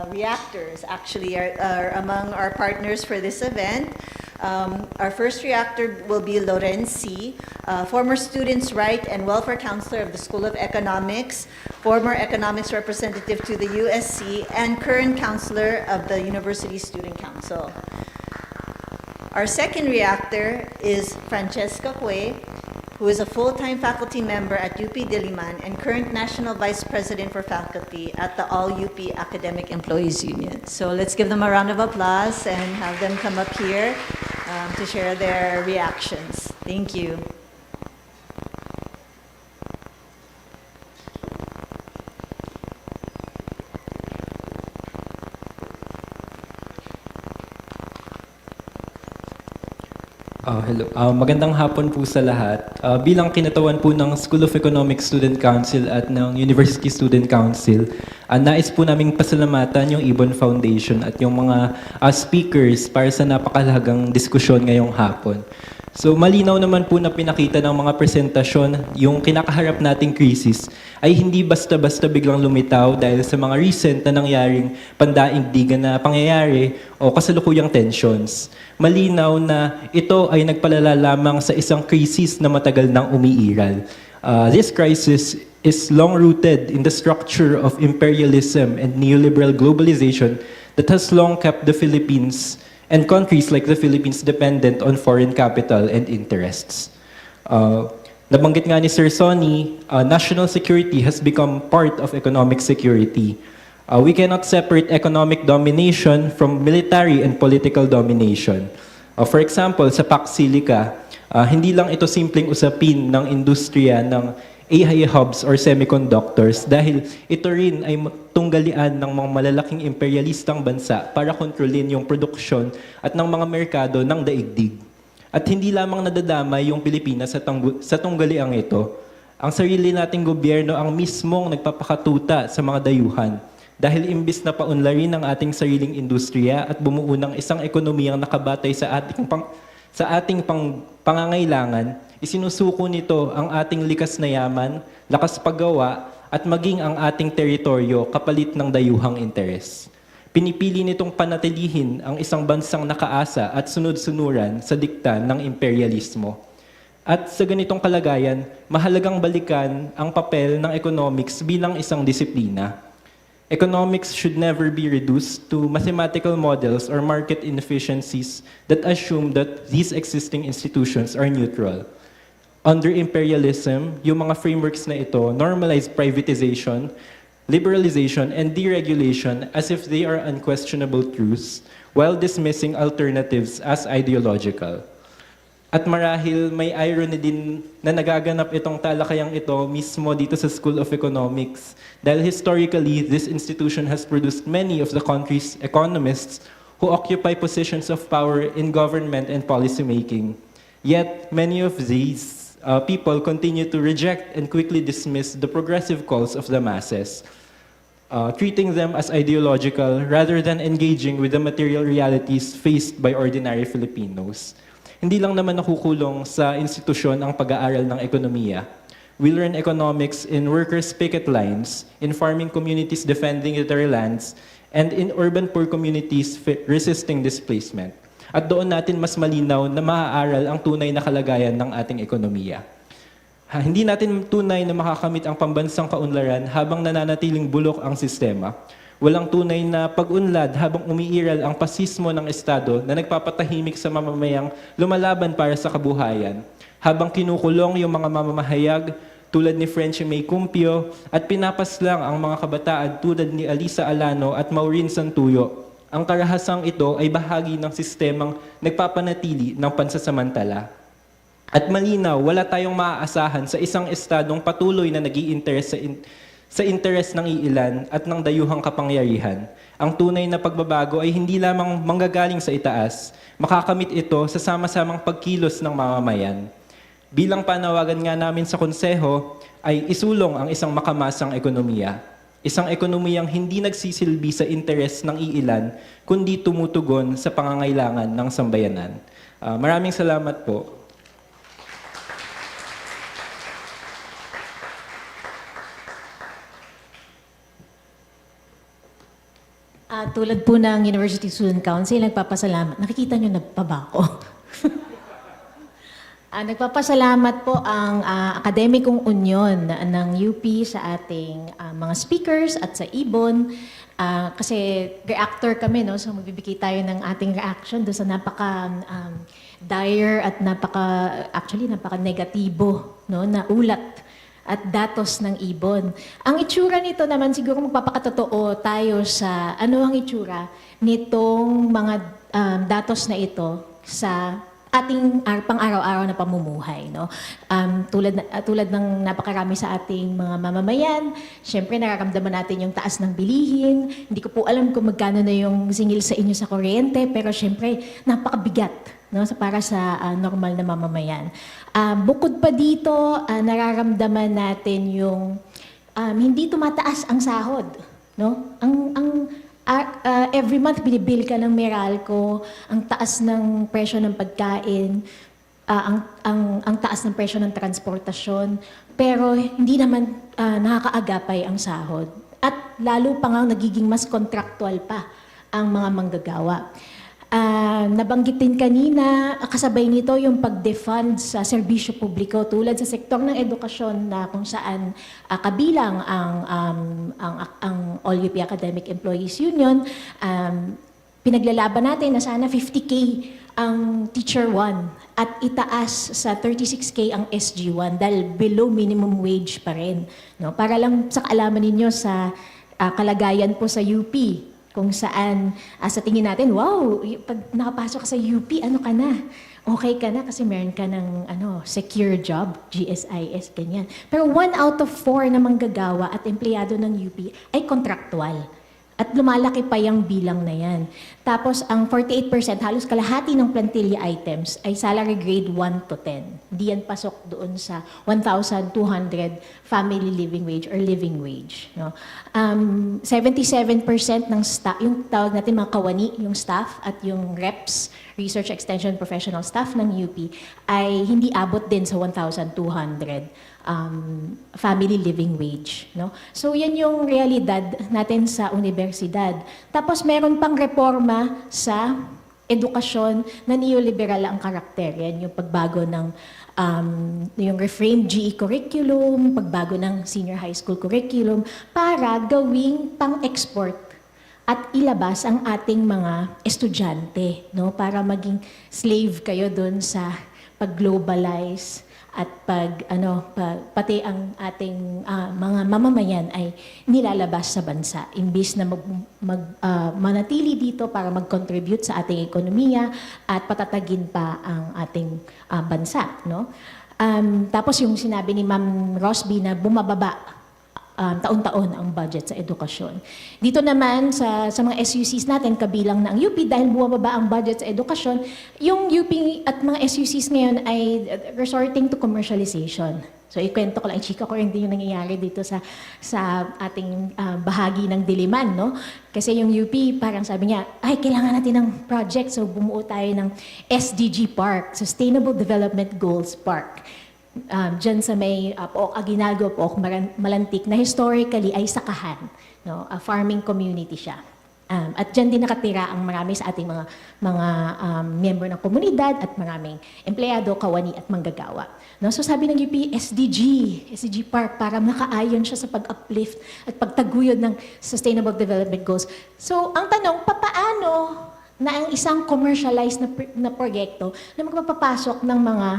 reactors actually are among our partners for this event. Our first reactor will be Loren C., former Students' Right and Welfare Counselor of the School of Economics, former economics representative to the USC, and current counselor of the University Student Council. Our second reactor is Francesca Cue, who is a full-time faculty member at Union-Diliman and current National Vice President for Faculty at the All-UP Academic Employees Union. So let's give them a round of applause and have them come up here to share their reactions. Thank you. Hello. Magandang hapon po sa lahat. Bilang kinatawan po ng School of Economics Student Council at ng University Student Council, nais po naming pasalamatan yung IBON Foundation at yung mga speakers para sa napakalagang diskusyon ngayong hapon. So malinaw naman po na pinakita ng mga presentasyon yung kinakaharap nating krisis ay hindi basta-basta biglang lumitaw dahil sa mga recent na nangyaring pandaigdigan na pangyayari o kasalukuyang tensions. Malinaw na ito ay nagpalala lamang sa isang krisis na matagal nang umiiral. This crisis is long-rooted in the structure of imperialism and neoliberal globalization that has long kept the Philippines and countries like the Philippines dependent on foreign capital and interests. Nabanggit nga ni Sir Sonny, national security has become part of economic security. We cannot separate economic domination from military and political domination. For example, sa Pax Silica, hindi lang ito simpleng usapin ng industriya ng AI hubs or semiconductors dahil ito rin ay tunggalian ng mga malalaking imperialistang bansa para kontrolin yung produksyon at ng mga merkado ng daigdig. At hindi lamang nadadamay yung Pilipinas sa tunggaliang ito, ang sarili nating gobyerno ang mismong nagpapakatuta sa mga dayuhan dahil imbis na paunlarin ang ating sariling industriya at bumuo ng isang ekonomiyang nakabatay sa ating pangangailangan, isinusuko nito ang ating likas na yaman, lakas paggawa, at maging ang ating teritoryo kapalit ng dayuhang interes. Pinipili nitong panatilihin ang isang bansang nakaasa at sunod-sunuran sa dikta ng imperialismo. At sa ganitong kalagayan, mahalagang balikan ang papel ng economics bilang isang disiplina. Economics should never be reduced to mathematical models or market inefficiencies that assume that these existing institutions are neutral. Under imperialism, yung mga frameworks na ito normalize privatization, liberalization, and deregulation as if they are unquestionable truths, while dismissing alternatives as ideological. At marahil may irony din na nagaganap itong talakayang ito mismo dito sa School of Economics dahil historically, this institution has produced many of the country's economists who occupy positions of power in government and policymaking. Yet, many of these people continue to reject and quickly dismiss the progressive calls of the masses, treating them as ideological rather than engaging with the material realities faced by ordinary Filipinos. Hindi lang naman nakukulong sa institusyon ang pag-aaral ng ekonomiya. We learn economics in workers' picket lines, in farming communities defending their lands, and in urban poor communities resisting displacement. At doon natin mas malinaw na maaaral ang tunay na kalagayan ng ating ekonomiya. Hindi natin tunay na makakamit ang pambansang kaunlaran habang nananatiling bulok ang sistema. Walang tunay na pag-unlad habang umiiral ang pasismo ng Estado na nagpapatahimik sa mamamayang lumalaban para sa kabuhayan, habang kinukulong yung mga mamamahayag tulad ni Frenchie May Cumpio at pinapaslang ang mga kabataan tulad ni Alisa Alano at Maureen Santuyo. Ang karahasang ito ay bahagi ng sistemang nagpapanatili ng pansasamantala. At malinaw, wala tayong maaasahan sa isang estadong patuloy na nag-iinteres sa interes ng iilan at ng dayuhang kapangyarihan. Ang tunay na pagbabago ay hindi lamang manggagaling sa itaas, makakamit ito sa sama-samang pagkilos ng mamamayan. Bilang panawagan nga namin sa konseho, ay isulong ang isang makamasang ekonomiya. Isang ekonomiyang hindi nagsisilbi sa interes ng iilan, kundi tumutugon sa pangangailangan ng sambayanan. Maraming salamat po. Tulad po ng University Student Council, nagpapasalamat. Nakikita nyo, nagpaba ako. Nagpapasalamat po ang Akademikong Union ng UP sa ating mga speakers at sa IBON. Kasi reactor kami, no? So magbibigay tayo ng ating reaction doon sa dire at napaka-negatibo, no? Na ulat at datos ng IBON. Ang itsura nito naman, siguro magpapakatotoo tayo sa ano ang itsura nitong mga datos na ito sa ating pang-araw-araw na pamumuhay. No? Tulad ng napakarami sa ating mga mamamayan, syempre nararamdaman natin yung taas ng bilihin. Hindi ko po alam kung magkano na yung singil sa inyo sa kuryente, pero syempre napakabigat, no? Para sa normal na mamamayan. Bukod pa dito, nararamdaman natin yung hindi tumataas ang sahod. No? Every month binibill ka ng Meralco, ang taas ng presyo ng pagkain, ang taas ng presyo ng transportasyon, pero hindi naman nakakaagapay ang sahod. At lalo pa nga nagiging mas contractual pa ang mga manggagawa. Nabanggit din kanina, kasabay nito yung pag-defund sa serbisyo publiko tulad sa sektor ng edukasyon na kung saan kabilang ang All-UP Academic Employees Union. Pinaglalaban natin na sana 50K ang Teacher 1 at itaas sa 36K ang SG1 dahil below minimum wage pa rin. No? Para lang sa kaalaman ninyo sa kalagayan po sa UP, kung saan sa tingin natin, wow, pag nakapasok ka sa UP, ano ka na? okay ka na kasi meron ka ng secure job, GSIS, ganyan. Pero 1 out of 4 na manggagawa at empleyado ng UP ay contractual. At lumalaki pa yung bilang na yan. Tapos ang 48%, halos kalahati ng plantilla items ay salary grade 1 to 10. Di yan pasok doon sa 1,200 family living wage or living wage. No? 77% ng staff, yung tawag natin mga kawani, yung staff at yung reps, research extension professional staff ng UP, ay hindi abot din sa 1,200 family living wage. No? So yan yung realidad natin sa universidad. Tapos meron pang reforma sa edukasyon na neoliberal ang karakter. Yan yung pagbago ng yung reframed GE curriculum, pagbago ng senior high school curriculum para gawing pang-export at ilabas ang ating mga estudyante, no? Para maging slave kayo doon sa pag-globalize at pati ang ating mga mamamayan ay nilalabas sa bansa. Imbis na manatili dito para mag-contribute sa ating ekonomiya at patatagin pa ang ating bansa. No? Tapos yung sinabi ni Ma'am Rosby na bumababa taon-taon ang budget sa edukasyon. Dito naman sa mga SUCs natin, kabilang na ang UP, dahil bumababa ang budget sa edukasyon, yung UP at mga SUCs ngayon ay resorting to commercialization. So ikwento ko lang, chika ko rin din yung nangyayari dito sa ating bahagi ng Diliman. No? Kasi yung UP, parang sabi niya, ay kailangan natin ng project, so bumuo tayo ng SDG Park, Sustainable Development Goals Park. Diyan sa may Pook Aguinaldo, Pook Malantik, na historically ay sakahan. No? A farming community siya. At diyan din nakatira ang marami sa ating mga miyembro ng komunidad at maraming empleyado, kawani at manggagawa. No? So sabi ng UP, SDG Park, para makaayon siya sa pag-uplift at pagtaguyod ng Sustainable Development Goals. So ang tanong, papaano na ang isang commercialized na proyekto na magpapapasok ng mga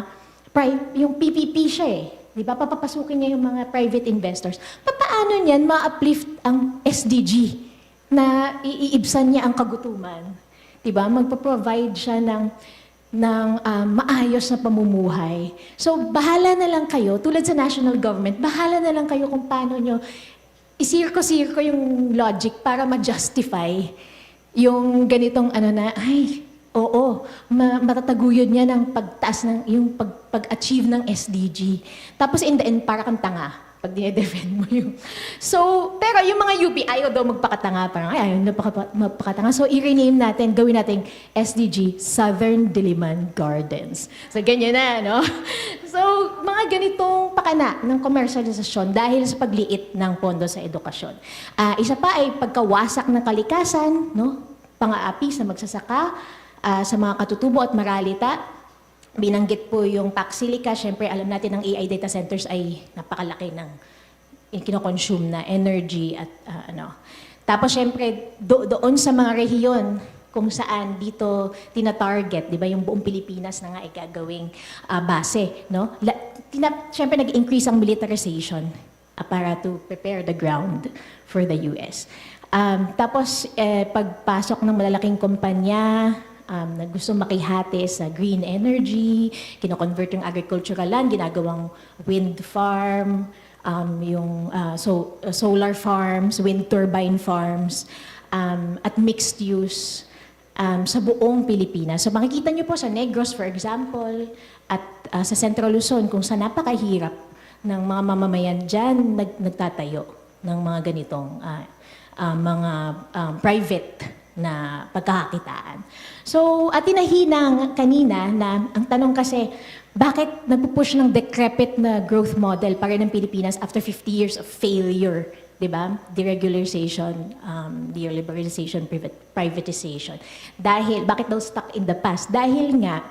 yung PPP siya di ba? Papapasukin niya yung mga private investors. Paano niyan ma-uplift ang SDG na iibsan niya ang kagutuman? Di ba? Magpo-provide siya ng maayos na pamumuhay. So, bahala na lang kayo, tulad sa national government, bahala na lang kayo kung paano nyo isirko-sirko yung logic para ma-justify yung ganitong oo, matataguyod niya ng pagtaas ng yung pag-achieve ng SDG. Tapos in the end, para kang tanga pag dinedefend mo yung. So, pero yung mga UP, ayaw daw magpakatanga. Parang ayaw na magpakatanga. So, i-rename natin, gawin natin SDG, Southern Diliman Gardens. So, ganyan na, no? So, mga ganitong pakana ng komersyalisasyon dahil sa pagliit ng pondo sa edukasyon. Isa pa ay pagkawasak ng kalikasan, no? Pang-aapi sa magsasaka, sa mga katutubo at maralita. Binanggit po yung Paxilica. Siyempre, alam natin ang AI data centers ay napakalaki ng kinoconsume na energy at Tapos, siyempre, doon sa mga rehiyon kung saan dito tina-target, di ba, yung buong Pilipinas na nga ay gagawing base, no? Siyempre, nag-increase ang militarization para to prepare the ground for the US. Tapos, pagpasok ng malalaking kumpanya, na gusto makihati sa green energy, kino-convert yung agricultural land, ginagawang wind farm, solar farms, wind turbine farms, at mixed use sa buong Pilipinas. So makikita nyo po sa Negros, for example, at sa Central Luzon, kung saan napakahirap ng mga mamamayan dyan nagtatayo ng mga ganitong mga private na pagkakakitaan. So, tinahinang kanina na ang tanong kasi, bakit nagpupush ng decrepit na growth model para ng Pilipinas after 50 years of failure, di ba? Deregularization, neoliberalization, privatization. Dahil, bakit daw stuck in the past? Dahil nga,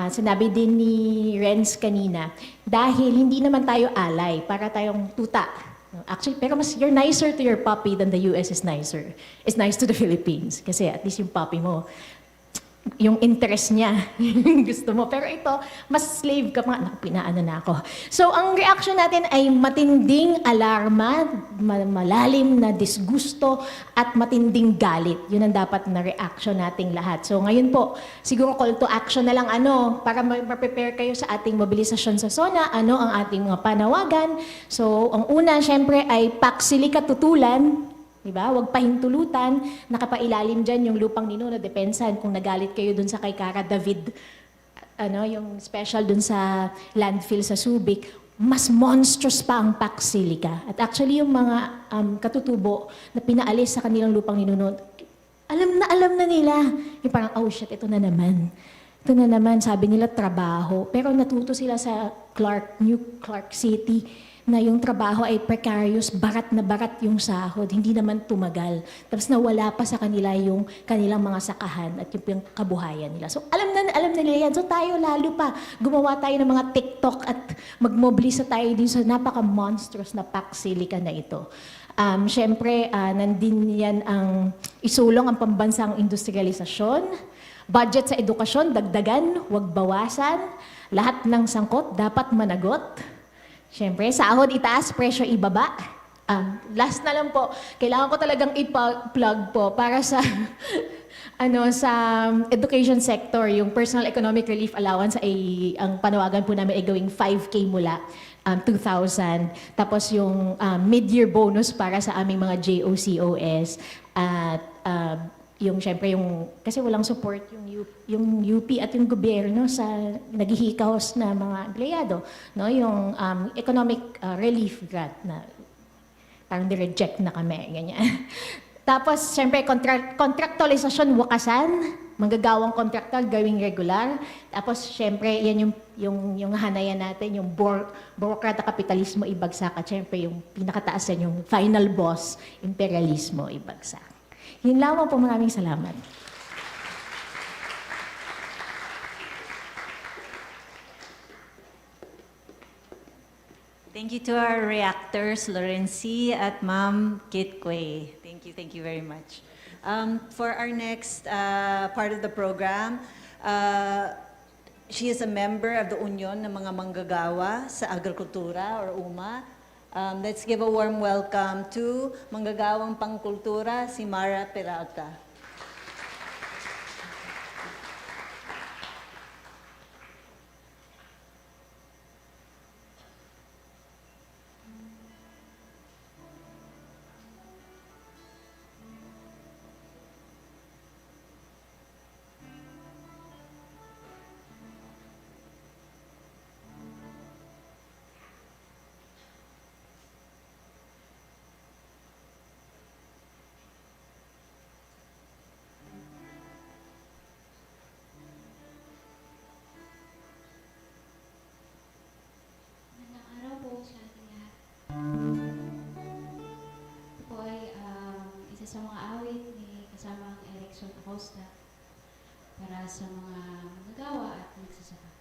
sinabi din ni Renz kanina, dahil hindi naman tayo alay, para tayong tuta. Actually, pero mas you're nicer to your puppy than the US is nice to the Philippines. Kasi at least yung puppy mo, yung interest niya, yung gusto mo. Pero ito, mas slave ka pa. Naku, pinaano na ako. So, ang reaction natin ay matinding alarma, malalim na disgusto, at matinding galit. Yun ang dapat na reaction nating lahat. So, ngayon po, siguro call to action na lang para ma-prepare kayo sa ating mobilisasyon sa SONA, ano ang ating mga panawagan. So, ang una, syempre, ay paksili katutulan. Diba? Huwag pahintulutan, nakapailalim dyan yung lupang ninuno, depensan kung nagalit kayo dun sa kay Cara David, yung special dun sa landfill sa Subic, mas monstrous pa ang paksilika. At actually yung mga katutubo na pinaalis sa kanilang lupang ninuno, alam na nila. Yung parang, oh shit, ito na naman. Ito na naman, sabi nila trabaho. Pero natuto sila sa New Clark City, na yung trabaho ay precarious, barat na barat yung sahod, hindi naman tumagal. Tapos nawala pa sa kanila yung kanilang mga sakahan at yung kabuhayan nila. So alam na nila yan. So tayo lalo pa, gumawa tayo ng mga TikTok at magmobilisa tayo din sa napaka-monstrous na paksilika na ito. Siyempre, nandin yan ang isulong ang pambansang industrialisasyon, budget sa edukasyon, dagdagan, huwag bawasan, lahat ng sangkot dapat managot. Siyempre, sahod itaas, presyo ibaba. Last na lang po, kailangan ko talagang i-plug po para sa sa education sector, yung personal economic relief allowance ay ang panawagan po namin ay gawing 5K mula 2,000. Tapos yung mid-year bonus para sa aming mga JOCOS at yung syempre yung kasi walang support yung UP at yung gobyerno sa naghihikaos na mga empleyado, no, yung economic relief grant na parang reject na kami ganyan. Tapos syempre contractualisasyon wakasan, manggagawang kontraktor gawing regular. Tapos syempre yan yung hanayan natin, yung bureaucrat kapitalismo ibagsak at syempre yung pinakataas yan yung final boss imperialismo ibagsak. Yun lamang po, maraming salamat. Thank you to our reactors, Lorenzi at Ma'am Kit Quay. Thank you very much. For our next part of the program, she is a member of the Union ng mga manggagawa sa agrikultura or UMA. Let's give a warm welcome to manggagawang pangkultura, si Mara Peralta. Sa mga awit ni kasamang Erickson Acosta para sa mga manggagawa at magsasaka.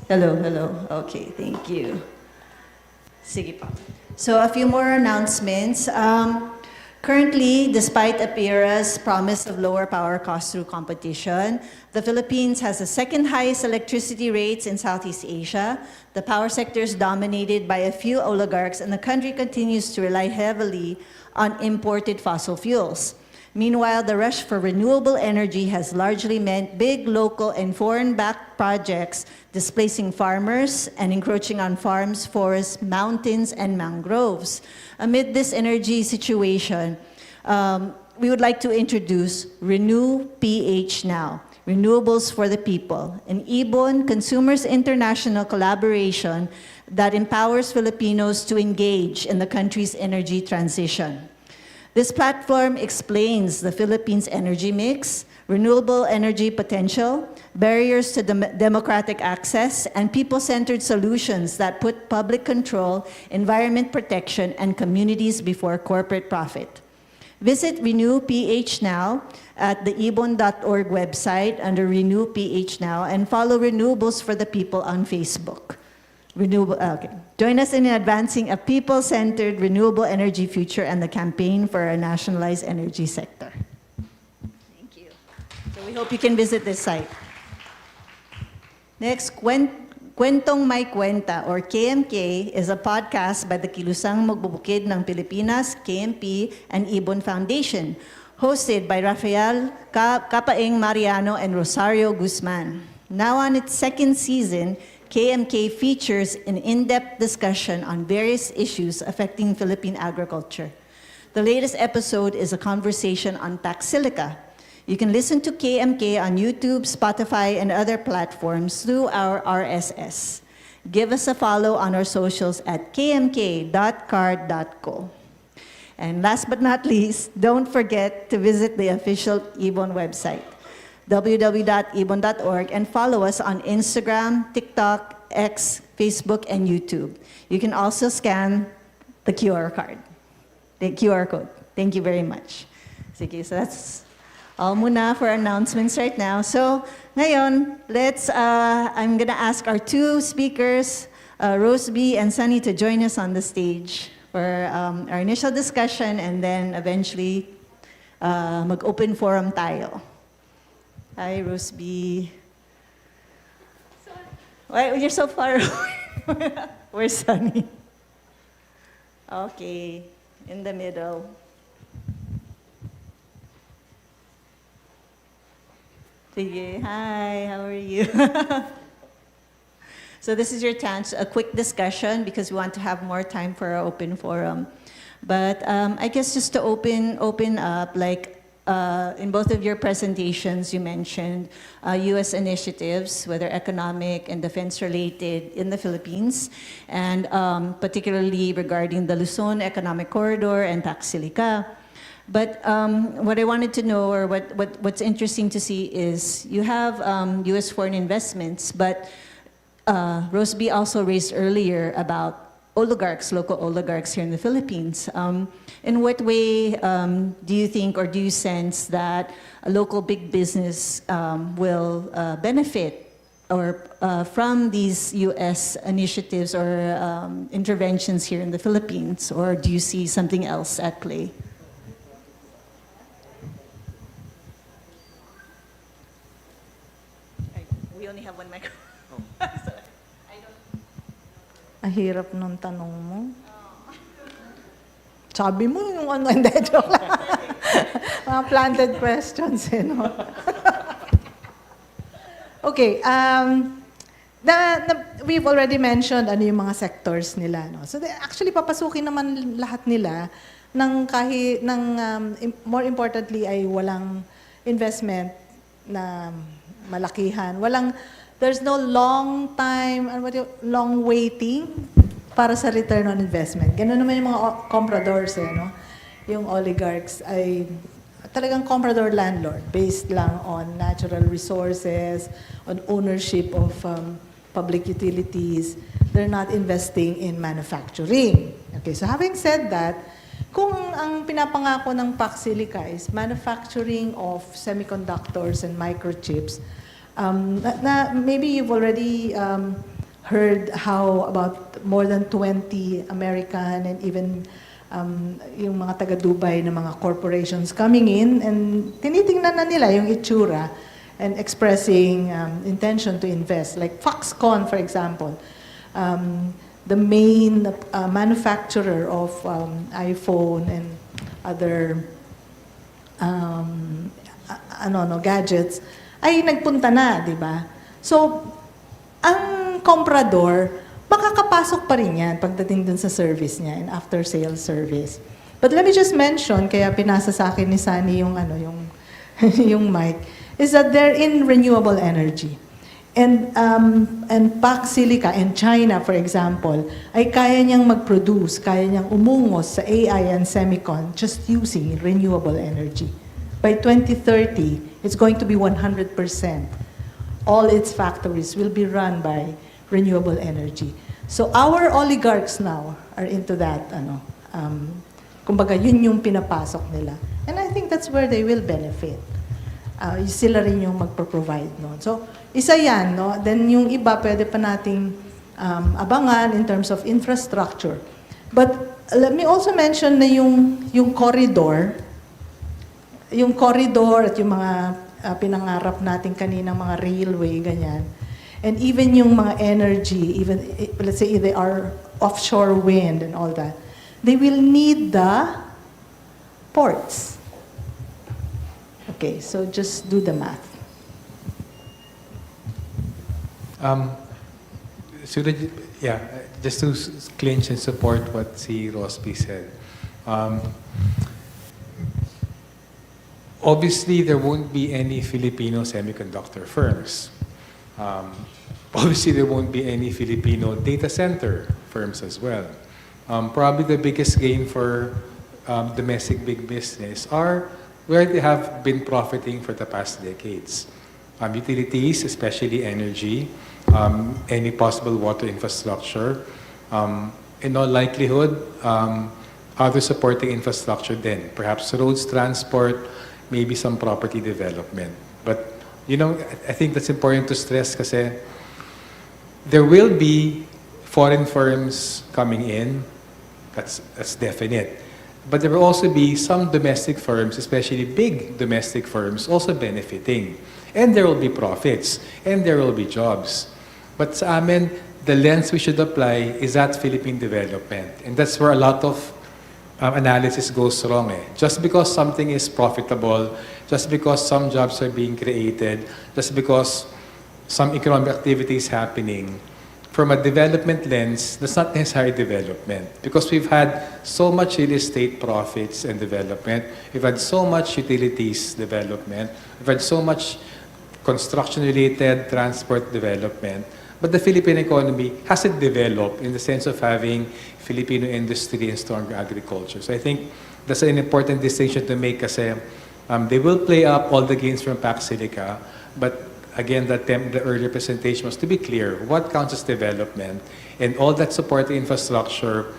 Hello, hello. Okay, thank you. Sige po. So a few more announcements. Currently, despite APERA's promise of lower power costs through competition, the Philippines has the second highest electricity rates in Southeast Asia. The power sector is dominated by a few oligarchs, and the country continues to rely heavily on imported fossil fuels. Meanwhile, the rush for renewable energy has largely meant big local and foreign-backed projects displacing farmers and encroaching on farms, forests, mountains, and mangroves. Amid this energy situation, we would like to introduce Renew PH Now, Renewables for the People, an IBON Consumers International collaboration that empowers Filipinos to engage in the country's energy transition. This platform explains the Philippines' energy mix, renewable energy potential, barriers to democratic access, and people-centered solutions that put public control, environment protection, and communities before corporate profit. Visit Renew PH Now at the ibon.org website under Renew PH Now and follow Renewables for the People on Facebook. Join us in advancing a people-centered renewable energy future and the campaign for a nationalized energy sector. Thank you. So we hope you can visit this site. Next, Kwentong May Kwenta, or KMK, is a podcast by the Kilusang Magbubukid ng Pilipinas, KMP, and IBON Foundation, hosted by Rafael Capaeng Mariano and Rosario Guzman. Now on its second season, KMK features an in-depth discussion on various issues affecting Philippine agriculture. The latest episode is a conversation on tax silica. You can listen to KMK on YouTube, Spotify, and other platforms through our RSS. Give us a follow on our socials at kmk.card.co. And last but not least, don't forget to visit the official IBON website, www.ibon.org, and follow us on Instagram, TikTok, X, Facebook, and YouTube. You can also scan the QR code. Thank you very much. Sige, so that's all muna for announcements right now. So ngayon, I'm gonna ask our two speakers, Rose B and Sunny, to join us on the stage for our initial discussion, and then eventually mag-open forum tayo. Hi, Rose B. Why you're so far away? Where's Sunny? Okay, in the middle. Sige, hi, how are you? So this is your chance, a quick discussion, because we want to have more time for our open forum. But I guess just to open up, like, in both of your presentations, you mentioned U.S. initiatives, whether economic and defense-related, in the Philippines, and particularly regarding the Luzon Economic Corridor and tax silica. But what I wanted to know, or what's interesting to see, is you have U.S. foreign investments, but Rose B also raised earlier about oligarchs, local oligarchs here in the Philippines. In what way do you think, or do you sense that a local big business will benefit from these U.S. initiatives or interventions here in the Philippines, or do you see something else at play? We only have one microphone. Ang hirap nung tanong mo. Sabi mo yung ano, hindi, joke lang. Mga planted questions, eh, no? Okay, we've already mentioned ano yung mga sectors nila, no? So actually, papasukin naman lahat nila more importantly ay walang investment na malakihan. There's no long waiting para sa return on investment. Ganun naman yung mga compradors, no? Yung oligarchs ay talagang comprador landlord based lang on natural resources, on ownership of public utilities. They're not investing in manufacturing. Okay, so having said that, kung ang pinapangako ng tax silica is manufacturing of semiconductors and microchips, maybe you've already heard how about more than 20 American and even yung mga taga-Dubai na mga corporations coming in and tinitingnan na nila yung itsura and expressing intention to invest. Like Foxconn, for example, the main manufacturer of iPhone and other gadgets, ay nagpunta na, di ba? So, ang comprador, makakapasok pa rin yan pagdating dun sa service niya and after-sales service. But let me just mention, kaya pinasa sa akin ni Sunny yung, yung mic, is that they're in renewable energy. And Pagkakaisa in China, for example, ay kaya niyang mag-produce, kaya niyang umungos sa AI and semicon just using renewable energy. By 2030, it's going to be 100%. All its factories will be run by renewable energy. So our oligarchs now are into that, kumbaga yun yung pinapasok nila. And I think that's where they will benefit. Sila rin yung magpo-provide noon. So, isa yan, no? Then yung iba, pwede pa nating abangan in terms of infrastructure. But let me also mention na yung corridor at yung mga pinangarap natin kaninang mga railway, ganyan. And even yung mga energy, even, let's say, they are offshore wind and all that, they will need the ports. Okay, so just do the math. Just to clinch and support what si Rosby said. Obviously, there won't be any Filipino semiconductor firms. Obviously, there won't be any Filipino data center firms as well. Probably the biggest gain for domestic big business are where they have been profiting for the past decades. Utilities, especially energy, any possible water infrastructure, in all likelihood, other supporting infrastructure then, perhaps roads, transport, maybe some property development. But, I think that's important to stress kasi there will be foreign firms coming in, that's definite. But there will also be some domestic firms, especially big domestic firms, also benefiting. And there will be profits, and there will be jobs. But sa amin, the lens we should apply is that Philippine development. And that's where a lot of analysis goes wrong. Just because something is profitable, just because some jobs are being created, just because some economic activity is happening, from a development lens, that's not necessarily development. Because we've had so much real estate profits and development, we've had so much utilities development, we've had so much construction-related transport development, but the Philippine economy hasn't developed in the sense of having Filipino industry and stronger agriculture. So I think that's an important distinction to make kasi they will play up all the gains from Pagkakaisa, but again, the earlier presentation was to be clear what counts as development and all that supporting infrastructure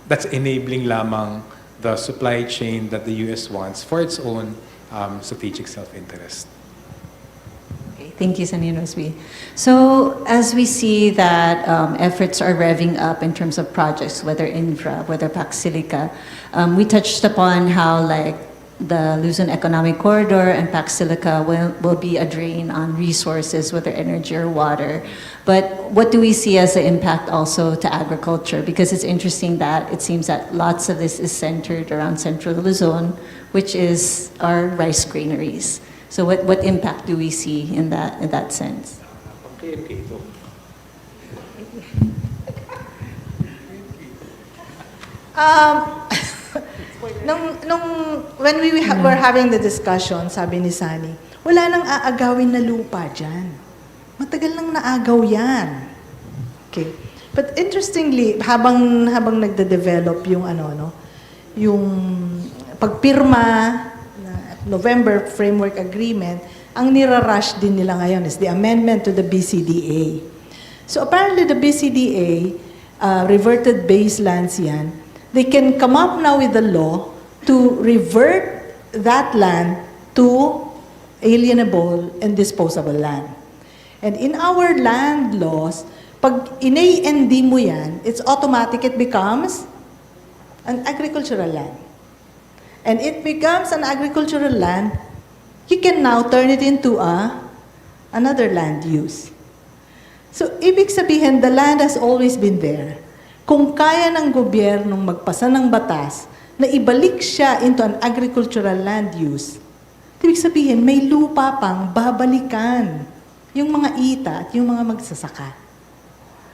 that's enabling lamang the supply chain that the U.S. wants for its own strategic self-interest. Thank you, Senator Rosby. So as we see that efforts are revving up in terms of projects, whether infra, whether Pagkakaisa, we touched upon how the Luzon Economic Corridor and Pagkakaisa will be a drain on resources, whether energy or water. But what do we see as the impact also to agriculture? Because it's interesting that it seems that lots of this is centered around Central Luzon, which is our rice granaries. So what impact do we see in that sense? When we were having the discussion, sabi ni Sunny, wala nang aagawin na lupa dyan. Matagal nang naagaw yan. Okay. But interestingly, habang nagde-develop yung yung pagpirma November Framework Agreement, ang nirarush din nila ngayon is the amendment to the BCDA. So apparently the BCDA, reverted baselands yan, they can come up now with the law to revert that land to alienable and disposable land. And in our land laws, Pag ina-ND mo yan, it's automatic, it becomes an agricultural land. And it becomes an agricultural land, you can now turn it into another land use. So, ibig sabihin, the land has always been there. Kung kaya ng gobyernong magpasa ng batas na ibalik siya into an agricultural land use, ibig sabihin, may lupa pang babalikan yung mga ita at yung mga magsasaka.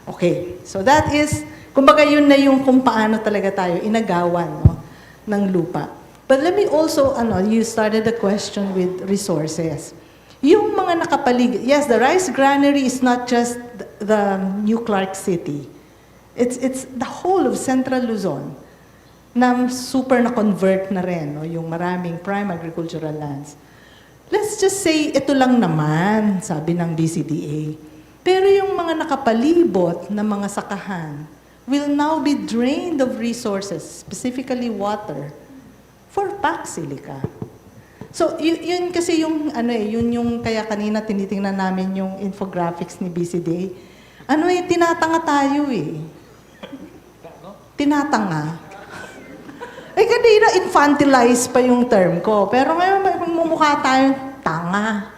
Okay, so that is, kumbaga yun na yung kung paano talaga tayo inagawan, no, ng lupa. But let me also, you started the question with resources. Yung mga nakapaligid, yes, the rice granary is not just the New Clark City. It's the whole of Central Luzon na super na-convert na rin, no, yung maraming prime agricultural lands. Let's just say, ito lang naman, sabi ng BCDA. Pero yung mga nakapalibot na mga sakahan will now be drained of resources, specifically water, for pack silica. So, yun kasi yung, yun yung kaya kanina tinitingnan namin yung infographics ni BCDA. Tinatanga tayo eh. Tinatanga. Kanina infantilize pa yung term ko. Pero ngayon, mumukha tayong tanga.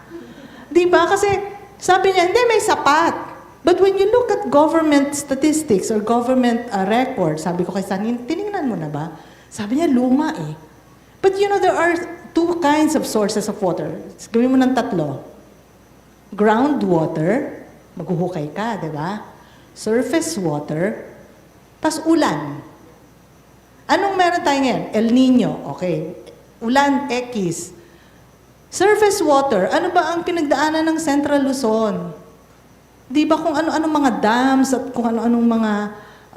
Diba? Kasi, sabi niya, hindi, may sapat. But when you look at government statistics or government records, sabi ko kay Sanin, tinignan mo na ba? Sabi niya, luma eh. But there are two kinds of sources of water. Gawin mo ng tatlo. Groundwater, maghuhukay ka, di ba? Surface water, tas ulan. Anong meron tayo ngayon? El Nino, okay. Ulan, X. Surface water, ano ba ang pinagdaanan ng Central Luzon? Di ba kung ano-anong mga dams at kung ano-anong mga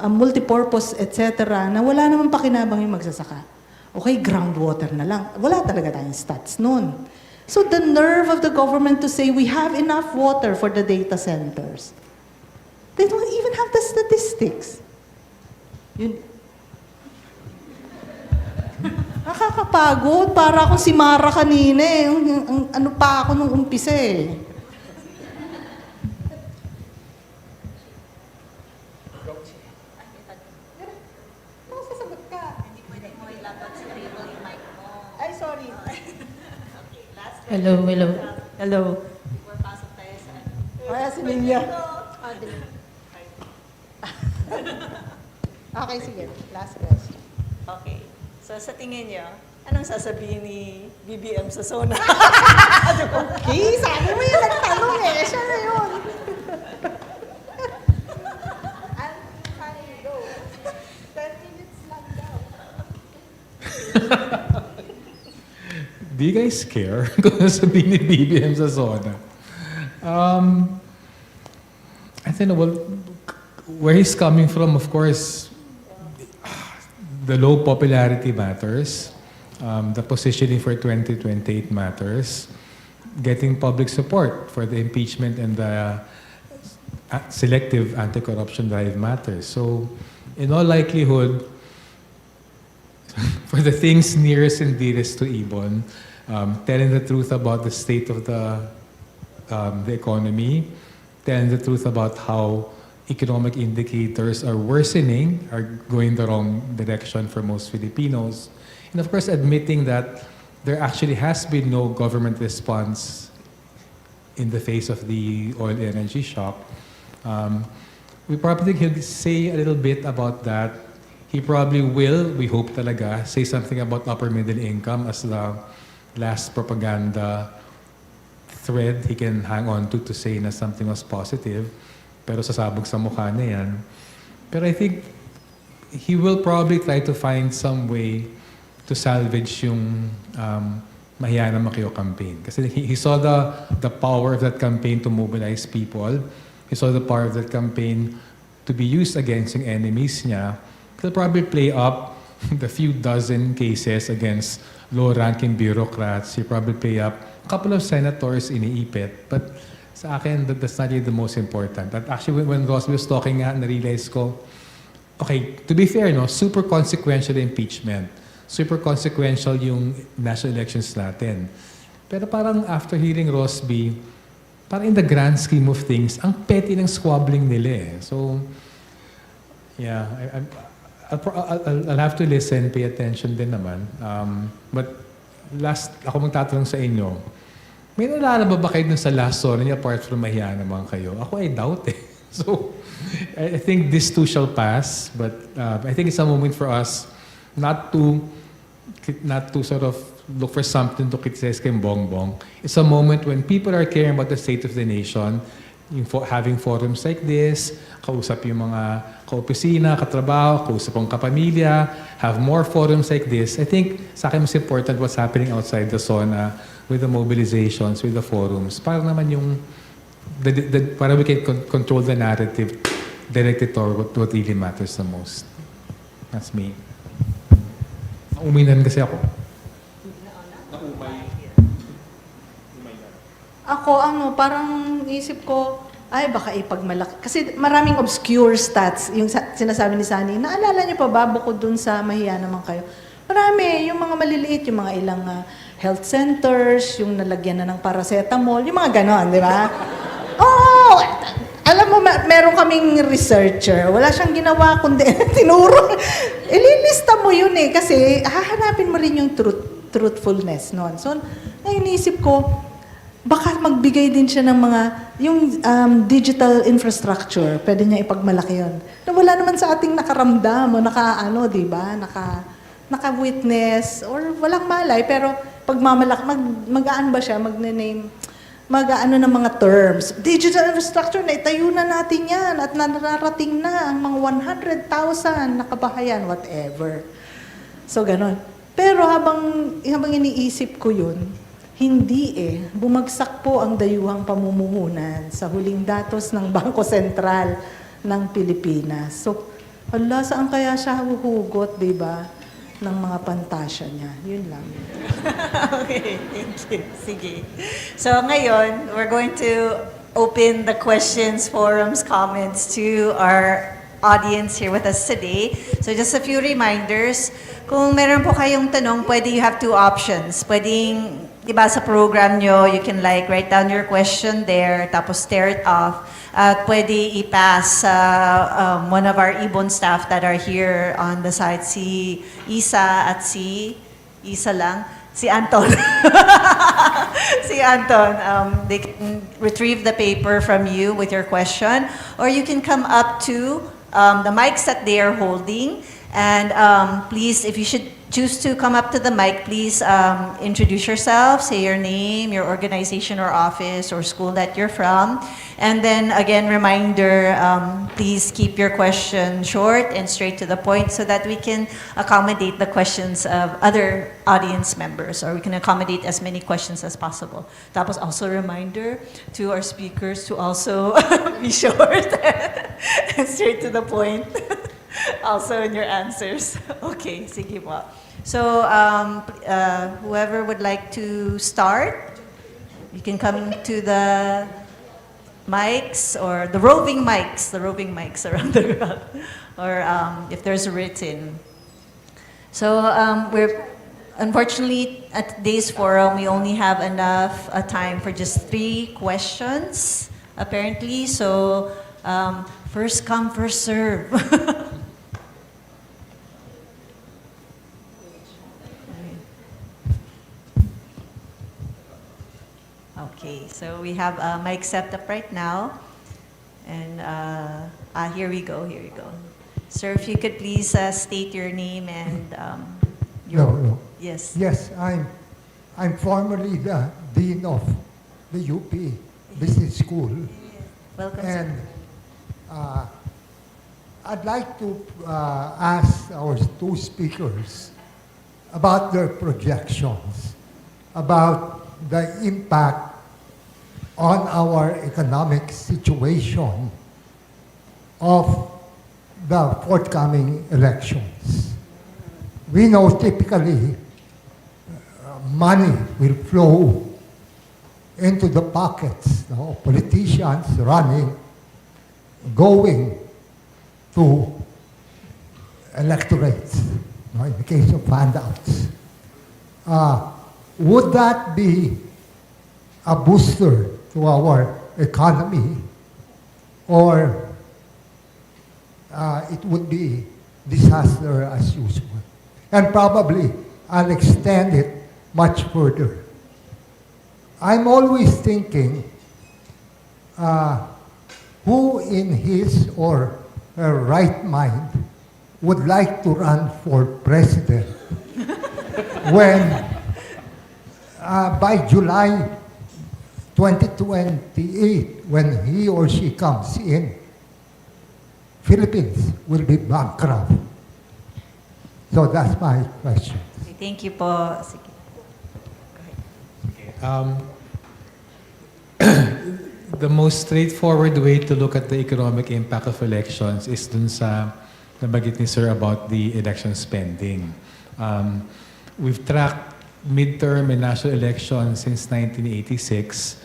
multipurpose, etc. na wala naman pakinabang yung magsasaka. Okay, groundwater na lang. Wala talaga tayong stats noon. So the nerve of the government to say we have enough water for the data centers. They don't even have the statistics. Nakakapagod. Para akong si Mara kanina eh. Ano pa ako nung umpisa eh. Sasagot ka. Hindi pwede mo ilapag sa table yung mic mo. Ay, sorry. Hello. Hello. Pasok tayo sa Kaya si Lilia. Okay, sige. Last question. Okay. So sa tingin niyo, anong sasabihin ni BBM sa SONA? Okay, sabi mo yung nagtanong eh. Siya na yun. Go. 10 minutes lang daw. Do you guys care kung sabihin ni BBM sa SONA? I don't know, well, where he's coming from, of course, the low popularity matters. The positioning for 2028 matters. Getting public support for the impeachment and the selective anti-corruption drive matters. So, in all likelihood, for the things nearest and dearest to IBON, telling the truth about the state of the economy, telling the truth about how economic indicators are worsening, are going the wrong direction for most Filipinos. And of course, admitting that there actually has been no government response in the face of the oil energy shock. We probably think he'll say a little bit about that. He probably will, we hope talaga, say something about upper middle income as the last propaganda thread he can hang on to say na something was positive. Pero sasabog sa mukha niya yan. Pero I think he will probably try to find some way to salvage yung Mahiya na Makyo campaign. Kasi he saw the power of that campaign to mobilize people. He saw the power of that campaign to be used against yung enemies niya. He'll probably play up the few dozen cases against low-ranking bureaucrats. He'll probably play up a couple of senators iniipit. But sa akin, that's not really the most important. That actually, when Rosby was talking nga, na-realize ko, okay, to be fair, no, super consequential impeachment. Super consequential yung national elections natin. Pero parang after hearing Rosby, parang in the grand scheme of things, ang petty ng squabbling nila eh. So, yeah, I'll have to listen, pay attention din naman. But last, ako magtatanong sa inyo, may nalalaba ba kayo dun sa last SONA niya apart from mahiya naman kayo? Ako I doubt eh. So, I think this too shall pass, but I think it's a moment for us not to sort of look for something to criticize kay Bongbong. It's a moment when people are caring about the state of the nation, having forums like this, kausap yung mga kaopisina, katrabaho, kausap ang kapamilya, have more forums like this. I think sa akin mas important what's happening outside the SONA with the mobilizations, with the forums. Para naman yung, para we can control the narrative directed toward what really matters the most. That's me. Uminan kasi ako. Ako, parang isip ko, ay baka ipagmalaki. Kasi maraming obscure stats, yung sinasabi ni Sunny. Naalala niyo pa ba, bukod dun sa mahiya naman kayo? Marami, yung mga maliliit, yung mga ilang health centers, yung nalagyan na ng paracetamol, yung mga ganon, di ba? Oh, alam mo, meron kaming researcher. Wala siyang ginawa, kundi tinuro. Ililista mo yun eh, kasi hahanapin mo rin yung truthfulness nun. So, naisip ko, baka magbigay din siya ng mga, yung digital infrastructure, pwede niya ipagmalaki yun. Na wala naman sa ating nakaramdam o di ba? Naka-witness or walang malay, pero pag mag-aan ba siya, mag-name, mag-ano ng mga terms. Digital infrastructure, na itayo na natin yan at nararating na ang mga 100,000 na kabahayan, whatever. So, ganon. Pero habang iniisip ko yun, hindi eh. Bumagsak po ang dayuhang pamumuhunan sa huling datos ng Bangko Sentral ng Pilipinas. So, hala, saan kaya siya huhugot, di ba, ng mga pantasya niya? Yun lang. Okay, thank you. Sige. So ngayon, we're going to open the questions, forums, comments to our audience here with us today. So just a few reminders. Kung meron po kayong tanong, pwede you have two options. Pwedeng, diba sa program nyo, you can write down your question there, tapos stare it off. At pwede i-pass one of our IBON staff that are here on the side, si Isa at si Anton. Si Anton, they can retrieve the paper from you with your question, or you can come up to the mics that they are holding. And please, if you should choose to come up to the mic, please introduce yourself, say your name, your organization or office or school that you're from. And then again, reminder, please keep your question short and straight to the point so that we can accommodate the questions of other audience members, or we can accommodate as many questions as possible. Tapos also reminder to our speakers to also be short and straight to the point. Also in your answers. Okay, sige po. So, whoever would like to start, you can come to the mics or the roving mics around the ground, or if there's a written. So, we're unfortunately at today's forum we only have enough time for just 3 questions, apparently. So, first come, first serve. Okay, so we have a mic set up right now. And here we go. Sir, if you could please state your name and your... No. Yes. Yes, I'm formerly the Dean of the UP Business School. Welcome, and sir. I'd like to ask our 2 speakers about their projections, about the impact on our economic situation of the forthcoming elections. We know typically money will flow into the pockets of politicians going to electorates, in the case of handouts. Would that be a booster to our economy, or it would be disaster as usual. And probably I'll extend it much further. I'm always thinking, who in his or her right mind would like to run for president when by July 2028, when he or she comes in, Philippines will be bankrupt. So that's my question. Thank you po. Sige. The most straightforward way to look at the economic impact of elections is dun sa nabanggit ni Sir about the election spending. We've tracked midterm and national elections since 1986.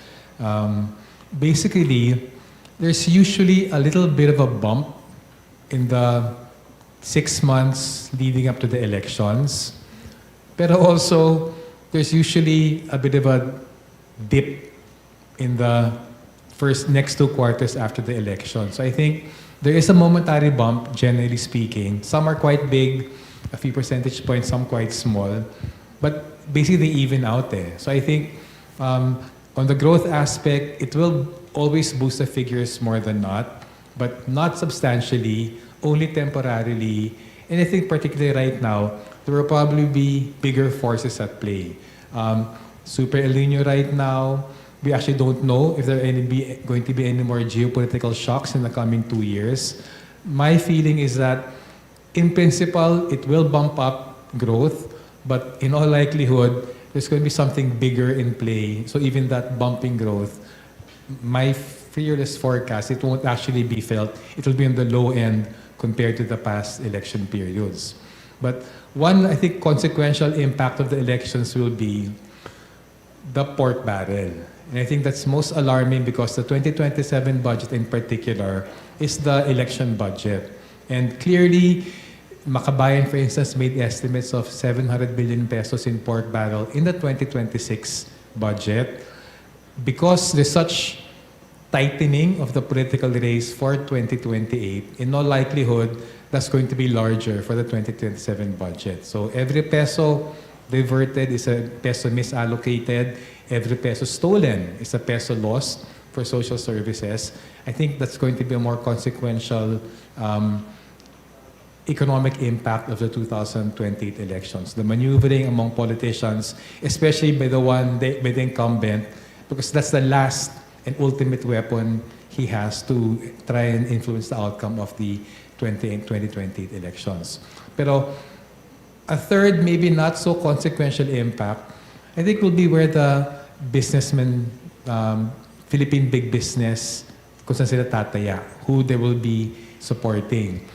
Basically, there's usually a little bit of a bump in the 6 months leading up to the elections. Pero also, there's usually a bit of a dip in the next 2 quarters after the election. So I think there is a momentary bump, generally speaking. Some are quite big, a few percentage points, some quite small. But basically, they even out there. So I think on the growth aspect, it will always boost the figures more than not, but not substantially, only temporarily. And I think particularly right now, there will probably be bigger forces at play. Super El Nino right now, we actually don't know if there are going to be any more geopolitical shocks in the coming 2 years. My feeling is that, in principle, it will bump up growth, but in all likelihood, there's going to be something bigger in play. So even that bumping growth, my fearless forecast, it won't actually be felt. It will be on the low end compared to the past election periods. But one, I think, consequential impact of the elections will be the pork barrel. And I think that's most alarming because the 2027 budget in particular is the election budget. And clearly, Makabayan, for instance, made estimates of 700 billion pesos in pork barrel in the 2026 budget. Because there's such tightening of the political race for 2028, in all likelihood, that's going to be larger for the 2027 budget. So every peso diverted is a peso misallocated. Every peso stolen is a peso lost for social services. I think that's going to be a more consequential economic impact of the 2028 elections. The maneuvering among politicians, especially by the incumbent, because that's the last and ultimate weapon he has to try and influence the outcome of the 2028 elections. Pero a third, maybe not so consequential impact, I think will be where the businessmen, Philippine big business, kung saan sila tataya, who they will be supporting.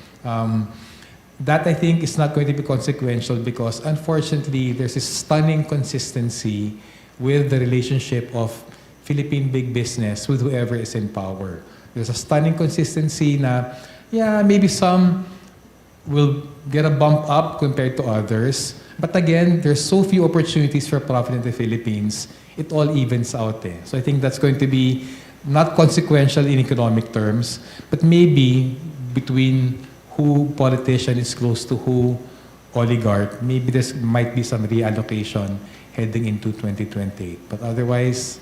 That, I think, is not going to be consequential because, unfortunately, there's a stunning consistency with the relationship of Philippine big business with whoever is in power. There's a stunning consistency na, yeah, maybe some will get a bump up compared to others. But again, there's so few opportunities for profit in the Philippines, it all evens out there. So I think that's going to be not consequential in economic terms, but maybe between who politician is close to who oligarch, maybe there might be some reallocation heading into 2028. But otherwise,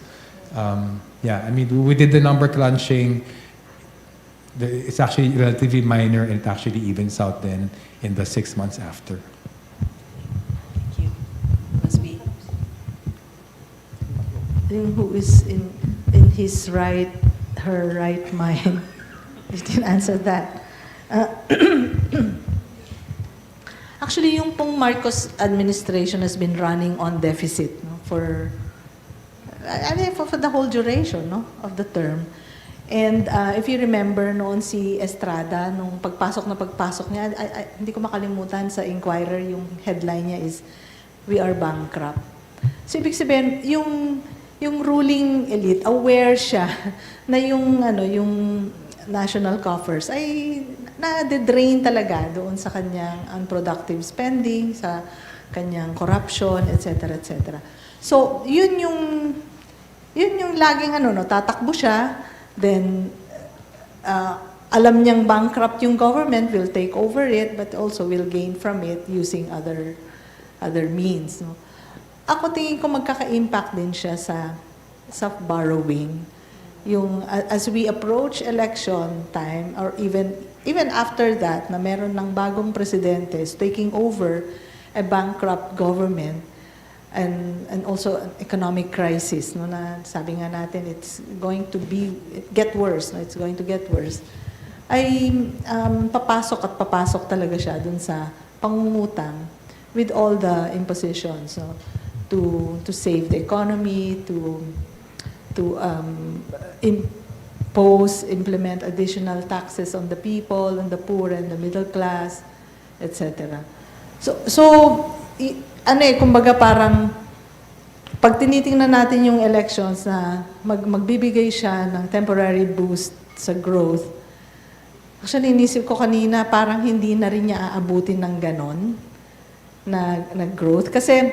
yeah, I mean, we did the number crunching. It's actually relatively minor and it actually evens out then in the 6 months after. Thank you. Must be who is in his right, her right mind. You didn't answer that. Actually, yung pong Marcos administration has been running on deficit, no, for the whole duration, no, of the term. And if you remember noon si Estrada, nung pagpasok niya, hindi ko makalimutan sa Inquirer, yung headline niya is, "We are bankrupt." So ibig sabihin, yung ruling elite, aware siya na yung national coffers ay na-drain talaga doon sa kanyang unproductive spending, sa kanyang corruption, etc., etc. So, yun Yun yung laging tatakbo siya, then alam niyang bankrupt yung government, will take over it, but also will gain from it using other means. No? Ako tingin ko magkaka-impact din siya sa borrowing. Yung as we approach election time, or even after that, na meron ng bagong presidente taking over a bankrupt government, and also an economic crisis, no, na sabi nga natin it's going to get worse, no, it's going to get worse, ay papasok talaga siya dun sa pangungutang with all the impositions, no, to save the economy, to implement additional taxes on the people, on the poor and the middle class, etc. Kumbaga parang pag tinitingnan natin yung elections na magbibigay siya ng temporary boost sa growth, actually inisip ko kanina parang hindi na rin niya aabutin ng ganon na growth. Kasi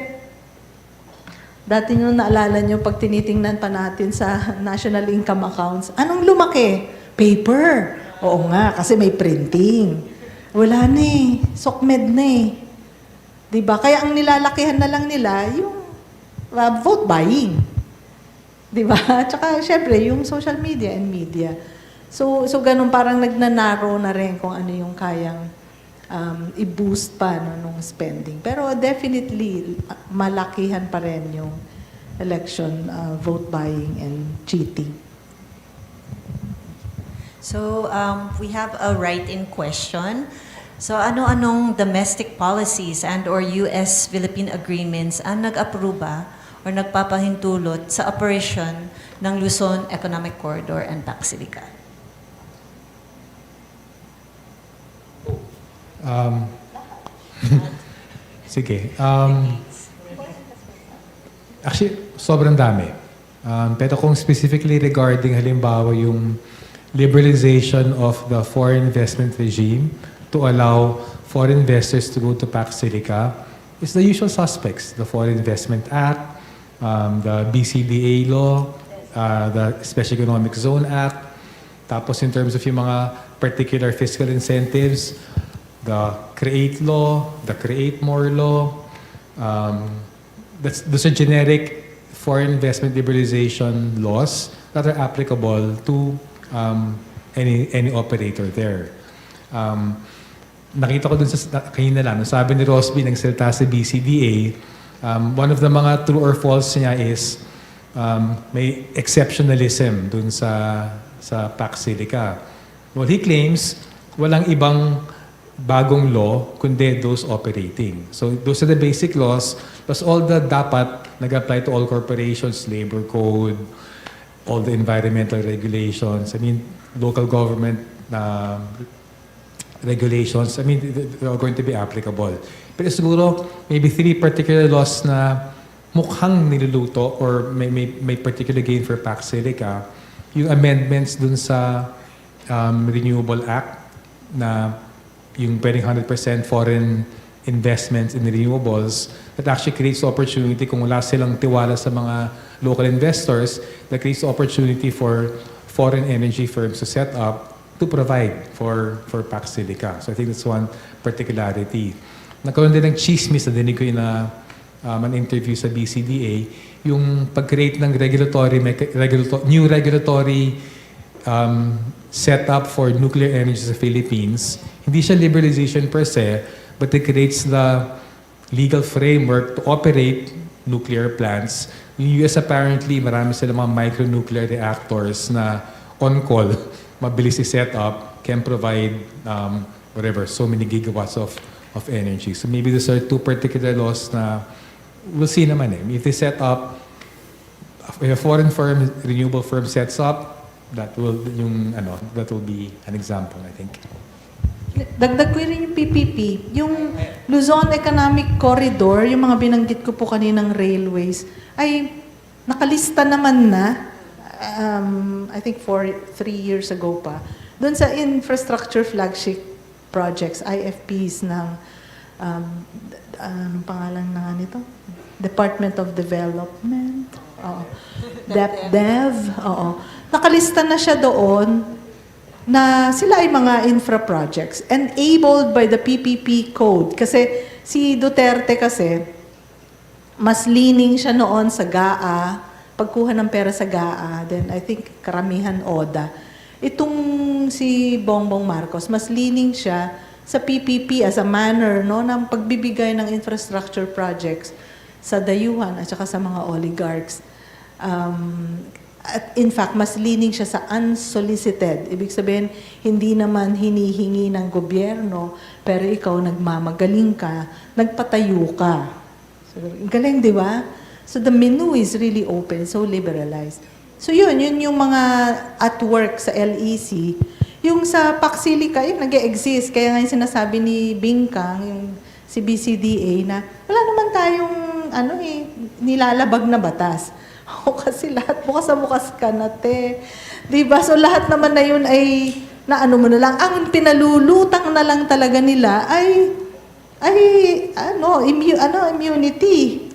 dati nyo naalala nyo, pag tinitingnan pa natin sa national income accounts, anong lumaki? Paper. Oo nga, kasi may printing. Wala na eh. Sokmed na eh. Diba? Kaya ang nilalakihan na lang nila, yung vote buying. Diba? Tsaka, syempre, yung social media and media. So ganun parang nagnanaro na rin kung ano yung kayang i-boost pa nung spending. Pero definitely, malakihan pa rin yung election vote buying and cheating. So we have a write-in question. So ano-anong domestic policies and or US-Philippine agreements ang nag-aproba or nagpapahintulot sa operation ng Luzon Economic Corridor and Pacsilica? Sige. Actually, sobrang dami. Pero kung specifically regarding halimbawa yung liberalization of the foreign investment regime to allow foreign investors to go to Pacsilica, it's the usual suspects. The Foreign Investment Act, the BCDA law, the Special Economic Zone Act, tapos in terms of yung mga particular fiscal incentives, the CREATE law, the CREATE More law, those are generic foreign investment liberalization laws that are applicable to any operator there. Nakita ko dun sa kanina lang, sabi ni Rosby ng salita sa BCDA, one of the mga true or false niya is may exceptionalism dun sa Pacsilica. Well, he claims walang ibang bagong law kundi those operating. So those are the basic laws plus all the dapat nag-apply to all corporations, labor code, all the environmental regulations, local government regulations, they are going to be applicable. Pero siguro, maybe 3 particular laws na mukhang niluluto or may particular gain for Pacsilica, yung amendments dun sa Renewable Act na yung pwedeng 100% foreign investments in renewables that actually creates opportunity kung wala silang tiwala sa mga local investors, that creates opportunity for foreign energy firms to set up to provide for Pacsilica. So I think that's one particularity. Nagkaroon din ng chismis na dinig ko yun na an interview sa BCDA, yung pag-create ng new regulatory setup for nuclear energy sa Philippines. Hindi siya liberalization per se, but it creates the legal framework to operate nuclear plants. Yung US apparently, marami sila mga micronuclear reactors na on-call, mabilis i-set up, can provide so many gigawatts of energy. So maybe those are 2 particular laws na we'll see naman eh. If they set up, if a foreign firm, renewable firm sets up, that will be an example, I think. Dagdag ko rin yung PPP. Yung Luzon Economic Corridor, yung mga binanggit ko po kaninang railways, ay nakalista naman na, I think 3 years ago pa, doon sa infrastructure flagship projects, IFPs ng, anong pangalan na nito? Department of Development, Oo. DepDev, oo. Nakalista na siya doon na sila ay mga infra projects enabled by the PPP code. Kasi si Duterte kasi, mas leaning siya noon sa GAA, pagkuha ng pera sa GAA, then I think karamihan ODA. Itong si Bongbong Marcos, mas leaning siya sa PPP as a manner no, ng pagbibigay ng infrastructure projects sa dayuhan at saka sa mga oligarchs. At in fact, mas leaning siya sa unsolicited. Ibig sabihin, hindi naman hinihingi ng gobyerno, pero ikaw nagmamagaling ka, nagpatayo ka. So, galing, di ba? So the menu is really open, so liberalized. So yun yung mga at work sa LEC. Yung sa Pacsilica, yun nag-e-exist. Kaya nga yung sinasabi ni Bingkang, yung si BCDA, na wala naman tayong nilalabag na batas. O kasi lahat bukas ka na, te. Diba? So lahat naman na yun ay naano mo na lang. Ang pinalulutang na lang talaga nila ay immunity.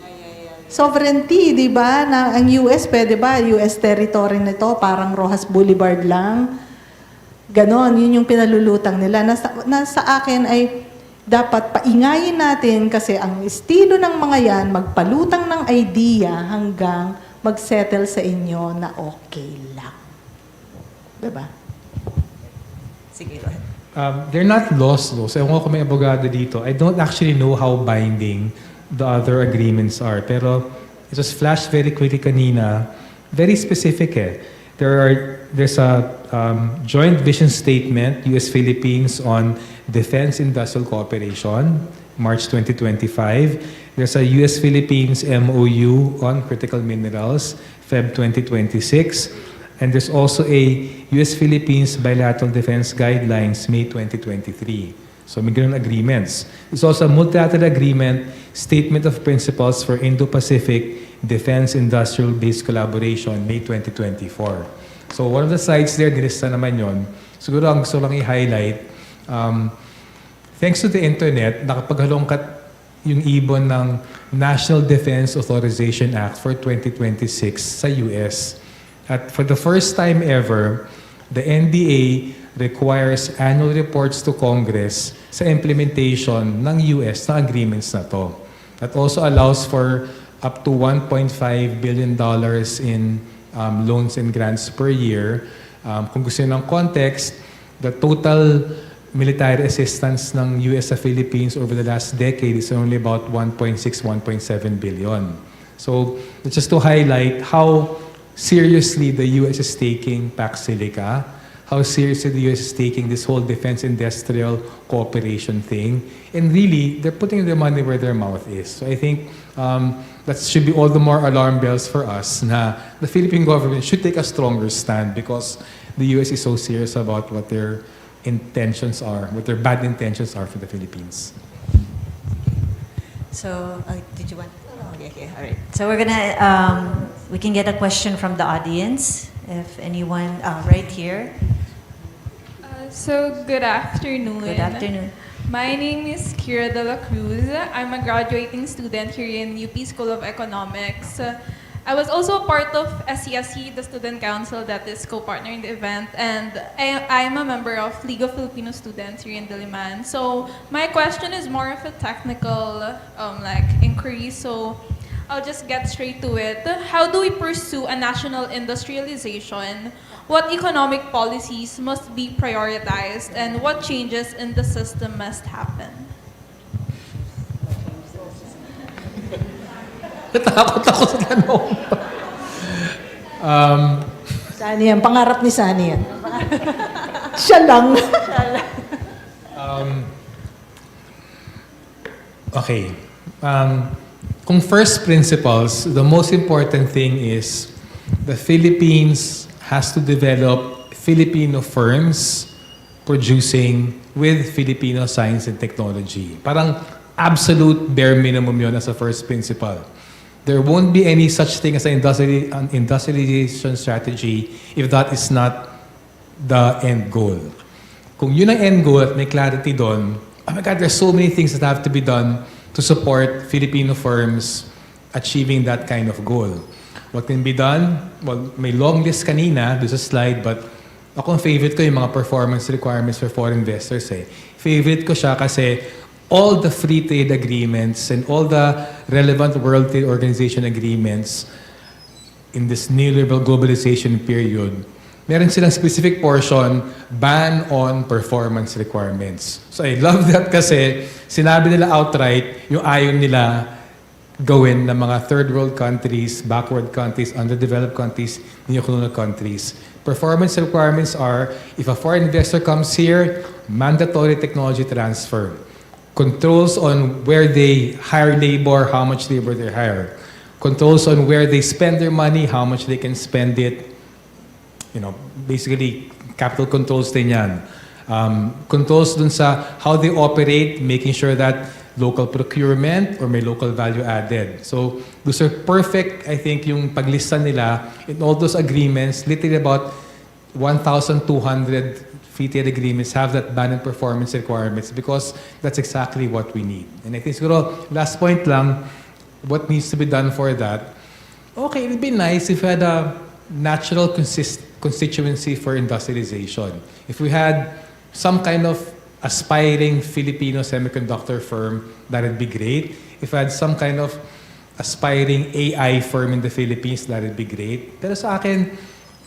Sovereignty, di ba? Na ang US, pwede ba? US territory nito, parang Rojas Boulevard lang. Ganon, yun yung pinalulutang nila. Nasa akin ay dapat paingayin natin kasi ang estilo ng mga yan, magpalutang ng idea hanggang mag-settle sa inyo na okay lang. Diba? Sige, they're not laws though. So, ewan ko kung may abogado dito. I don't actually know how binding the other agreements are. Pero it was flashed very quickly kanina. Very specific eh. There's a joint vision statement, US-Philippines on defense industrial cooperation, March 2025. There's a US-Philippines MOU on critical minerals, Feb 2026. And there's also a US-Philippines bilateral defense guidelines, May 2023. So may ganun agreements. There's also a multilateral agreement, Statement of Principles for Indo-Pacific Defense Industrial-Based Collaboration, May 2024. So one of the sites there, nilista naman yun. Siguro ang gusto lang i-highlight, thanks to the internet, nakapaghalongkat yung ibon ng National Defense Authorization Act for 2026 sa US. At for the first time ever, the NDA requires annual reports to Congress sa implementation ng US na agreements na to. That also allows for up to $1.5 billion in loans and grants per year. Kung gusto nyo ng context, the total military assistance ng US sa Philippines over the last decade is only about 1.6, 1.7 billion. So, just to highlight how seriously the US is taking Pacsilica, how seriously the US is taking this whole defense industrial cooperation thing, and really, they're putting their money where their mouth is. So I think that should be all the more alarm bells for us na the Philippine government should take a stronger stand because the US is so serious about what their intentions are, what their bad intentions are for the Philippines. So, did you want? Okay, all right. So we're gonna, we can get a question from the audience, if anyone, right here. So, good afternoon. Good afternoon. My name is Kira de la Cruz. I'm a graduating student here in UP School of Economics. I was also a part of SCSC, the student council that is co-partnering the event, and I'm a member of League of Filipino Students here in Diliman. So my question is more of a technical inquiry, so I'll just get straight to it. How do we pursue a national industrialization? What economic policies must be prioritized, and what changes in the system must happen? Natakot ako sa tanong. Sani yan, pangarap ni Sani yan. Siya lang. Okay. Kung first principles, the most important thing is the Philippines has to develop Filipino firms producing with Filipino science and technology. Parang absolute bare minimum yun as a first principle. There won't be any such thing as an industrialization strategy if that is not the end goal. Kung yun ang end goal at may clarity doon, oh my God, there's so many things that have to be done to support Filipino firms achieving that kind of goal. What can be done? Well, may long list kanina, there's a slide, but ako ang favorite ko yung mga performance requirements for foreign investors eh. Favorite ko siya kasi all the free trade agreements and all the relevant World Trade Organization agreements in this neoliberal globalization period, meron silang specific portion, ban on performance requirements. So I love that kasi sinabi nila outright yung ayaw nila gawin ng mga third world countries, backward countries, underdeveloped countries, neo-colonial countries. Performance requirements are, if a foreign investor comes here, mandatory technology transfer. Controls on where they hire labor, how much labor they hire. Controls on where they spend their money, how much they can spend it. You know, basically, capital controls din yan. Controls dun sa how they operate, making sure that local procurement or may local value added. So, those are perfect, I think, yung paglista nila in all those agreements, literally about 1,200 free trade agreements have that ban and performance requirements because that's exactly what we need. And I think siguro, last point lang, what needs to be done for that? Okay, it would be nice if we had a natural constituency for industrialization. If we had some kind of aspiring Filipino semiconductor firm, that would be great. If we had some kind of aspiring AI firm in the Philippines, that would be great. Pero sa akin,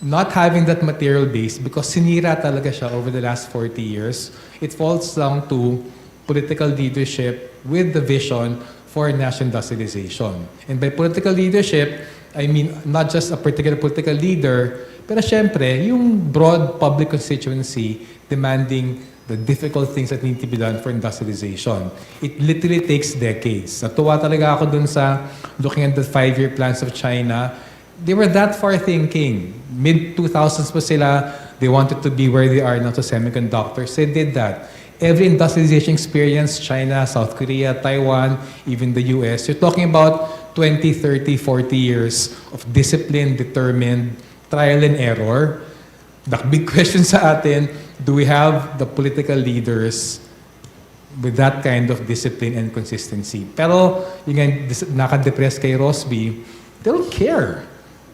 not having that material base, because sinira talaga siya over the last 40 years, it falls down to political leadership with the vision for national industrialization. And by political leadership, I mean not just a particular political leader, pero syempre, yung broad public constituency demanding the difficult things that need to be done for industrialization. It literally takes decades. Natuwa talaga ako dun sa looking at the 5-year plans of China. They were that far thinking. Mid-2000s pa sila, they wanted to be where they are now to semiconductors. They did that. Every industrialization experience, China, South Korea, Taiwan, even the US, you're talking about 20, 30, 40 years of discipline, determined, trial and error. The big question sa atin, do we have the political leaders with that kind of discipline and consistency? Pero, yung naka-depress kay Rosby, they don't care.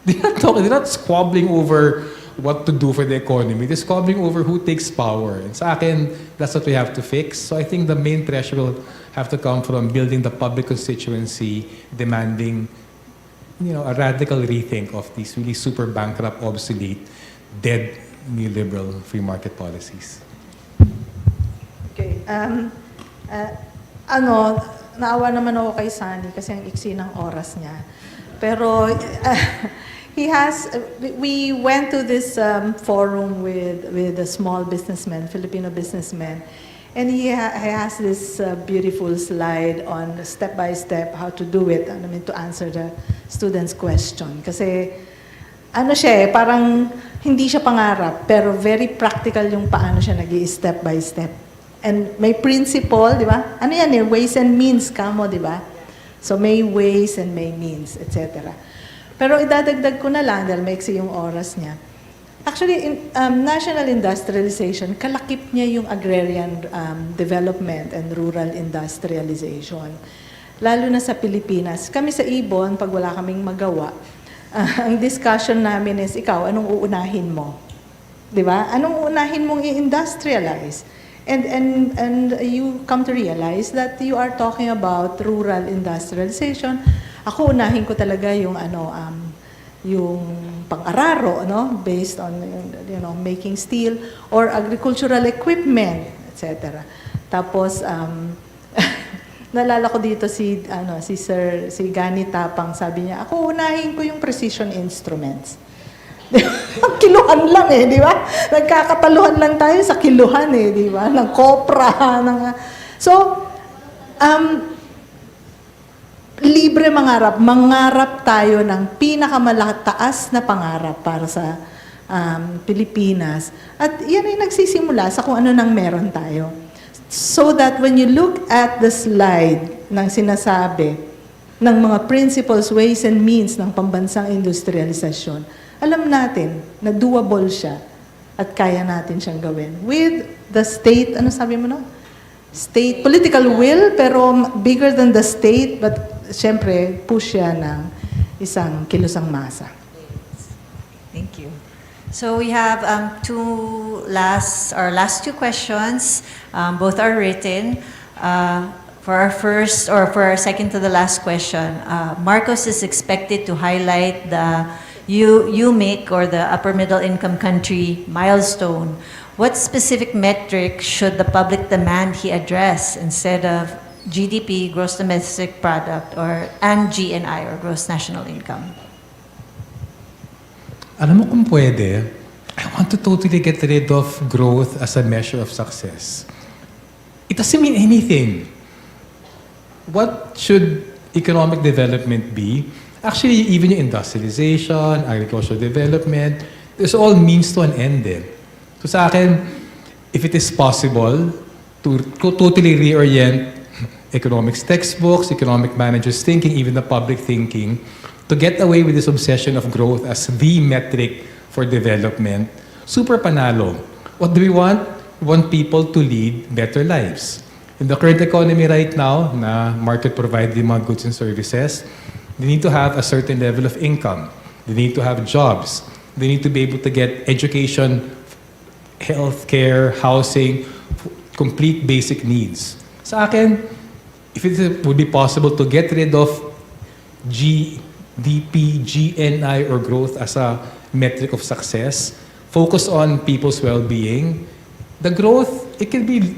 They're not squabbling over what to do for the economy. They're squabbling over who takes power. And sa akin, that's what we have to fix. So I think the main pressure will have to come from building the public constituency, demanding, you know, a radical rethink of these really super bankrupt, obsolete, dead neoliberal free market policies. Okay. Naawa naman ako kay Sunny kasi ang iksi ng oras niya. Pero we went to this forum with a small businessman, Filipino businessman, and he has this beautiful slide on step by step how to do it. I mean, to answer the students' question. Kasi parang hindi siya pangarap, pero very practical yung paano siya step by step. And may principle, di ba? Ano yan ways and means kamo, di ba? So may ways and may means, etc. Pero idadagdag ko na lang dahil maiksi yung oras niya. Actually, national industrialization, kalakip niya yung agrarian development and rural industrialization. Lalo na sa Pilipinas. Kami sa IBON, pag wala kaming magawa, ang discussion namin is, ikaw, anong uunahin mo? Di ba? Anong uunahin mong i-industrialize? And you come to realize that you are talking about rural industrialization. Ako, unahin ko talaga yung yung pang-araro, based on making steel or agricultural equipment, etc. Tapos nalala ko dito si Gani Tapang, sabi niya, ako unahin ko yung precision instruments. Kiluhan lang di ba? Nagkakataluhan lang tayo sa kiluhan di ba? Ng kopra, libre mangarap tayo ng pinakamalataas na pangarap para sa Pilipinas. At yan ay nagsisimula sa kung ano nang meron tayo. So that when you look at the slide ng sinasabi ng mga principles, ways, and means ng pambansang industrialisasyon, alam natin na doable siya at kaya natin siyang gawin. With the state, ano sabi mo State, political will, pero bigger than the state, but syempre, push siya ng isang kilusang masa. Thank you. So we have our last two questions. Both are written. For our first, or for our second to the last question, Marcos is expected to highlight the UMIC, or the upper middle income country milestone. What specific metric should the public demand he address instead of GDP, gross domestic product, and GNI, or gross national income? Alam mo kung pwede, I want to totally get rid of growth as a measure of success. It doesn't mean anything. What should economic development be? Actually, even yung industrialization, agricultural development, there's all means to an end eh. So sa akin, if it is possible to totally reorient economics textbooks, economic managers' thinking, even the public thinking, to get away with this obsession of growth as the metric for development, super panalo. What do we want? We want people to lead better lives. In the current economy right now, na market provided mga goods and services, they need to have a certain level of income. They need to have jobs. They need to be able to get education, healthcare, housing, complete basic needs. Sa akin, if it would be possible to get rid of GDP, GNI, or growth as a metric of success, focus on people's well-being, the growth, it can be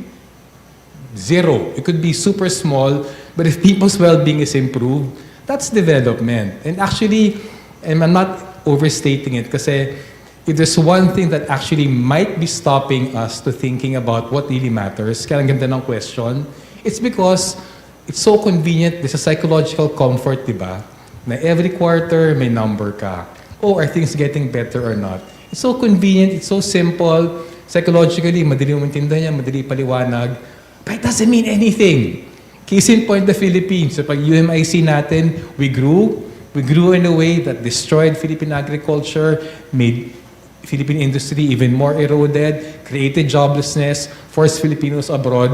zero. It could be super small, but if people's well-being is improved, that's development. And actually, and I'm not overstating it, kasi if there's one thing that actually might be stopping us to thinking about what really matters, kaya ang ganda ng question, it's because it's so convenient, there's a psychological comfort, di ba? Na every quarter may number ka. Oh, are things getting better or not? It's so convenient, it's so simple, psychologically, madali mo maintindihan yan, madali paliwanag, but it doesn't mean anything. Case in point, the Philippines. So pag UMIC natin, we grew in a way that destroyed Philippine agriculture, made Philippine industry even more eroded, created joblessness, forced Filipinos abroad.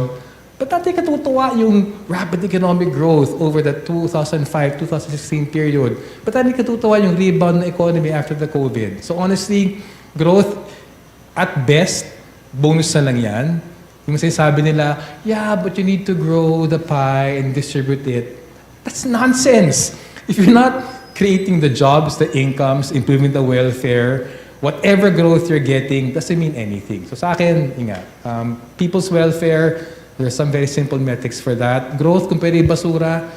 But natin katutuwa yung rapid economic growth over the 2005-2016 period. But natin katutuwa yung rebound ng economy after the COVID. So honestly, growth, at best, bonus na lang yan. Yung sinasabi nila, yeah, but you need to grow the pie and distribute it. That's nonsense. If you're not creating the jobs, the incomes, improving the welfare, whatever growth you're getting doesn't mean anything. So sa akin, people's welfare, there are some very simple metrics for that. Growth, kung pwede basura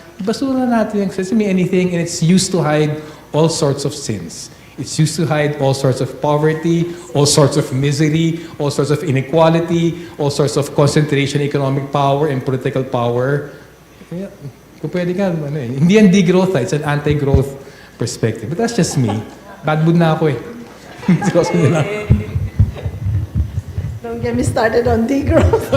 natin. It doesn't mean anything, and it's used to hide all sorts of sins. It's used to hide all sorts of poverty, all sorts of misery, all sorts of inequality, all sorts of concentration, economic power, and political power. Yeah, kung pwede ka, hindi yan degrowth, it's an anti-growth perspective. But that's just me. Bad mood na ako eh. Don't get me started on degrowth.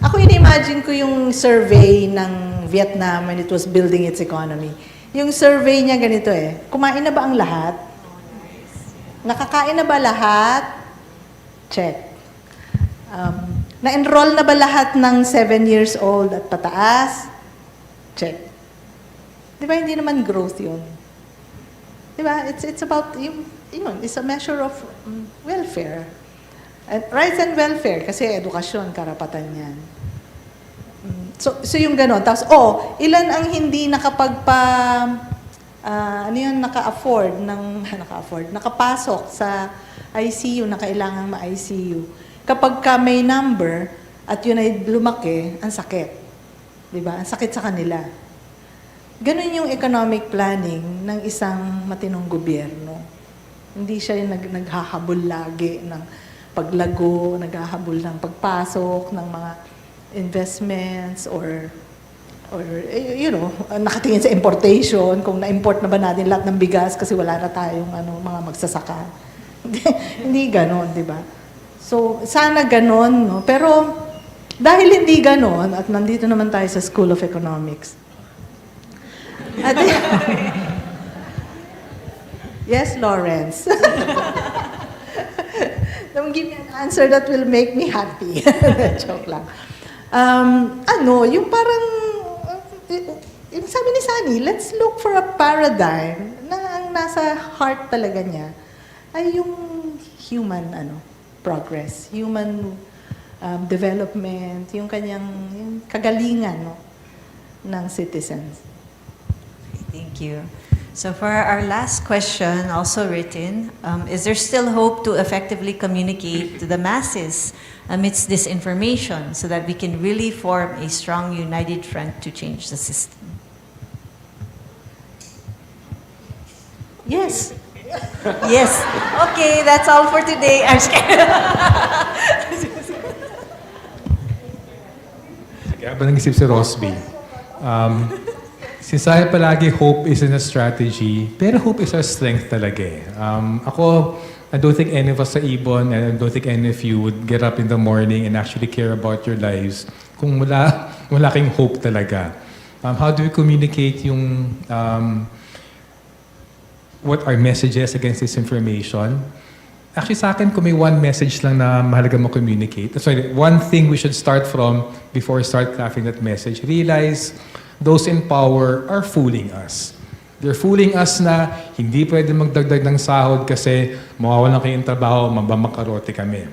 Ako in-imagine ko yung survey ng Vietnam when it was building its economy. Yung survey niya ganito eh, kumain na ba ang lahat? Nakakain na ba lahat? Check. Na-enroll na ba lahat ng 7 years old at pataas? Check. Di ba hindi naman growth yun? Di ba? It's about, it's a measure of welfare. Rights and welfare, kasi edukasyon, karapatan yan. So yung gano'n. Tapos, ilan ang hindi nakapasok sa ICU, na kailangang ma-ICU. Kapag ka may number, at yun ay lumaki, ang sakit. Diba? Ang sakit sa kanila. Ganon yung economic planning ng isang matinong gobyerno. Hindi siya yung naghahabol lagi ng paglago, naghahabol ng pagpasok, ng mga investments, or nakatingin sa importation, kung na-import na ba natin lahat ng bigas kasi wala na tayong mga magsasaka. Hindi ganon, di ba? So, sana ganon, no? Pero, dahil hindi ganon, at nandito naman tayo sa School of Economics. Yes, Lawrence. Don't give me an answer that will make me happy. Joke lang. Yung parang, yung sabi ni Sunny, let's look for a paradigm na ang nasa heart talaga niya ay yung human progress, human development, yung kanyang yung kagalingan ng citizens. Thank you. So for our last question, also written, is there still hope to effectively communicate to the masses amidst disinformation so that we can really form a strong, united front to change the system? Yes. Yes. Okay, that's all for today. I'm just kidding. Sige, habang nag-isip si Rosby. Since palagi hope isn't a strategy, pero hope is our strength talaga eh. Ako, I don't think any of us sa IBON, and I don't think any of you would get up in the morning and actually care about your lives kung wala kayong hope talaga. How do we communicate yung what our messages against disinformation? Actually, sa akin, kung may one message lang na mahalaga mo-communicate, sorry, one thing we should start from before we start crafting that message, realize those in power are fooling us. They're fooling us na hindi pwede magdagdag ng sahod kasi mawawalan kayong trabaho, mabamakarote kami.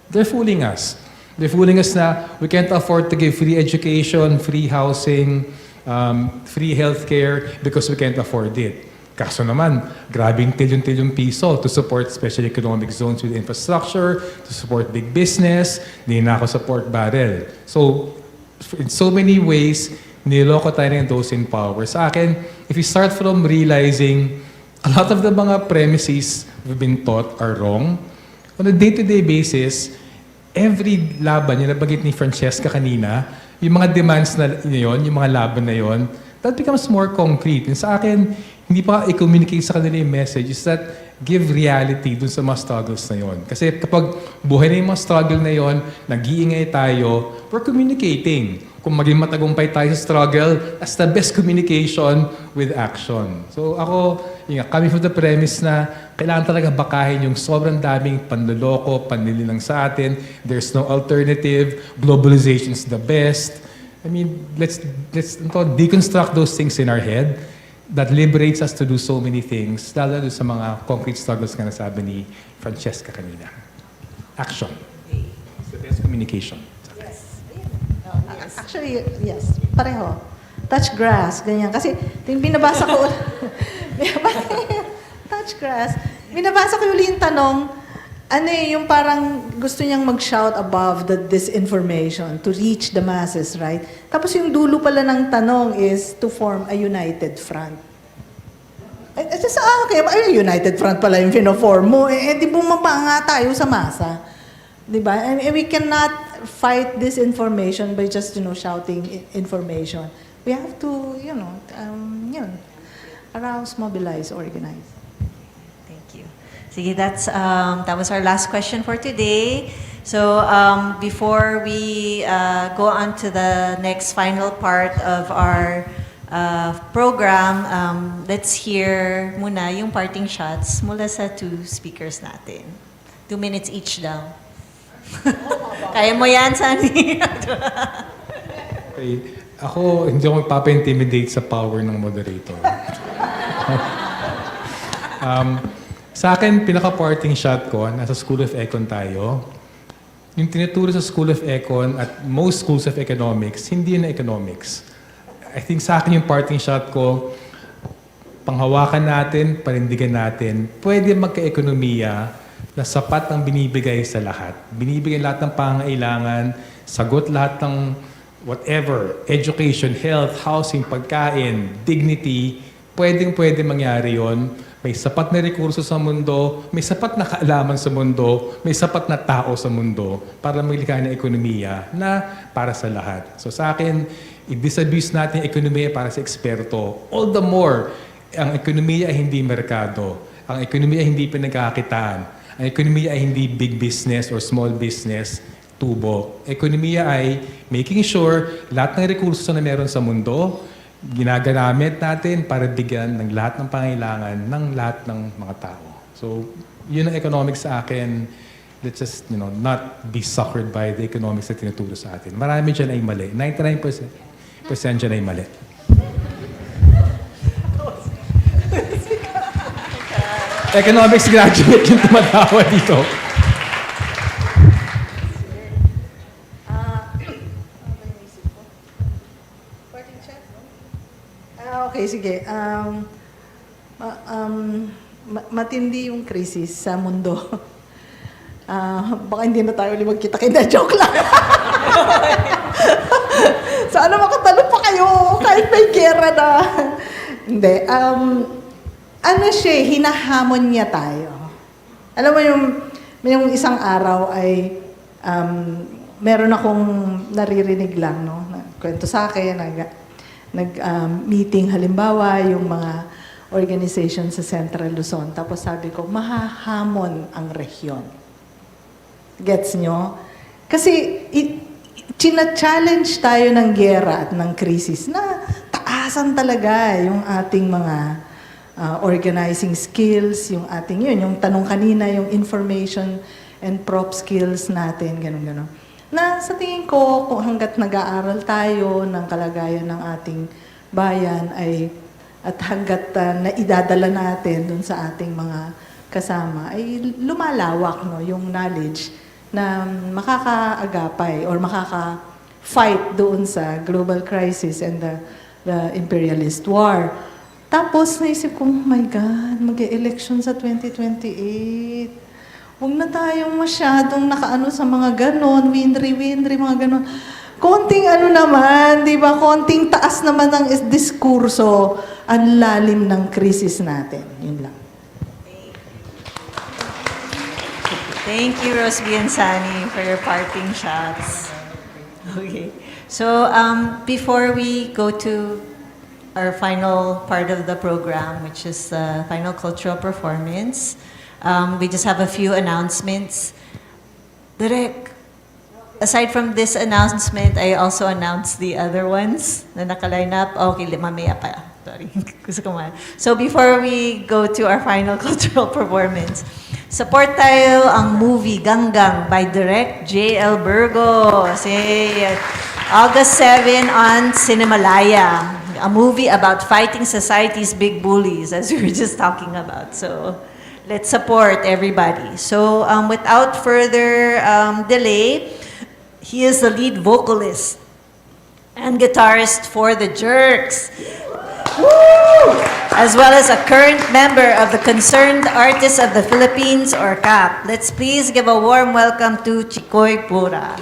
They're fooling us. They're fooling us na we can't afford to give free education, free housing, free healthcare because we can't afford it. Kaso naman, grabing tilyon-tilyong piso to support special economic zones with infrastructure, to support big business, hindi na ako support barrel. So, in so many ways, niloko tayo ng those in power. Sa akin, if you start from realizing a lot of the mga premises we've been taught are wrong, on a day-to-day basis, every laban, yung nabanggit ni Francesca kanina, yung mga demands na yun, yung mga laban na yun, that becomes more concrete. And sa akin, hindi pa i-communicate sa kanila yung message is that give reality dun sa mga struggles na yon. Kasi kapag buhay na yung mga struggle na yon, nag-iingay tayo, we're communicating. Kung maging matagumpay tayo sa struggle, that's the best communication with action. So ako, coming from the premise na kailangan talaga bakahin yung sobrang daming panloloko, panlilinlang sa atin, there's no alternative, globalization is the best. I mean, let's deconstruct those things in our head that liberates us to do so many things, lalo sa mga concrete struggles nga nasabi ni Francesca kanina. Action. It's the best communication. Actually, yes, pareho. Touch grass, ganyan. Kasi yung binabasa ko, touch grass, binabasa ko yung tanong, yung parang gusto niyang mag-shout above the disinformation to reach the masses, right? Tapos yung dulo pala ng tanong is to form a united front. Okay, united front pala yung fino-form mo. Di bumaba nga tayo sa masa. Diba? And we cannot fight disinformation by just, shouting information. We have to, arouse, mobilize, organize. Sige, that was our last question for today. So before we go on to the next final part of our program, let's hear muna yung parting shots mula sa two speakers natin. 2 minutes each daw. Kaya mo yan, Sunny. Okay. Ako, hindi ako magpapa-intimidate sa power ng moderator. Sa akin, pinaka-parting shot ko, nasa School of Econ tayo. Yung tinuturo sa School of Econ at most schools of economics, hindi na economics. I think sa akin yung parting shot ko, panghawakan natin, panindigan natin, pwede magka-ekonomiya na sapat ang binibigay sa lahat. Binibigay lahat ng pangailangan, sagot lahat ng whatever, education, health, housing, pagkain, dignity, pwede mangyari yon. May sapat na rekurso sa mundo, may sapat na kaalaman sa mundo, may sapat na tao sa mundo para maglikha ng ekonomiya na para sa lahat. So sa akin, i-disabuse natin yung ekonomiya para sa eksperto. All the more, ang ekonomiya ay hindi merkado. Ang ekonomiya ay hindi pinagkakitaan. Ang ekonomiya ay hindi big business or small business, tubo. Ekonomiya ay making sure lahat ng rekurso na meron sa mundo, ginagamit natin para bigyan ng lahat ng pangailangan ng lahat ng mga tao. So, yun ang economics sa akin. Let's just, not be suckered by the economics na tinuturo sa atin. Marami dyan ay mali. 99% dyan ay mali. economics graduate yung tumatawa dito. Okay, sige. Matindi yung krisis sa mundo. Baka hindi na tayo ulit magkita-kita. Joke lang. Sana makatalo pa kayo kahit may gera na. Hindi. Ano siya, hinahamon niya tayo. Alam mo yung isang araw ay meron akong naririnig lang, no? Kwento sa akin, nag-meeting halimbawa yung mga organization sa Central Luzon. Tapos sabi ko, mahahamon ang rehiyon. Gets nyo? Kasi china-challenge tayo ng gera at ng krisis na taasan talaga yung ating mga organizing skills, yung ating yung tanong kanina, yung information and prop skills natin, ganun-ganun. Na sa tingin ko, kung hanggat nag-aaral tayo ng kalagayan ng ating bayan at hanggat naidadala natin dun sa ating mga kasama, ay lumalawak yung knowledge na makakaagapay or makaka-fight doon sa global crisis and the imperialist war. Tapos naisip ko, oh my God, mag-e-election sa 2028. Huwag na tayong masyadong nakaano sa mga ganon, windry, mga ganon. Konting ano naman, di ba? Konting taas naman ng diskurso, ang lalim ng krisis natin. Yun lang. Thank you, Rosby and Sani, for your parting shots. Okay. So, before we go to our final part of the program, which is the final cultural performance, we just have a few announcements. Direk, aside from this announcement, I also announced the other ones na naka-line up. Okay, mamaya pa. Sorry. So before we go to our final cultural performance, support tayo ang movie Ganggang by Direk J.L. Burgos. August 7 on Cinemalaya. A movie about fighting society's big bullies, as we were just talking about. So let's support everybody. So without further delay, he is the lead vocalist and guitarist for the Jerks, as well as a current member of the Concerned Artists of the Philippines, or CAP. Let's please give a warm welcome to Chikoy Pura.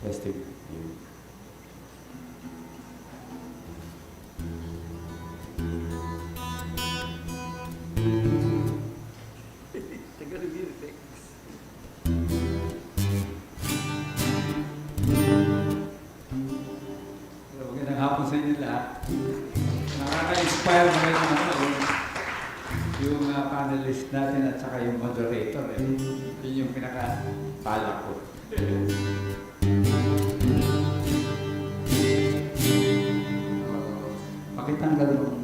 Testing. Magandang hapon sa inyo lahat. Nakaka-inspire naman yung panelist natin at saka yung moderator. Yun yung pinaka-pala ko. Pakitanggal ng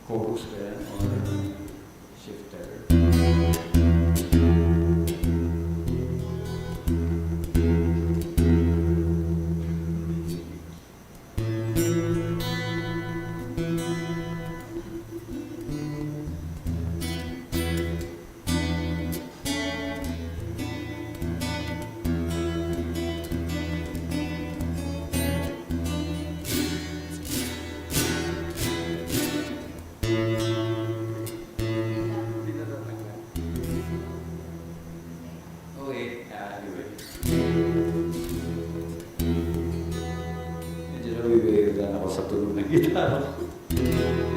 chorus ko yan or shifter.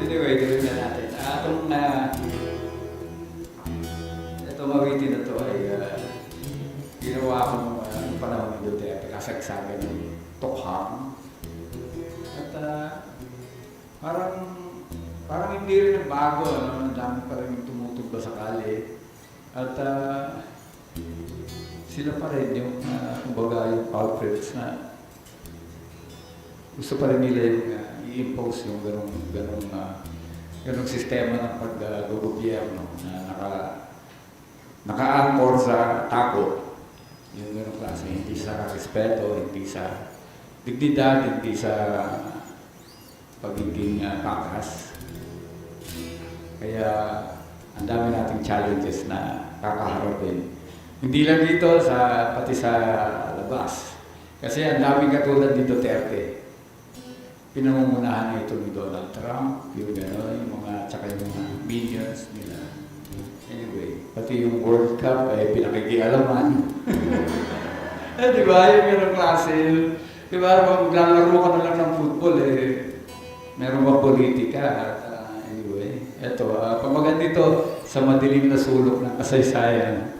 Anyway, gawin na natin. Itong mawitin na to ay ginawa ko ng panahon ni Duterte, kasagsagan ng tokhang. At parang hindi rin bago, ano? Ang dami pa rin tumutugba sa kali. At sila pa rin yung, kumbaga, yung culprits na gusto pa rin nila yung i-impose yung ganong sistema ng pag-gobyerno na naka-anchor sa takot. Yung ganong klase, hindi sa respeto, hindi sa dignidad, hindi sa pagiging pakas. Kaya ang dami nating challenges na kakaharapin. Hindi lang dito, pati sa labas. Kasi ang daming katulad ni Duterte. Pinangungunahan na ito ni Donald Trump, yung gano'n, yung mga, tsaka yung mga minions nila. Anyway, pati yung World Cup ay pinakikialaman. Di ba? Yung gano'ng klase. Di ba? Maglalaro ka na lang ng football, meron ba politika? Anyway, eto, pamagat dito sa madilim na sulok ng kasaysayan.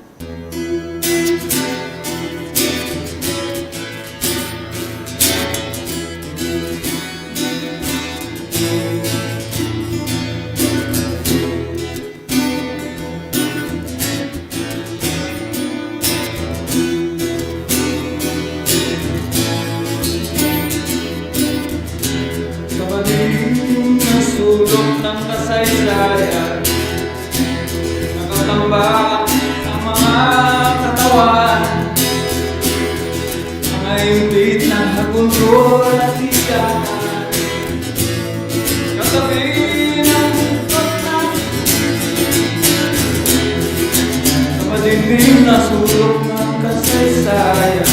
Sulok ng kasaysayan, nakatambak ang mga katawan, mga imbit ng nagunrol at higaan, katabi ng pagkat, sa madilim na sulok ng kasaysayan.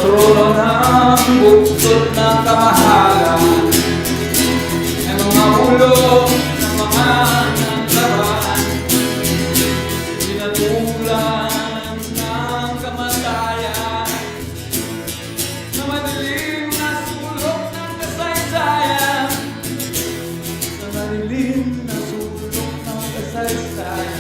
Trono ng buktot ng kamahalan, ng mga ulo ng mga naglaban, pinatulan ng kamatayan, sa madilim na sulok ng kasaysayan, sa madilim na sulok ng kasaysayan.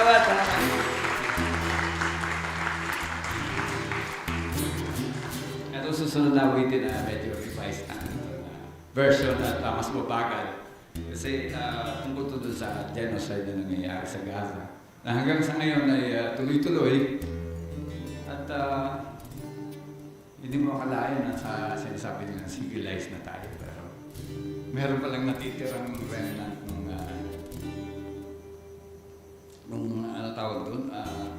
Salamat. Ito susunod na awitin na medyo revised na version at mas mabagal. Kasi tungkol to doon sa genocide na nangyayari sa Gaza. Na hanggang sa ngayon ay tuloy-tuloy. At hindi mo akalain na sa sinasabi nila civilized na tayo. Pero meron palang natitirang remnant nung ano tawag doon,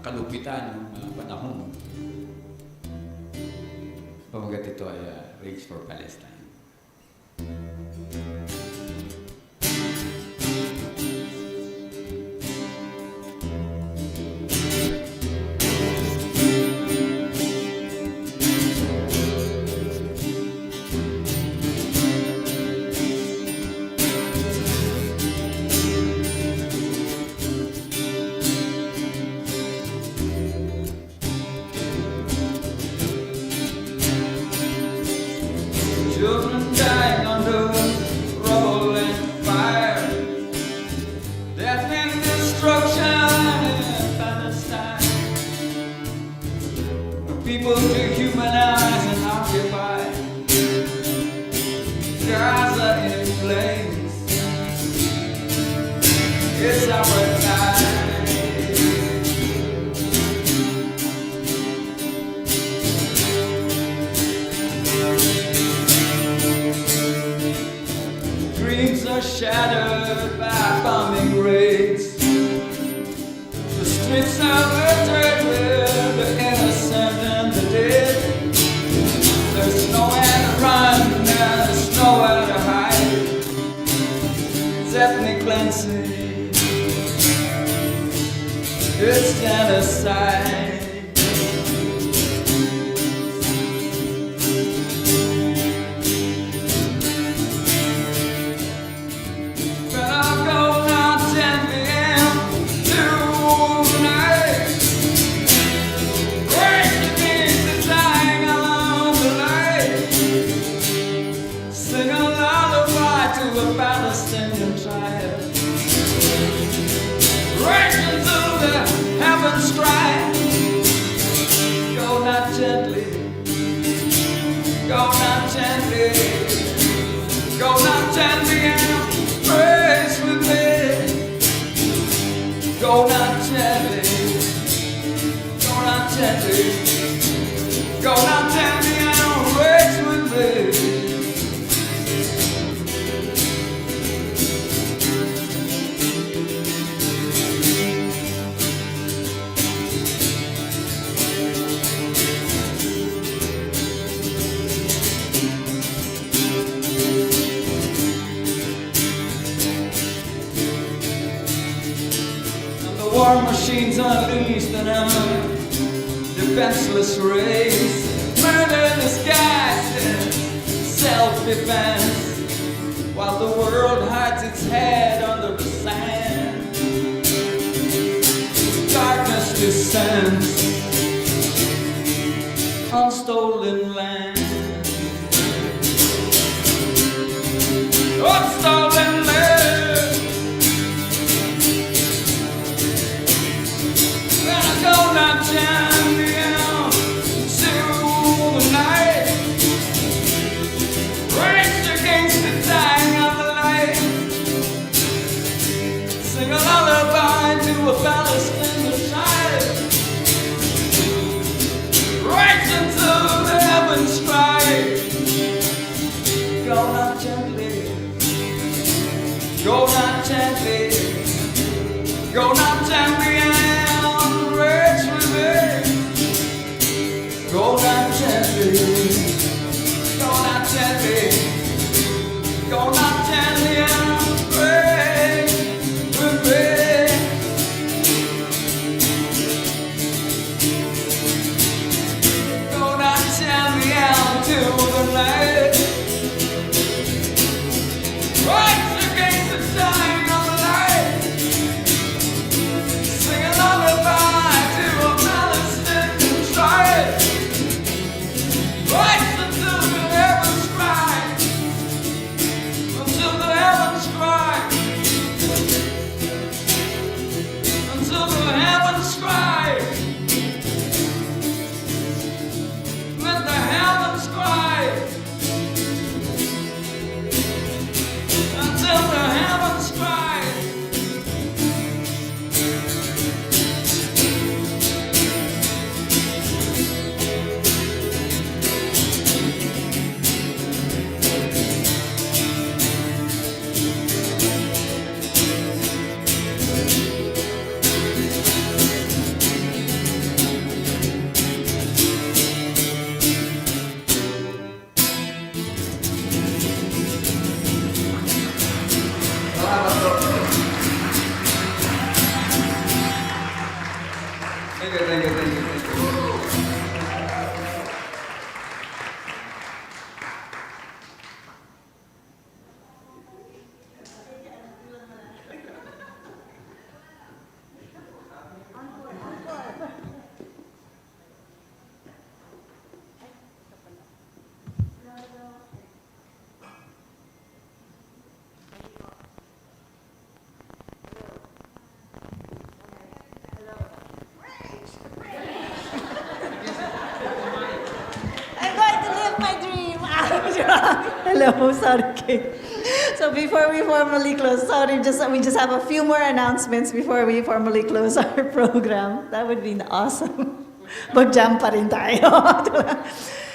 kalupitan ng panahon. Pamagat ito ay Rage for Palestine. Children dying under rubble and fire, death and destruction in Palestine. People dehumanize and occupy Gaza in flames. It's our time. Dreams are shattered by bombing raids. The streets are littered with the innocent and the dead. There's nowhere to run, there's nowhere to hide. It's ethnic cleansing, it's genocide. Palestinian child, right into the heavens strike. Go not gently, go not gently, go not gently and praise with me. Go not gently, go not gently, go not gently and praise with me. War machines unleashed on a defenseless race, murder disguised in self-defense, while the world hides its head under the sand. Darkness descends on stolen land. On stolen land. Go not champion to the night, rage against the dying of the light. Sing a lullaby to a Palestinian child, rage into the heavens strike. Go not gently, go not gently, go not gently. Go not gently, go not gently, go not gently and pray with me. Go not gently out to the night, right against the dying of the light. Hello, sorry, Kate. So before we formally close, sorry, we just have a few more announcements before we formally close our program. That would be awesome. Mag-jump pa rin tayo.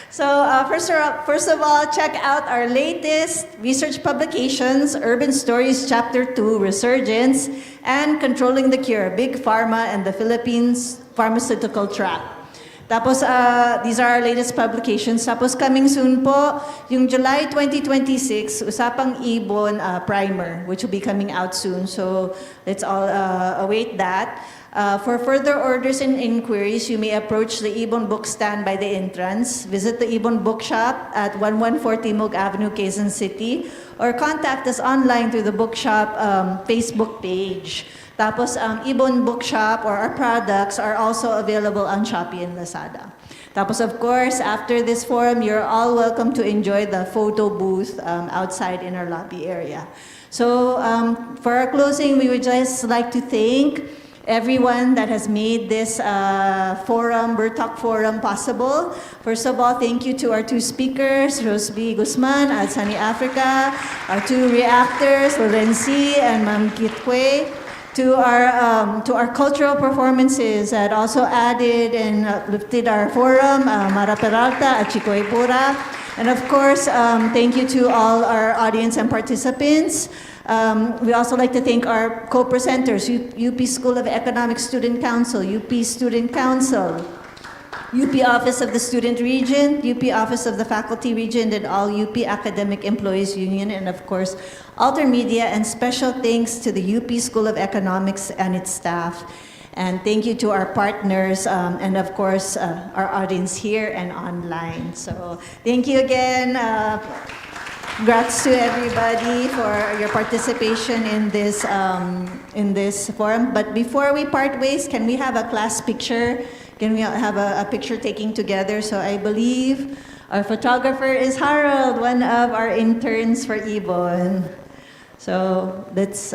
So first of all, check out our latest research publications, Urban Stories Chapter 2, Resurgence, and Controlling the Cure, Big Pharma and the Philippines Pharmaceutical Trap. Tapos, these are our latest publications. Tapos, coming soon po, yung July 2026, Usapang Ibon Primer, which will be coming out soon. So, let's all await that. For further orders and inquiries, you may approach the IBON book stand by the entrance, visit the IBON bookshop at 114 Timog Avenue, Quezon City, or contact us online through the bookshop Facebook page. Tapos, IBON bookshop or our products are also available on Shopee and Lazada. Tapos, of course, after this forum, you're all welcome to enjoy the photo booth outside in our lobby area. So, for our closing, we would just like to thank everyone that has made this forum, Birdtalk Forum, possible. First of all, thank you to our two speakers, Rosby Guzman at Sunny Africa, our two reactors, Lorenzi and Ma'am Kitwe, to our cultural performances that also added and lifted our forum, Mara Peralta at Chico Ipura. And of course, thank you to all our audience and participants. We also like to thank our co-presenters, UP School of Economics Student Council, UP Student Council, UP Office of the Student Regent, UP Office of the Faculty Regent, and all UP Academic Employees Union, and of course, Altermidya, and special thanks to the UP School of Economics and its staff. And thank you to our partners, and of course, our audience here and online. So thank you again. Congrats to everybody for your participation in this forum. But before we part ways, can we have a class picture? Can we have a picture taking together? So I believe our photographer is Harold, one of our interns for IBON. So let's...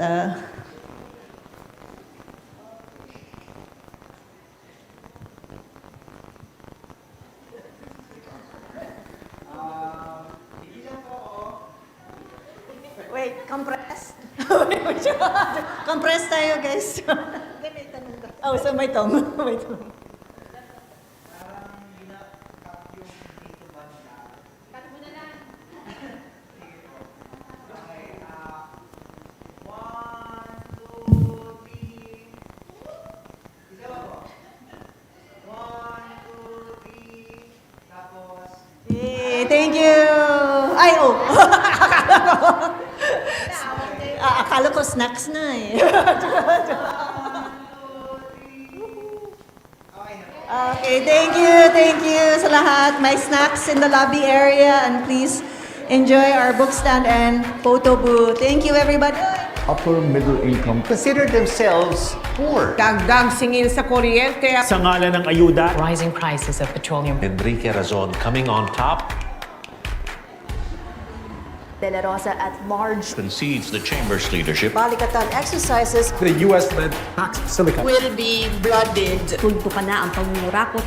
Wait, compress? Compress tayo, guys. Oh, so may tong. May tong. Thank you. Ay, oh. Akala ko snacks na eh. Okay, thank you sa lahat. May snacks in the lobby area, and please enjoy our book stand and photo booth. Thank you, everybody. Upper middle income consider themselves poor. Dagdag singil sa kuryente. Sa ngalan ng ayuda, rising prices of petroleum. Enrique Razon coming on top. De La Rosa at large Concedes the chamber's leadership. balikatan exercises The U.S.-led tax silicon will be blooded. Tulpo ka na ang pangungurakot